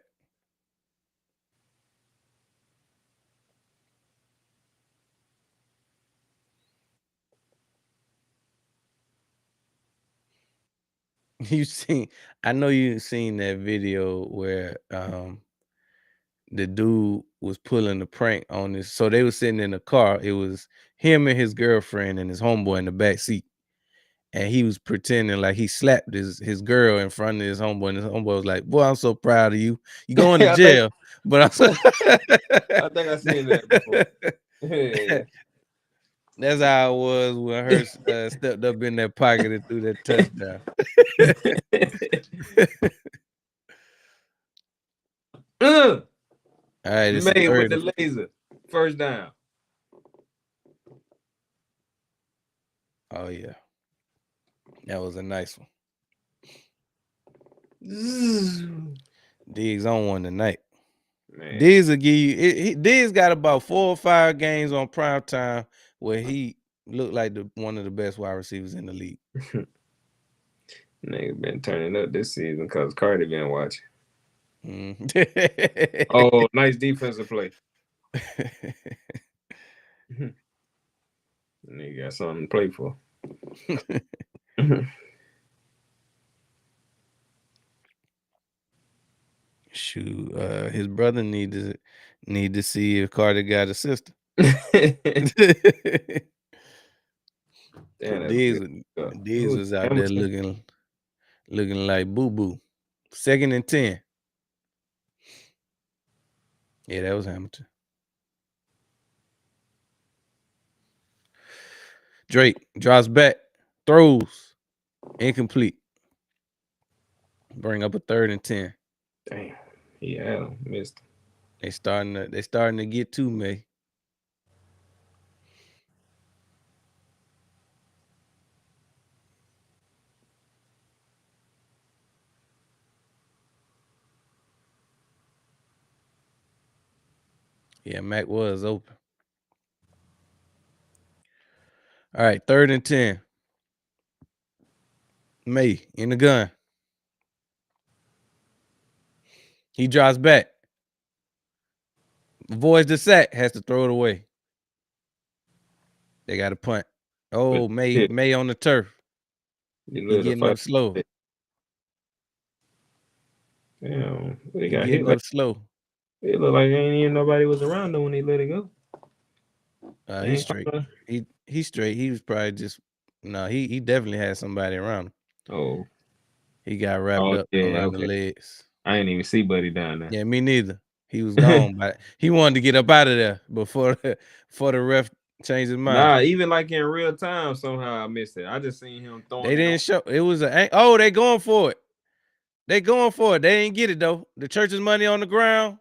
I know you seen that video where the dude was pulling the prank on this. So they were sitting in the car. It was him and his girlfriend and his homeboy in the back seat. And he was pretending like he slapped his girl in front of his homeboy. And his homeboy was like, "Boy, I'm so proud of you. You going to jail." But I'm so I think I seen that before. Yeah. That's how it was when Hurst stepped up in that pocket and threw that touchdown. All right, it's Made with third. the laser. First down. Oh yeah, that was a nice one. Diggs on one tonight. Man. Diggs will give you. Diggs got about 4 or 5 games on prime time where he looked like one of the best wide receivers in the league. Nigga been turning up this season because Cardi been watching. Mm. Oh, nice defensive play. Nigga got something to play for. Shoot, his brother need to see if Carter got a sister. Damn, Diggs was out there looking like boo boo. 2nd and 10. Yeah, that was Hamilton. Drake drops back, throws, incomplete. Bring up a 3rd and 10. Damn, yeah, missed. They starting to get to me. Yeah, Mac was open. All right, 3rd and 10. May in the gun. He drops back. Avoids the sack, has to throw it away. They got a punt. Oh, May on the turf. He getting up slow. Damn, he getting up slow. It looked like ain't even nobody was around though when they let it go. He's straight. He's straight. He was probably just he definitely had somebody around him. Oh. He got wrapped up around the legs. I didn't even see Buddy down there. Yeah, me neither. He was gone, but he wanted to get up out of there before the ref changed his mind. Nah, even like in real time, somehow I missed it. I just seen him throwing. They didn't show. It was they going for it. They going for it. They ain't get it though. The church's money on the ground,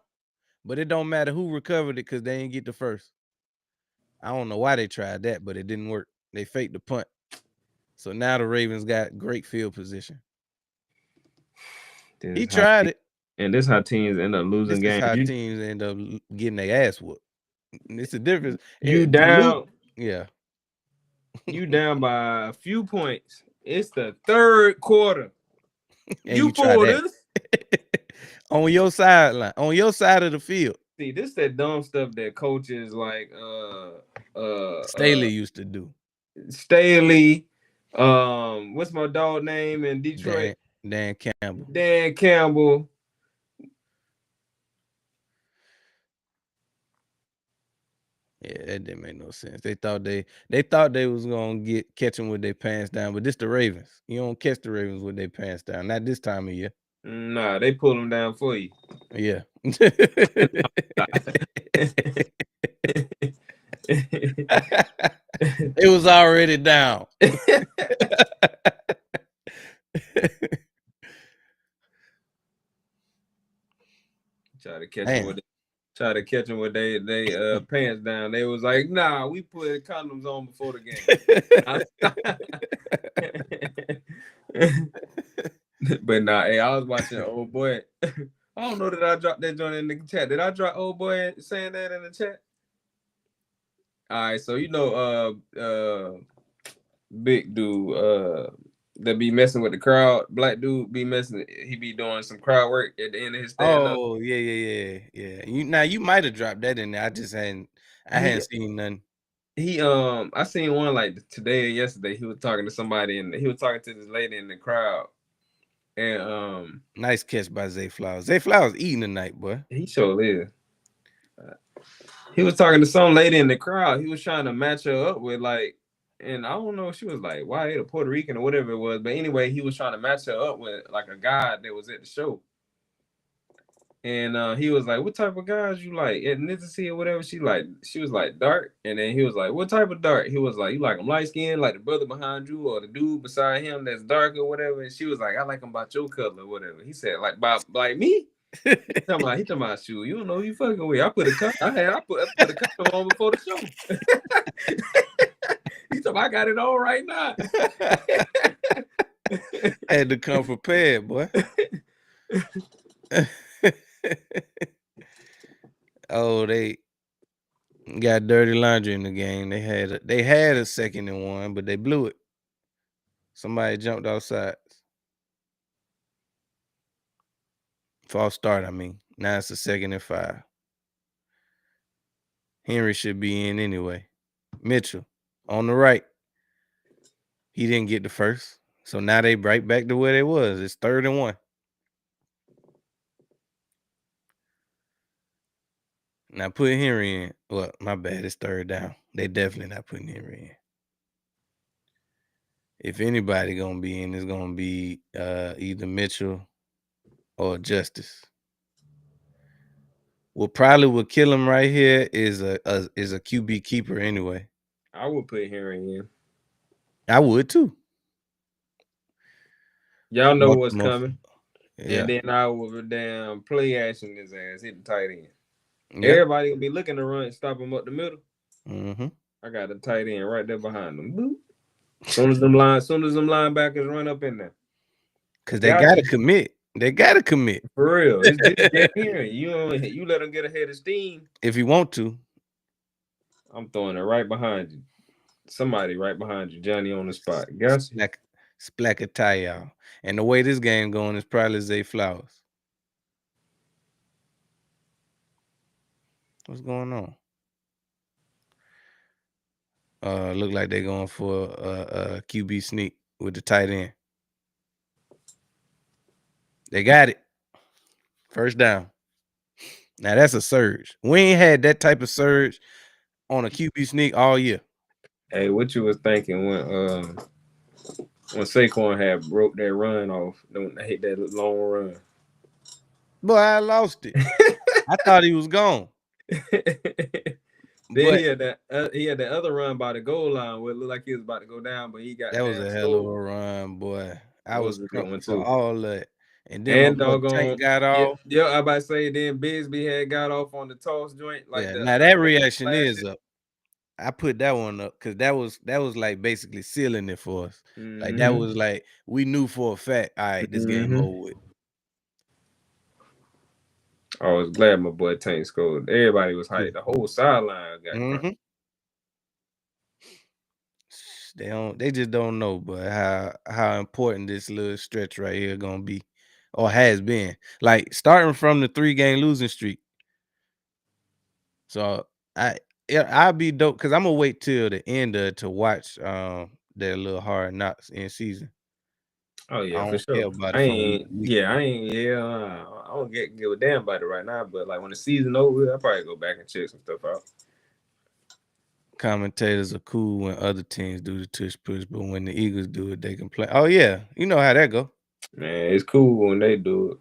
but it don't matter who recovered it because they ain't get the first. I don't know why they tried that, but it didn't work. They faked the punt. So now the Ravens got great field position. He tried it. And this how teams end up losing games. This is how teams end up getting their ass whooped. It's a difference. You Duluth, down. yeah. You down by a few points. It's the third quarter. And You you try pull that this. on your sideline, on your side of the field. See, this that dumb stuff that coaches like Staley used to do. Staley, what's my dog name in Detroit? Dan Campbell. Dan Campbell. Yeah, that didn't make no sense. They thought they was gonna catch them with their pants down, but this the Ravens. You don't catch the Ravens with their pants down. Not this time of year. Nah, they pull them down for you. Yeah. It was already down. Try to catch them with they pants down. They was like, nah, we put condoms on before the game. But nah, hey, I was watching Old Boy. I don't know that I dropped that joint in the chat. Did I drop Old Boy saying that in the chat? All right, so big dude that be messing with the crowd, black dude be messing. He be doing some crowd work at the end of his stand up. Oh yeah. You might have dropped that in there. I just hadn't seen none. I seen one like today or yesterday. He was talking to somebody and he was talking to this lady in the crowd. And nice catch by Zay Flowers. Zay Flowers eating tonight, boy. He sure is. He was talking to some lady in the crowd. He was trying to match her up with like, and I don't know if she was like white or Puerto Rican or whatever it was. But anyway, he was trying to match her up with like a guy that was at the show. And he was like, "What type of guys you like? Ethnicity or whatever?" She was like dark. And then he was like, "What type of dark?" He was like, "You like them light skinned, like the brother behind you, or the dude beside him that's dark or whatever?" And she was like, "I like them about your color or whatever." He said, "Like me?" He talking about shoe. You don't know who you fucking with. I put a condom on before the show. He talking, I got it on right now. Had to come prepared, boy. Oh, they got dirty laundry in the game. They had a 2nd and 1, but they blew it. Somebody jumped outside. False start, I mean. Now it's a 2nd and 5. Henry should be in anyway. Mitchell on the right. He didn't get the first. So now they right back to where they was. It's 3rd and 1. Now put Henry in. Well, my bad. It's 3rd down. They definitely not putting Henry in. If anybody gonna be in, it's gonna be either Mitchell or Justice. What probably would kill him right here is a QB keeper anyway. I would put Henry in. I would too. Y'all know what's coming. Yeah. And then I would damn play action his ass, hit the tight end. Yeah. Everybody gonna be looking to run, stop him up the middle. Mm-hmm. I got a tight end right there behind them. Boop. Soon as them linebackers run up in there. Cause they gotta commit. They gotta commit. For real. It's this here. You let them get ahead of steam. If you want to. I'm throwing it right behind you. Somebody right behind you. Johnny on the spot. Got you. Splack y'all. And the way this game going is probably Zay Flowers. What's going on? Look like they're going for a QB sneak with the tight end. They got it. 1st down. Now that's a surge. We ain't had that type of surge on a QB sneak all year. Hey, what you was thinking when Saquon had broke that run off? Don't hit that long run. Boy, I lost it. I thought he was gone. Then he had that other run by the goal line where it looked like he was about to go down, but he got that was a hell of a run, boy. I was coming for all that. And then my Tank got off. Yeah, I about to say then Bigsby had got off on the toss joint. Like now that reaction is up. I put that one up because that was like basically sealing it for us. Mm-hmm. Like that was like we knew for a fact, all right, this game over with. I was glad my boy Tank scored. Everybody was hyped. The whole sideline got crunk. Mm-hmm. They just don't know, but how important this little stretch right here gonna be, or has been. Like starting from the 3-game losing streak. So I'll be dope because I'm gonna wait till the end to watch that little Hard Knocks in season. Oh yeah, I for don't care sure. about it from week to week. I don't give a damn about it right now. But like when the season over, I'll probably go back and check some stuff out. Commentators are cool when other teams do the tush push, but when the Eagles do it, they complain. Oh yeah, you know how that go. Man, it's cool when they do it.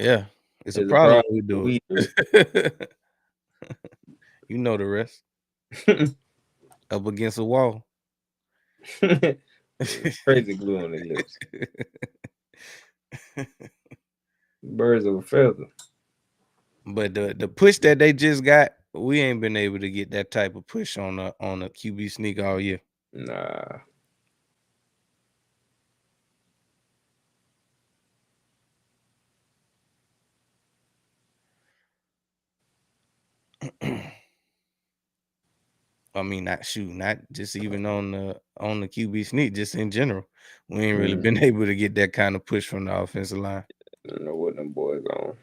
Yeah, it's a It's a problem problem when we when do we do it. You know the rest. it. Up against a wall. Crazy glue on their lips. Birds of a feather. But the push that they just got, we ain't been able to get that type of push on a QB sneak all year. Nah. I mean, not just even on the QB sneak, just in general. We ain't really been able to get that kind of push from the offensive line. I don't know what them boys on.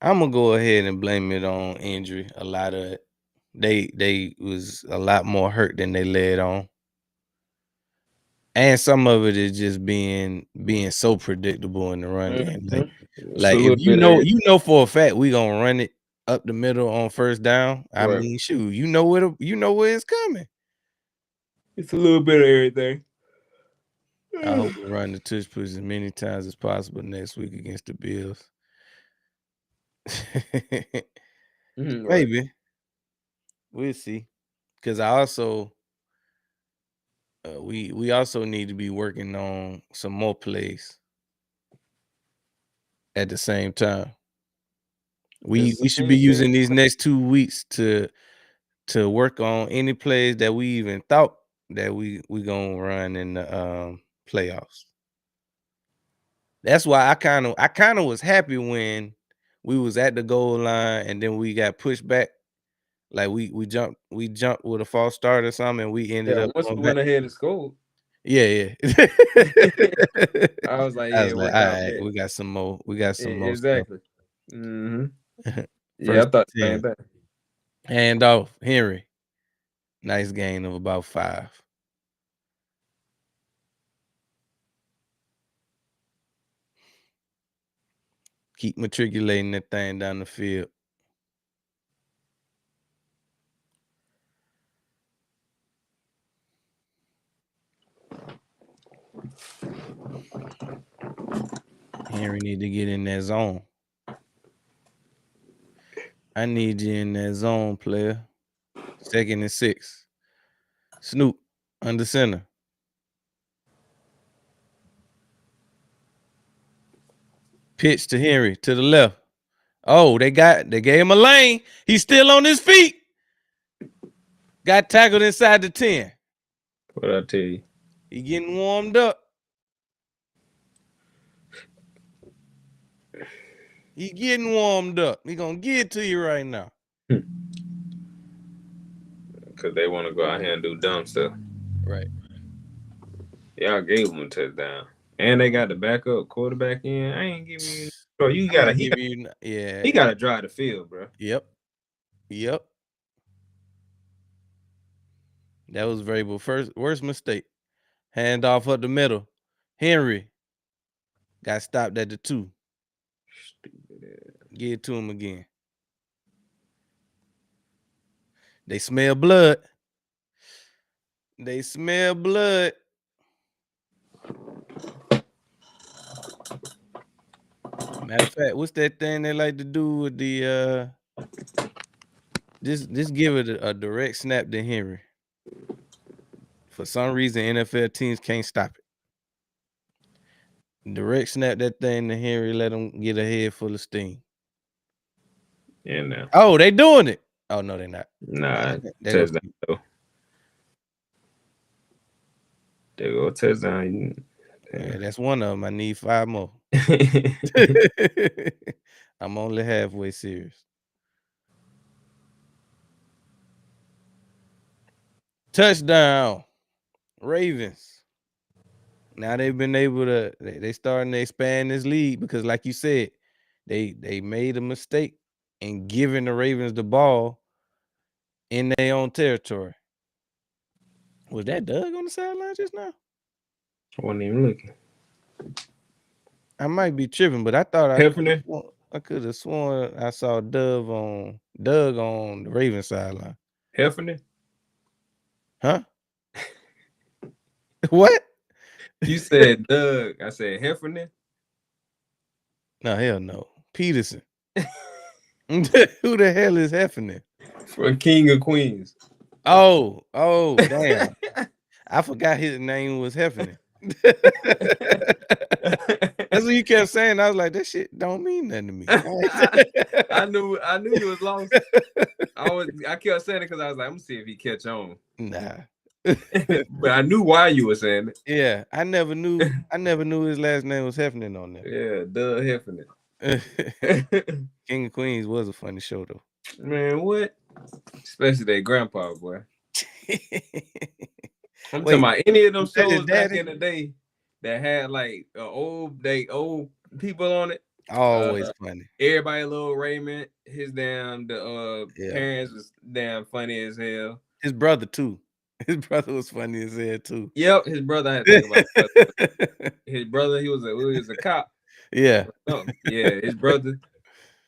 I'm gonna go ahead and blame it on injury. A lot of it. They was a lot more hurt than they led on. And some of it is just being so predictable in the run game. It's a Like if little bit of everything. you know for a fact we gonna run it up the middle on first down. I Right. mean, shoot, you know where it's coming. It's a little bit of everything. I hope we run the tush push as many times as possible next week against the Bills. Right. Maybe we'll see. Because I also we also need to be working on some more plays at the same time. We should be using these next 2 weeks to work on any plays that we even thought that we gonna run in the playoffs. That's why I kind of was happy when we was at the goal line and then we got pushed back. Like we jumped with a false start or something, and we ended Yeah, up once going we back. went ahead and scored, Yeah. I was like, I yeah, was it like, worked all out right, bad. we got some more. We got some more stuff. Exactly. Mm-hmm. Yeah, I First thought the and same 10. thing. Hand off, Henry. Nice gain of about 5. Keep matriculating that thing down the field. Henry need to get in that zone. I need you in that zone, player. 2nd and 6. Snoop under center. Pitch to Henry to the left. Oh, they gave him a lane. He's still on his feet. Got tackled inside the 10. What I tell you? He getting warmed up. He getting warmed up. He gonna get it to you right now. Because they want to go out here and do dumb stuff. Right. Y'all gave them a touchdown. And they got the backup quarterback in. I ain't giving you. Bro, I'm gonna give you. Yeah. He got to drive the field, bro. Yep. That was Vrabel's worst mistake. Hand off up the middle. Henry got stopped at the 2. Stupid ass. Give it to him again. They smell blood. They smell blood. Matter of fact, what's that thing they like to do with the just give it a direct snap to Henry. For some reason, NFL teams can't stop it. Direct snap that thing to Henry, let him get a head full of steam. Yeah, now. Oh, they doing it. Oh no, they're not. Nah, They go touchdown though. They go touchdown. Yeah, that's one of them. I need 5 more. I'm only halfway serious. Touchdown, Ravens. Now they've been able to. They starting to expand this lead because, like you said, they made a mistake in giving the Ravens the ball in their own territory. Was that Doug on the sideline just now? I wasn't even looking. I might be tripping, but I thought Heffernan? I could have sworn I saw Doug on the Ravens sideline. Heffernan? Huh? What? You said Doug. I said Heffernan. No, hell no. Peterson. Who the hell is Heffernan? From King of Queens. Oh, damn. I forgot his name was Heffernan. That's what you kept saying. I was like, that shit don't mean nothing to me. I knew you was lost. I kept saying it because I was like, I'm gonna see if he catch on. Nah. But I knew why you were saying it. Yeah, I never knew his last name was Heffernan on there. Yeah, Doug Heffernan. King of Queens was a funny show though. Man, what? Especially that grandpa, boy. I'm Wait, talking about any of them was that his shows back daddy? in the day that had like old people on it. Always funny. Everybody Little Raymond, his damn Yeah. parents was damn funny as hell. His brother too. His brother was funny as hell too. Yep, his brother. I had to think about his brother. His brother, he was a cop. Yeah. Yeah, his brother.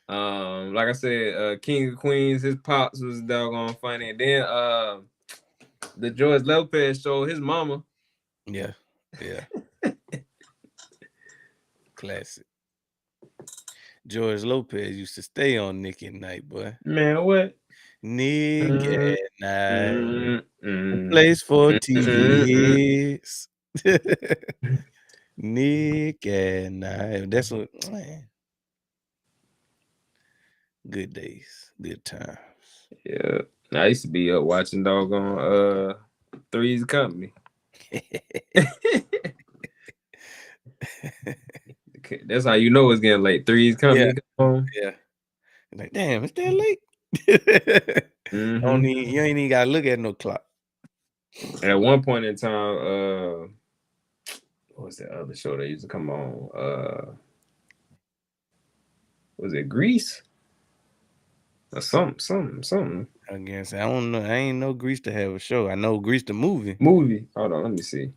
Like I said, King of Queens, his pops was doggone funny. And then the George Lopez show, his mama. Yeah. Classic. George Lopez used to stay on Nick at Night, boy. Man, what? Nick at Night. A place for TV hits. Nick at Night. That's what, man. Good days. Good times. Yeah. I used to be up watching doggone Three's Company. That's how you know it's getting late. Three's Company. Yeah. Like, damn, it's that late. You ain't even gotta look at no clock. At one point in time, what was that other show that used to come on? Was it Grease? Or something. I guess I don't know. I ain't know Grease to have a show. I know Grease the movie. Hold on, let me see.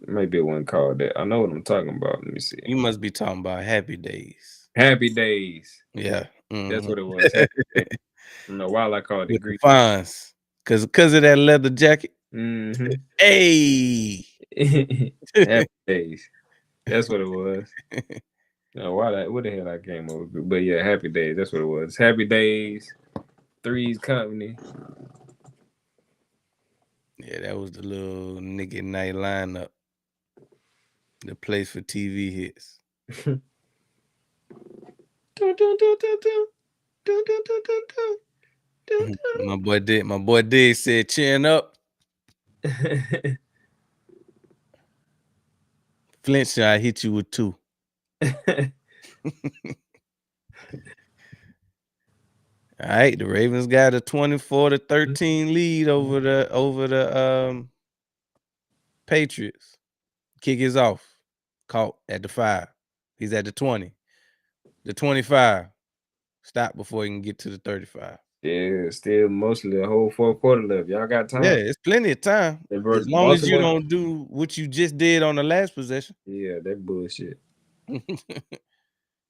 Maybe it wasn't called that. I know what I'm talking about. Let me see. You must be talking about Happy Days. Happy Days. Yeah. That's what it was. Happy Days. I don't know why I called it Grease. Fonz. Cause of that leather jacket. Hey. Happy Days. That's what it was. No, what the hell I came over? But yeah, Happy Days. That's what it was. Happy Days. Three's Company. Yeah, that was the little Nick at Night lineup. The place for TV hits. My boy did said chin up. Flinch, I hit you with 2. All right, the Ravens got a 24-13 lead over the Patriots. Kick is off. Caught at the 5. He's at the 20. The 25. Stop before he can get to the 35. Yeah, still mostly a whole 4th quarter left. Y'all got time. Yeah, it's plenty of time. As long as you don't do what you just did on the last possession. Yeah, that bullshit.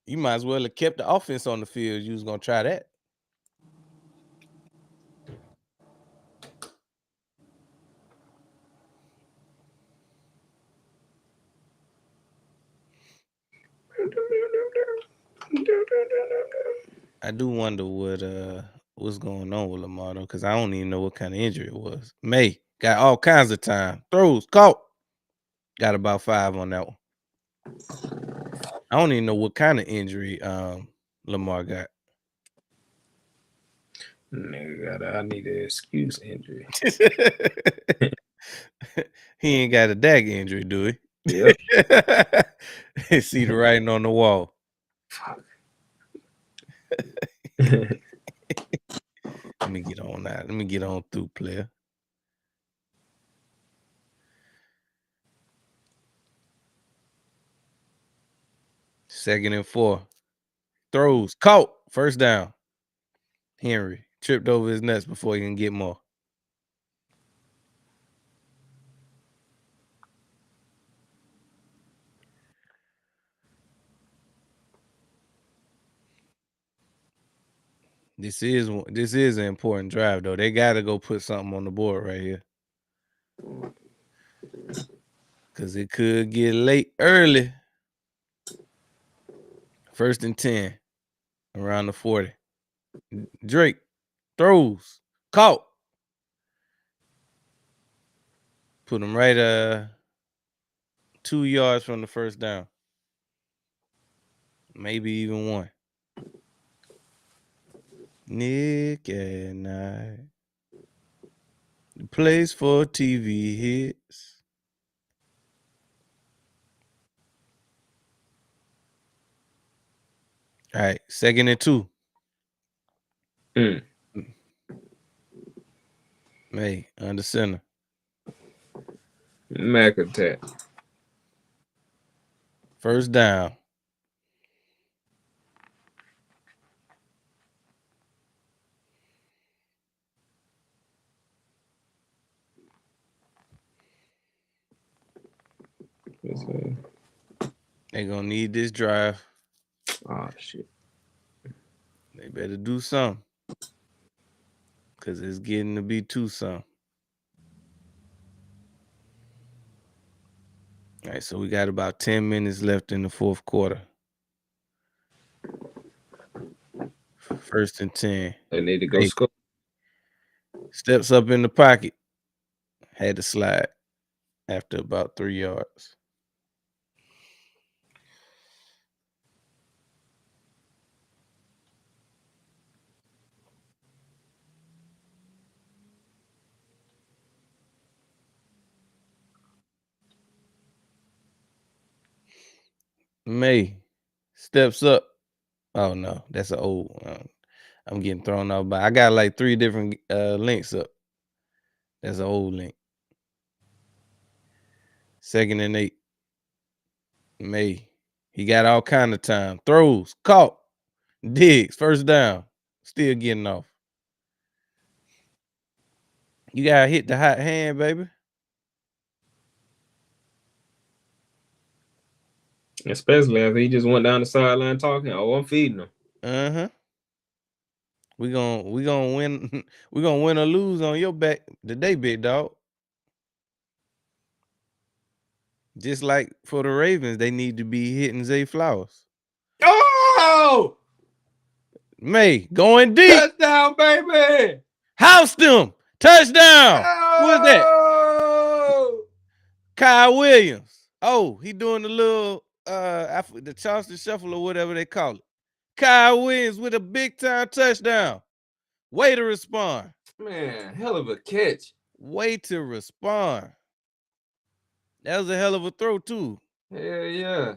You might as well have kept the offense on the field. You was gonna try that. I do wonder what's going on with Lamar though, because I don't even know what kind of injury it was. May got all kinds of time. Throws, caught. Got about 5 on that one. I don't even know what kind of injury Lamar got. Nigga, I need an excuse injury. He ain't got a Dak injury, do he? Yep. See the writing on the wall. Fuck. Let me get on that. Let me get on through, player. Second and 4. Throws. Caught. First down. Henry tripped over his nuts before he can get more. This is an important drive though. They got to go put something on the board right here, cause it could get late early. 1st and 10, around the 40. Drake throws, caught. Put him right 2 yards from the first down. Maybe even 1. Nick at Night. The place for TV hits. All right, 2nd and 2. May under center. Mac attack. First down. They gonna need this drive. Oh shit. They better do something, cause it's getting to be 2-something. All right, so we got about 10 minutes left in the 4th quarter. 1st and 10. They need to go score. Steps up in the pocket. Had to slide after about 3 yards. May steps up. Oh no, that's an old one. I'm getting thrown off by. I got like 3 different links up. That's an old link. 2nd and 8. May. He got all kind of time. Throws. Caught. Digs. First down. Still getting off. You gotta hit the hot hand, baby. Especially if he just went down the sideline talking. Oh, I'm feeding him. Uh-huh. We gonna win. We gonna win or lose on your back today, big dog. Just like for the Ravens, they need to be hitting Zay Flowers. Oh! May going deep. Touchdown, baby! House them. Touchdown. Oh! Who is that? Kyle Williams. Oh, he doing the little the Charleston Shuffle or whatever they call it. Kyle Williams with a big time touchdown. Way to respond. Man, hell of a catch. Way to respond. That was a hell of a throw too. Hell yeah.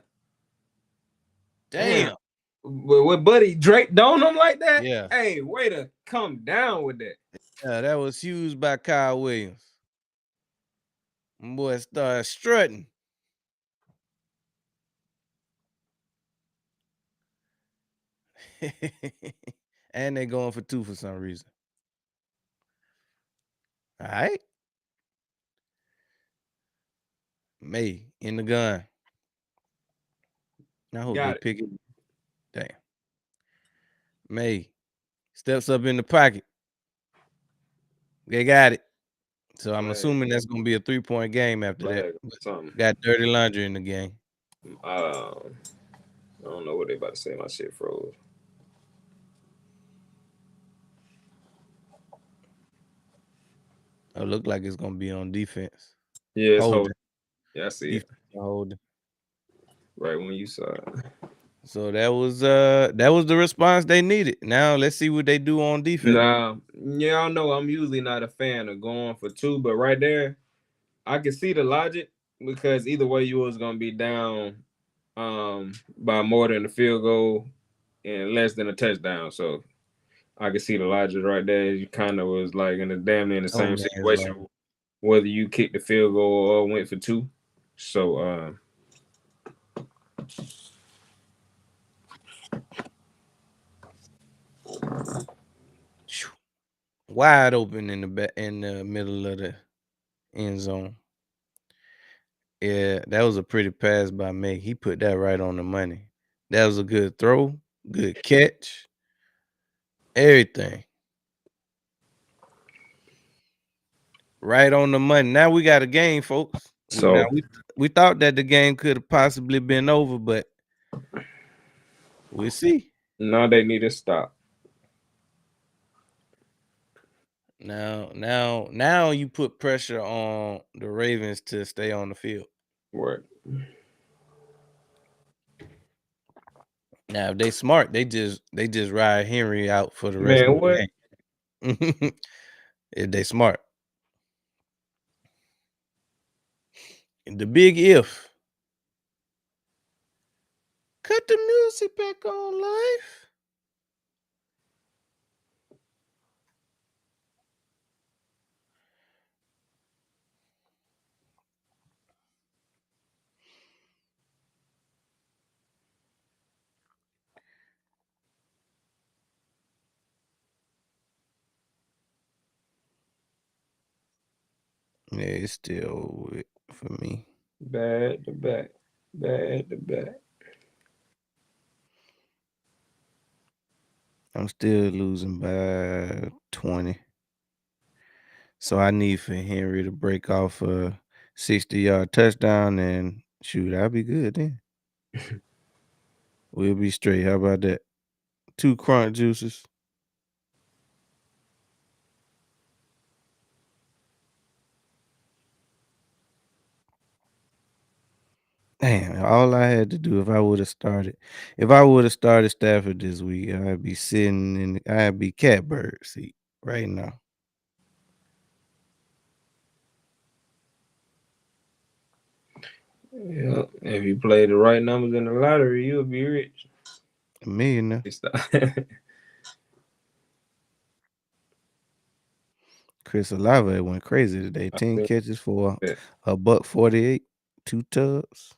Damn. With Buddy Drake on him like that? Yeah. Hey, way to come down with that. Yeah, that was huge by Kyle Williams. Boy started strutting. And they going for 2 for some reason. All right. May in the gun. I hope they pick it. Damn. May steps up in the pocket. They got it. So I'm assuming that's gonna be a 3-point game after that. Got dirty laundry in the game. I don't know what they about to say. My shit froze. It look like it's gonna be on defense. Yeah, it's holding. Yeah, I see it. Holding. Right when you saw it. So that was the response they needed. Now let's see what they do on defense. Nah, y'all know I'm usually not a fan of going for 2, but right there, I can see the logic. because either way you was gonna be down by more than a field goal and less than a touchdown. So I could see the logic right there. You kind of was like in the damn near in the No same man's situation, land. whether you kicked the field goal or went for two. So Phew. Wide open in the in the middle of the end zone. Yeah, that was a pretty pass by Meg. He put that right on the money. That was a good throw, good catch, everything. Right on the money. Now we got a game, folks. so We thought that the game could have possibly been over, but we'll see. now they need to stop. Now you put pressure on the Ravens to stay on the field. Right. Now if they smart, they just ride Henry out for the rest of Man, what? the game. If they smart. The big if. Cut the music back on, life. Yeah, it's still over with for me. Bad to back. Bad to back. I'm still losing by 20. So I need for Henry to break off a 60-yard touchdown and shoot, I'll be good then. We'll be straight. How about that? 2 crunch juices. Damn, all I had to do if I would have started Stafford this week, I'd be I'd be catbird seat right now. Yeah. If you play the right numbers in the lottery, you'll be rich. A millionaire. Stop. Chris Olave went crazy today. 10 catches for a buck 48, 2 tubs.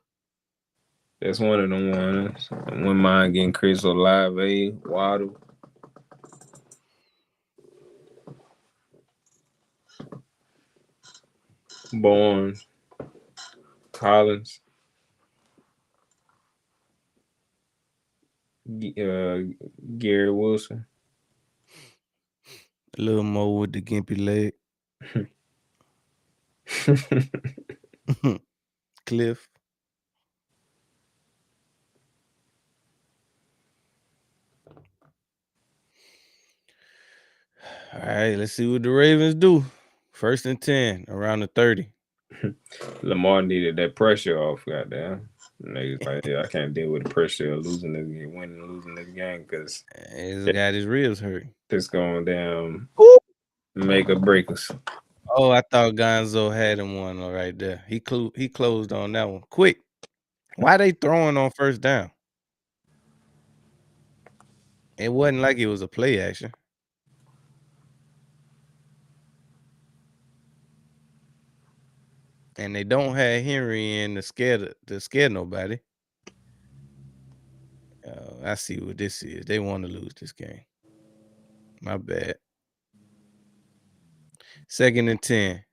That's one of them ones. When mine getting Chris Olave, Waddle. Barnes, Collins, Gary Wilson. A little more with the gimpy leg. Cliff. All right, let's see what the Ravens do. 1st and 10, around the 30. Lamar needed that pressure off, goddamn. Niggas like, yeah, I can't deal with the pressure of losing this game, winning and losing this game because He's got his ribs hurt. it's going down, Ooh. make or break us. Oh, I thought Gonzo had him one right there. He closed on that one quick. Why they throwing on 1st down? It wasn't like it was a play action. And they don't have Henry in to scare nobody. I see what this is. They want to lose this game. My bad. 2nd and 10.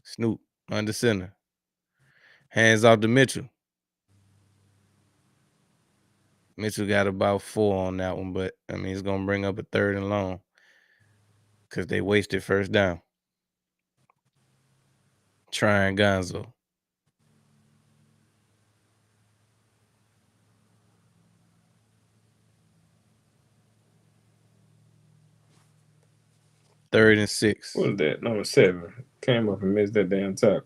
Snoop under center. Hands off to Mitchell. Mitchell got about 4 on that one, but I mean it's gonna bring up a 3rd and long because they wasted 1st down. Trying Gonzo. Third and 6. What was that? Number 7. Came up and missed that damn tackle.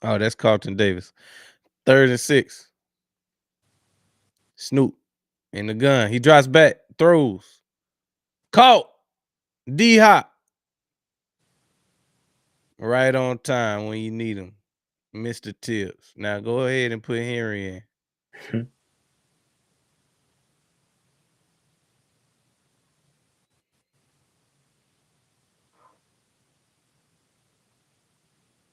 Oh, that's Carlton Davis. 3rd and 6. Snoop In the gun. He drops back, throws. Caught. D-Hop. Right on time when you need him. Mr. Tips. Now go ahead and put Henry in.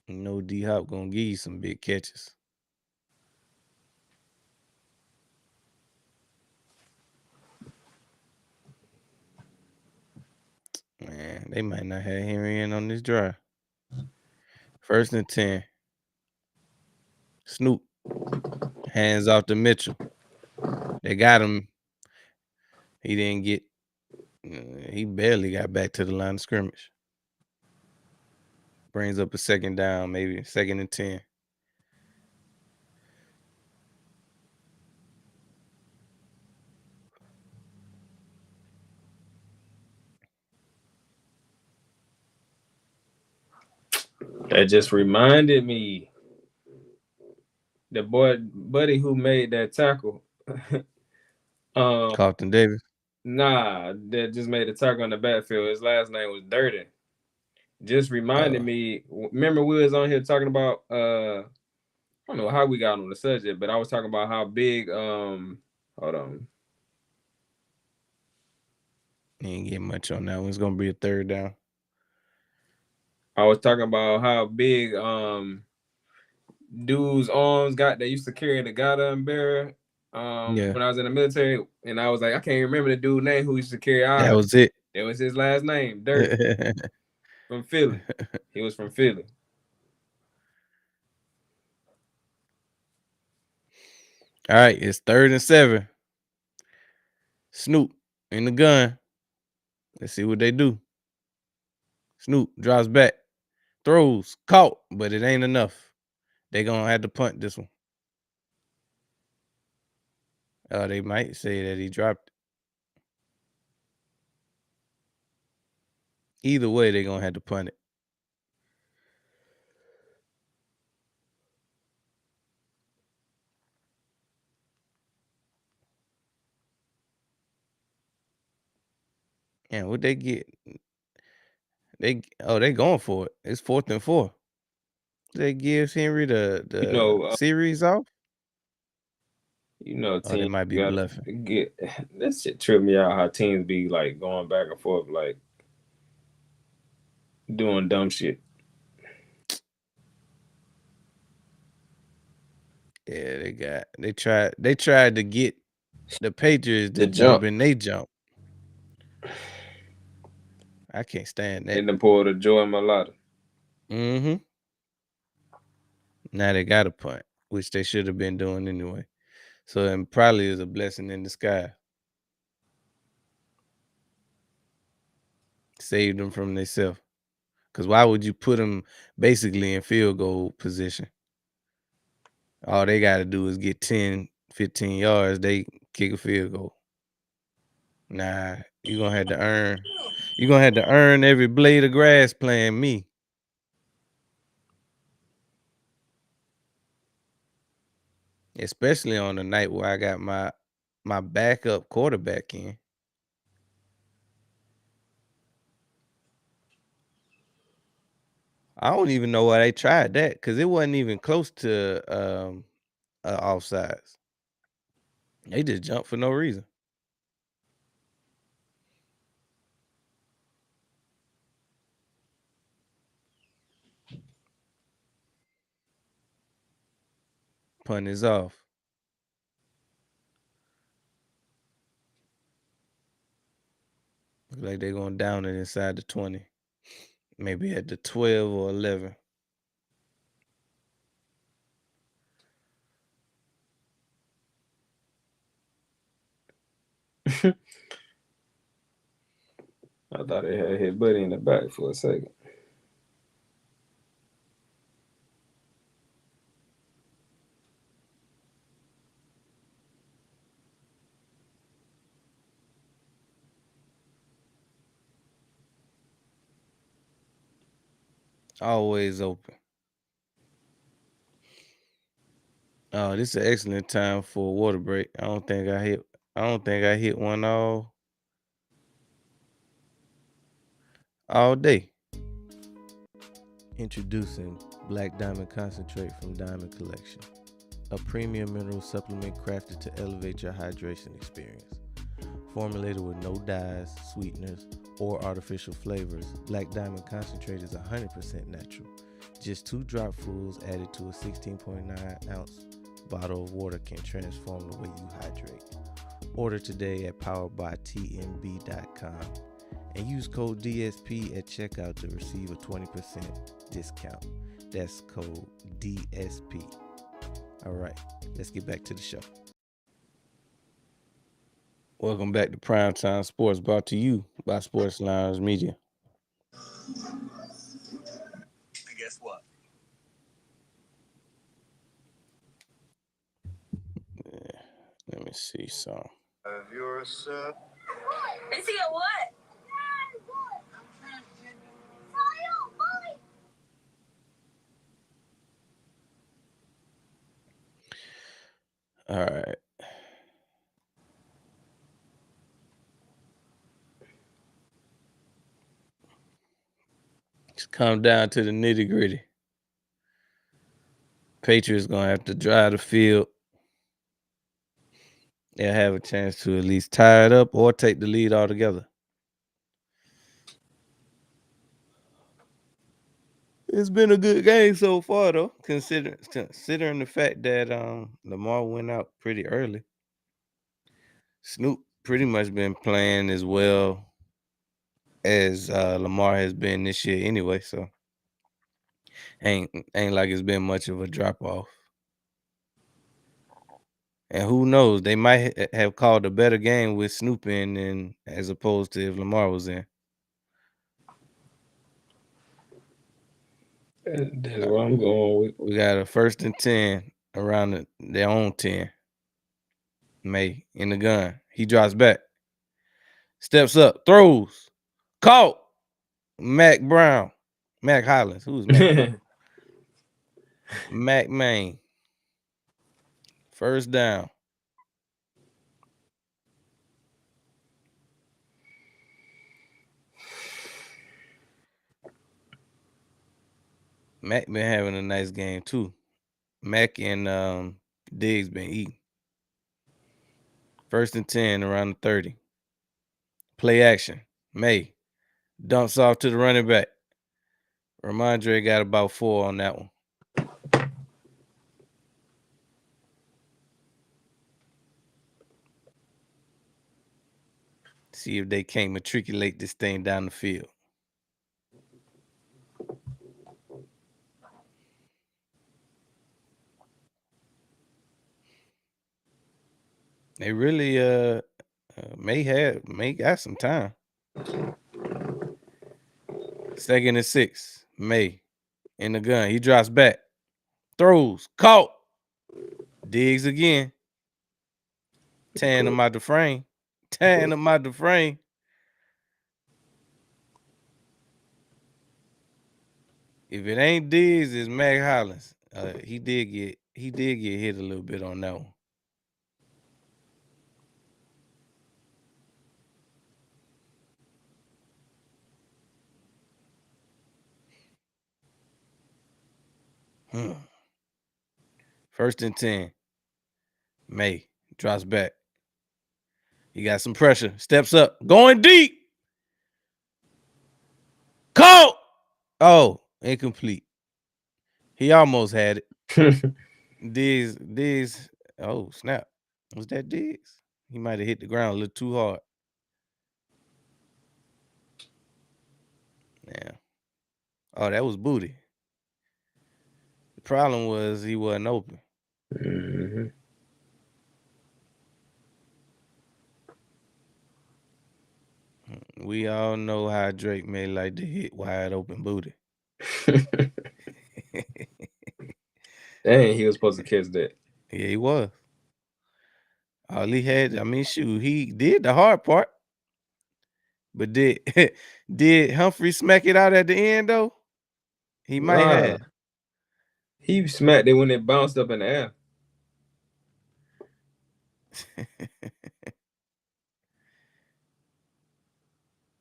You know D-Hop gonna give you some big catches. Man, they might not have Henry in on this drive. 1st and 10. Snoop. Hands off to Mitchell. They got him. He didn't get. He barely got back to the line of scrimmage. Brings up a 2nd down, maybe 2nd and 10. That just reminded me. The boy buddy who made that tackle. Carlton Davis. Nah, that just made a tackle on the backfield. His last name was Durden. Just reminded me. Remember we was on here talking about I don't know how we got on the subject, but I was talking about how big hold on. He ain't get much on that one. It's gonna be a 3rd down. I was talking about how big dude's arms got that used to carry the goddamn bear when I was in the military, and I was like, I can't remember the dude's name who used to carry That ours. was it. That was his last name, Durden. From Philly. He was from Philly. All right, it's 3rd and 7. Snoop in the gun. Let's see what they do. Snoop drops back, throws, caught, but it ain't enough. They gonna have to punt this one. They might say that he dropped it. Either way, they gonna have to punt it. And what they get? They going for it. It's 4th and 4. They gives Henry the series off. Teams They might be bluffing. That shit trip me out how teams be like going back and forth, like doing dumb shit. Yeah, they tried to get the Patriots to jump and they jump. I can't stand that. And then pulled a Joey Malata. Mm-hmm. Now they got a punt, which they should have been doing anyway. So it probably is a blessing in disguise. Saved them from themselves. Because why would you put them basically in field goal position? All they got to do is get 10, 15 yards. They kick a field goal. Nah, you're going to have to earn. You're going to have to earn every blade of grass playing me. Especially on the night where I got my backup quarterback in. I don't even know why they tried that because it wasn't even close to offsides. They just jumped for no reason. Punt is off. Looks like they're going down it inside the 20. Maybe at the 12 or 11. I thought they had hit Buddy in the back for a second. Always open. Oh, this is an excellent time for a water break. I don't think I hit I don't think I hit one all day. Introducing Black Diamond Concentrate from Diamond Collection, a premium mineral supplement crafted to elevate your hydration experience. Formulated with no dyes, sweeteners, or artificial flavors, Black Diamond Concentrate is 100% natural. Just 2 dropfuls added to a 16.9 ounce bottle of water can transform the way you hydrate. Order today at poweredbytmb.com and use code DSP at checkout to receive a 20% discount. That's code DSP. All right, let's get back to the show. Welcome back to Primetime Sports, brought to you by Sports Lounge Media. And guess what? Yeah, let me see some. You're a sir. Is he a what? All right. Just come down to the nitty gritty. Patriots gonna have to drive the field. They'll have a chance to at least tie it up or take the lead altogether. It's been a good game so far, though, considering the fact that Lamar went out pretty early. Snoop pretty much been playing as well as Lamar has been this year anyway, so ain't like it's been much of a drop off. And who knows, they might have called a better game with Snoop in as opposed to if Lamar was in. That's what I'm going with. We got a 1st and 10 around their own 10. May in the gun. He drops back. Steps up. Throws. Caught. Mac Hollins. Who's Mac Brown? Mac Main. 1st down. Mac been having a nice game too. Mac and Diggs been eating. 1st and 10 around the 30. Play action. May dumps off to the running back. Ramondre got about 4 on that one. See if they can't matriculate this thing down the field. They really may got some time. 2nd and 6. May in the gun. He drops back. Throws. Caught. Diggs again. Tearing him out the frame. If it ain't Diggs, it's Mac Hollins. He did get hit a little bit on that one. First and 10. May drops back. He got some pressure. Steps up. Going deep. Caught. Oh, incomplete. He almost had it. Diggs. Oh, snap. Was that Diggs? He might have hit the ground a little too hard. Yeah. Oh, that was Booty. The problem was he wasn't open. Mm-hmm. We all know how Drake may like to hit wide open Booty. Dang, he was supposed to catch that. Yeah, he was. All he had, shoot, he did the hard part. But did did Humphrey smack it out at the end though? He might have. He smacked it when it bounced up in the air.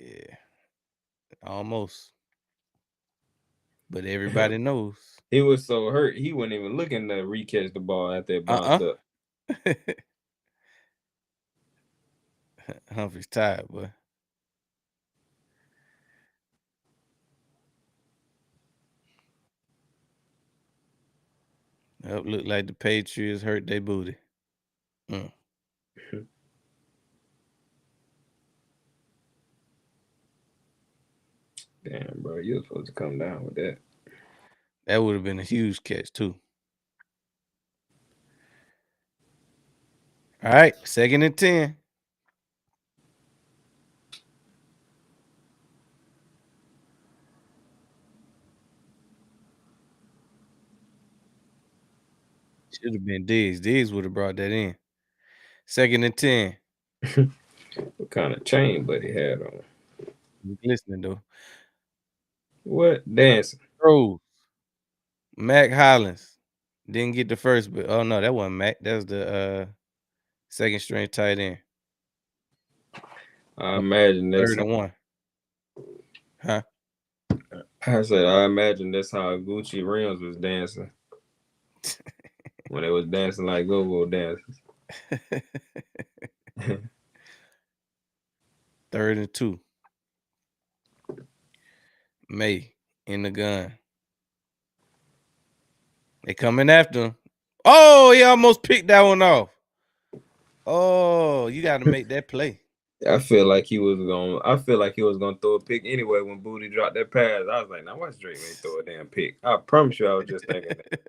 Yeah, almost. But everybody knows. He was so hurt, he wasn't even looking to re-catch the ball after it bounced up. Humphrey's tired, boy. Yep, look like the Patriots hurt their booty. Damn, bro, you were supposed to come down with that. That would have been a huge catch, too. All right, 2nd and 10. Should have been Diggs. Diggs would have brought that in. 2nd and 10. What kind of chain buddy had on? You listening, though. What? Dancing. Throws. Mac Hollins. Didn't get the first, but oh no, that wasn't Mac. That was the second string tight end. I imagine that's 3rd and 1. Huh? I said I imagine that's how Gucci Rims was dancing. When they was dancing like go-go dancers. 3rd and 2. May in the gun. They coming after him. Oh, he almost picked that one off. Oh, you got to make that play. I feel like he was gonna throw a pick anyway when Booty dropped that pass. I was like, now watch Drake ain't throw a damn pick. I promise you I was just thinking that.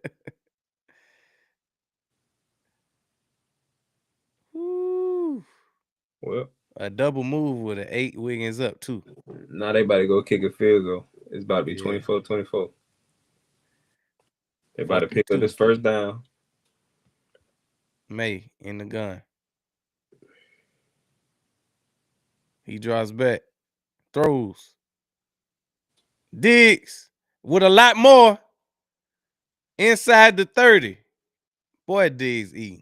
Woo. Well, A double move with an 8 Wiggins up, too. now they about to go kick a field goal. It's about to be Yeah. 24-24. They about to 4th and pick up 2. this first down. May in the gun. He draws back. Throws. Diggs with a lot more inside the 30. Boy, Diggs eating.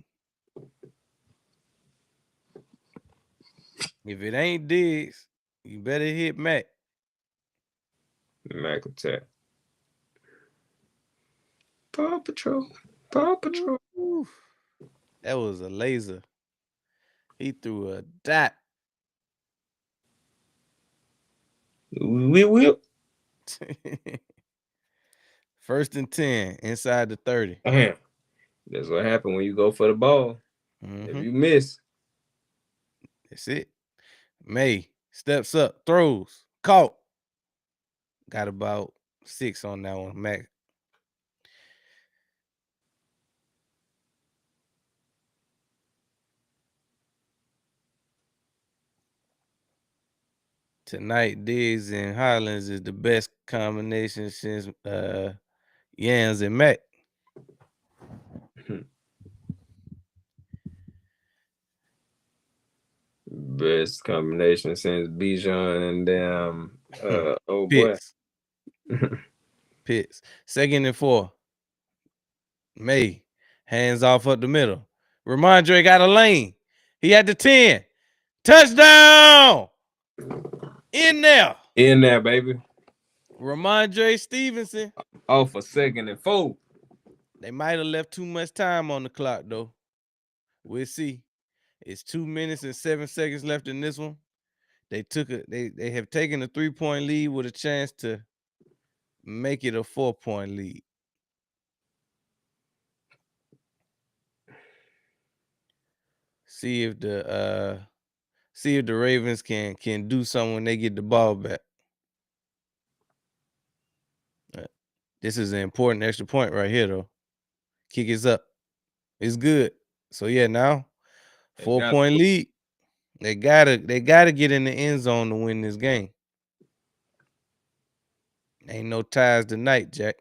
If it ain't Diggs, you better hit Mac. Mac attack. Paw Patrol. Paw Patrol. Ooh. That was a laser. He threw a dot. We will. 1st and 10 inside the 30. Damn. That's what happened when you go for the ball. If you miss. That's it. May steps up, throws, caught. Got about 6 on that one, Mac. Tonight, Diggs and Hollins is the best combination since Yams and Mac. Best combination since Bijan and damn oh Pitts. boy. Pitts. 2nd and 4. May. Hands off up the middle. Ramondre got a lane. He had the 10. Touchdown! In there. In there, baby. Ramondre Stevenson. Off for 2nd and 4. They might have left too much time on the clock, though. We'll see. It's 2 minutes and 7 seconds left in this one. They have taken a 3-point lead with a chance to make it a 4-point lead. See if the Ravens can do something when they get the ball back. This is an important extra point right here, though. Kick is up. It's good. So yeah, now 4-point lead. They gotta get in the end zone to win this game. Ain't no ties tonight, Jack.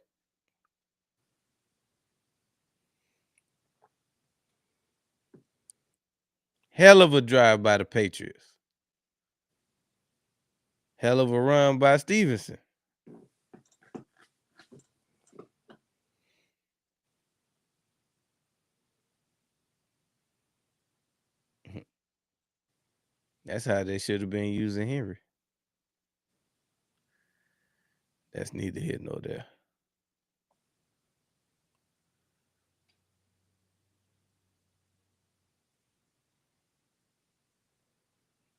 Hell of a drive by the Patriots. Hell of a run by Stevenson. That's how they should have been using Henry. That's neither here nor there.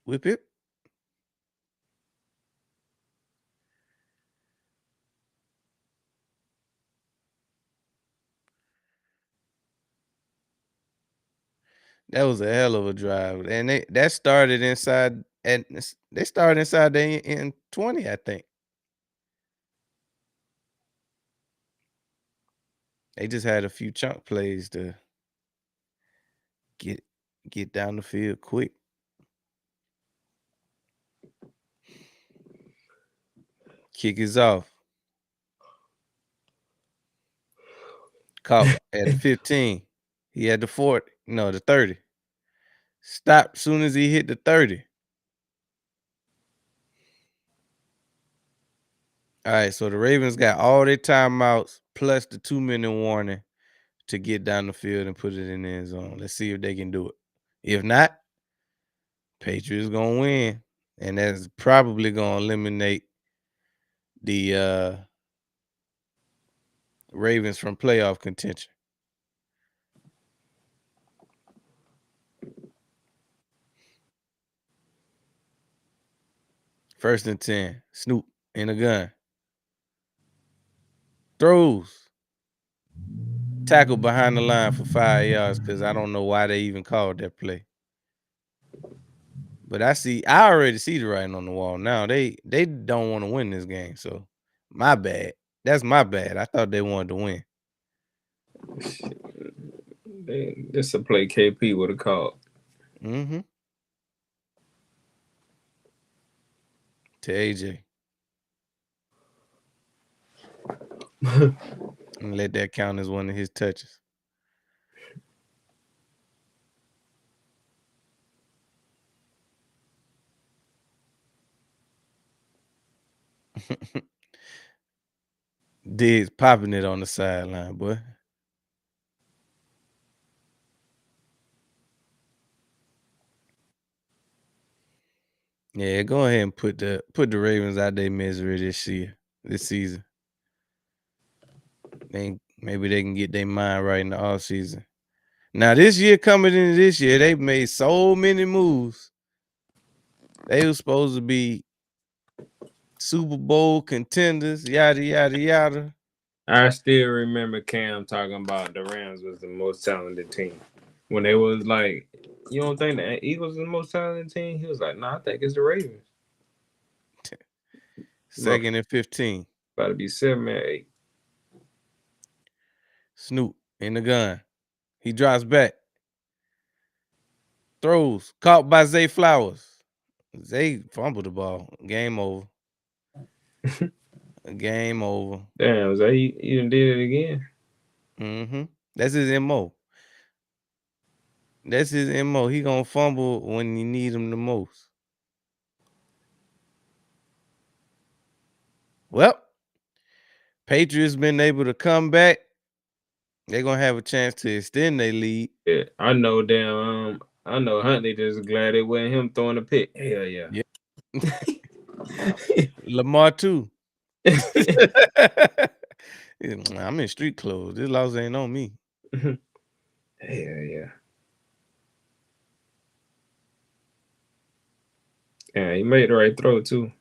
Whip it. That was a hell of a drive, and they started inside, and they started inside the in 20, I think. They just had a few chunk plays to get down the field quick. Kick is off. Caught at the 15. He had the 40. No, the 30. Stopped soon as he hit the 30. All right, so the Ravens got all their timeouts plus the 2-minute warning to get down the field and put it in the end zone. Let's see if they can do it. If not, Patriots gonna win, and that's probably gonna eliminate the Ravens from playoff contention. First and 10. Snoop in a gun. Throws. Tackle behind the line for 5 yards because I don't know why they even called that play. But I already see the writing on the wall now. They don't want to win this game, so my bad. That's my bad. I thought they wanted to win. This a play KP would have called. Mm-hmm. To AJ. And let that count as one of his touches. Diggs popping it on the sideline, boy. Yeah, go ahead and put the Ravens out their misery this season. Maybe they can get their mind right in the offseason. Now, this year, coming into this year, they've made so many moves. They were supposed to be Super Bowl contenders, yada, yada, yada. I still remember Cam talking about the Rams was the most talented team. When they was like, you don't think the Eagles is the most talented team? He was like, nah, I think it's the Ravens. Second and 15. About to be 7-8. Snoop in the gun. He drops back. Throws. Caught by Zay Flowers. Zay fumbled the ball. Game over. Game over. Damn, Zay, you done did it again? Mm-hmm. That's his MO. That's his MO. He gonna fumble when you need him the most. Well, Patriots been able to come back. They're gonna have a chance to extend their lead. Yeah, I know. Damn, I know. Huntley just glad it wasn't him throwing the pick. Hell yeah. Lamar too. I'm in street clothes. This loss ain't on me. Hell yeah. Yeah, he made the right throw too.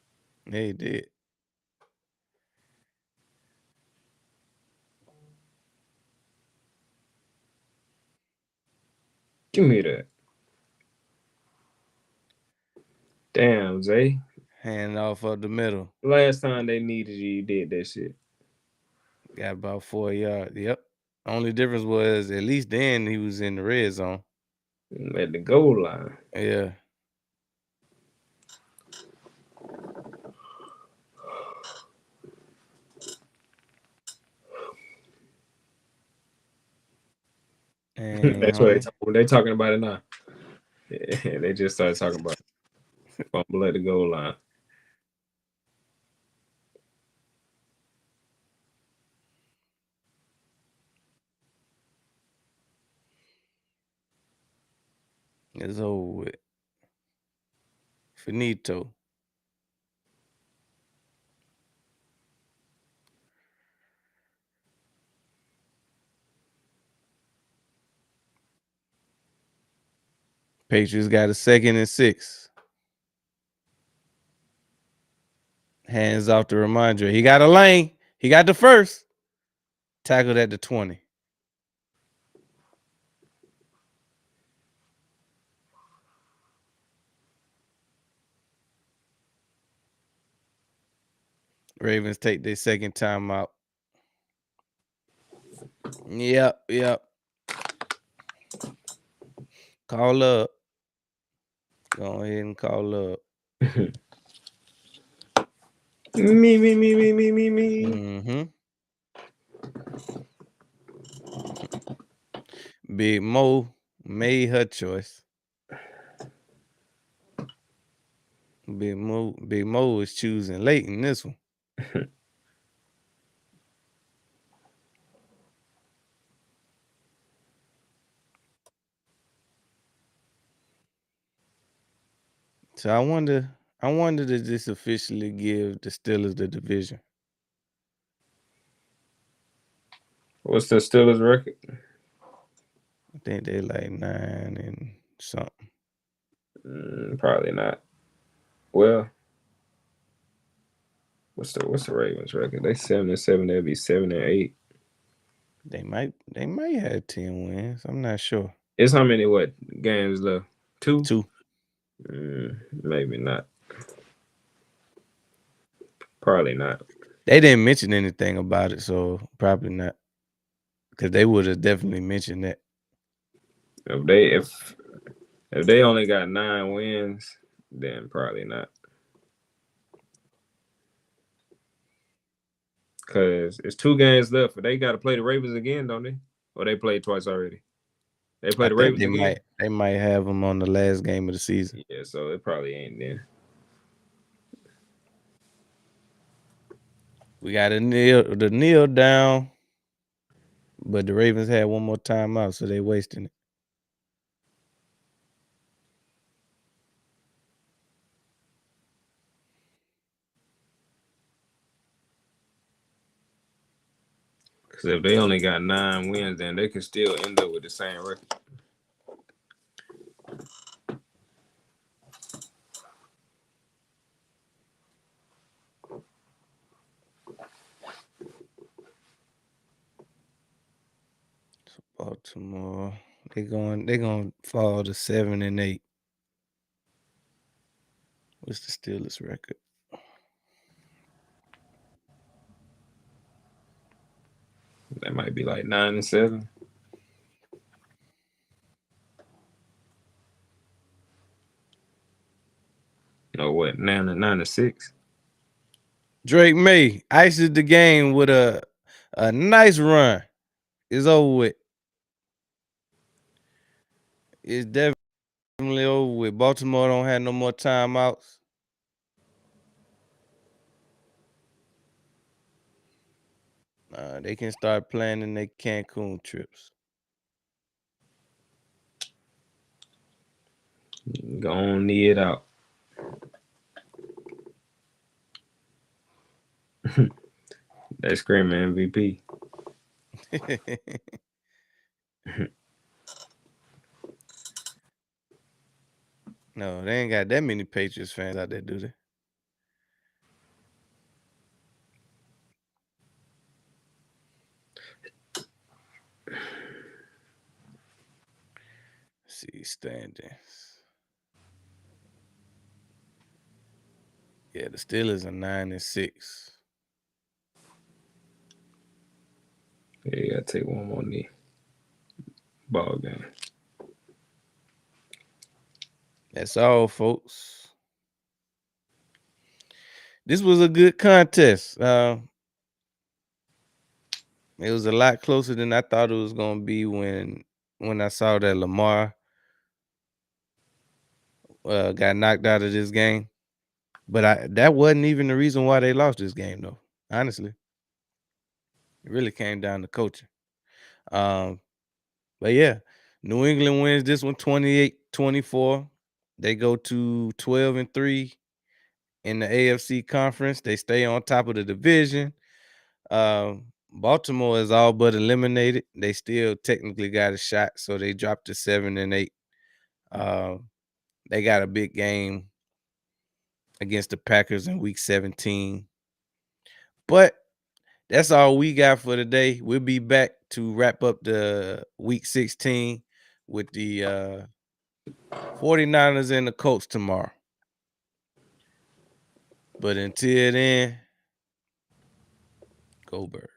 Yeah, he did. Give me that. Damn, Zay. Hand off of the middle. Last time they needed you did that shit. Got about 4 yards. Yep. Only difference was at least then he was in the red zone. At the goal line. Yeah. That's what they talking about it now. Yeah, they just started talking about fumble at the goal line. It's over with. Finito. Patriots got a 2nd and 6. Hands off to Ramondre. He got a lane. He got the first. Tackled at the 20. Ravens take their second timeout. Yep. Call up. Go ahead and call up. Me. Mm-hmm. Big Mo made her choice. Big Mo is choosing late in this one. So I wonder to just officially give the Steelers the division. What's the Steelers record? I think they like 9 and something. Probably not. Well, what's the Ravens record? They 7-7. They'll be 7-8. They might have 10 wins. I'm not sure. It's how many games left? 2? 2. Maybe not. Probably not. They didn't mention anything about it, so probably not. Because they would have definitely mentioned that. If they only got 9 wins, then probably not. Because it's 2 games left. They got to play the Ravens again, don't they? Or they played twice already? They play the Ravens again? They might have them on the last game of the season. Yeah, so it probably ain't then. We got the kneel down, but the Ravens had one more timeout, so they wasting it. Because if they only got 9 wins, then they could still end up with the same record. Baltimore, they gonna fall to 7-8. What's the Steelers record? That might be like 9-7. No, 9-6. Drake May ices the game with a nice run. It's over with. It's definitely over with. Baltimore don't have no more timeouts. They can start planning their Cancun trips. Go on, knee it out. They screaming MVP. No, they ain't got that many Patriots fans out there, do they? See standings. Yeah, the Steelers are 9-6. Yeah, you gotta take one more knee. Ball game. That's all, folks. This was a good contest. It was a lot closer than I thought it was gonna be when I saw that Lamar got knocked out of this game. But that wasn't even the reason why they lost this game, though. Honestly, it really came down to coaching. But yeah, New England wins this one 28-24. They go to 12-3 in the AFC conference. They stay on top of the division. Baltimore is all but eliminated. They still technically got a shot, so they dropped to 7-8. They got a big game against the Packers in week 17. But that's all we got for today. We'll be back to wrap up the week 16 with the 49ers and the Colts tomorrow. But until then, go Birds.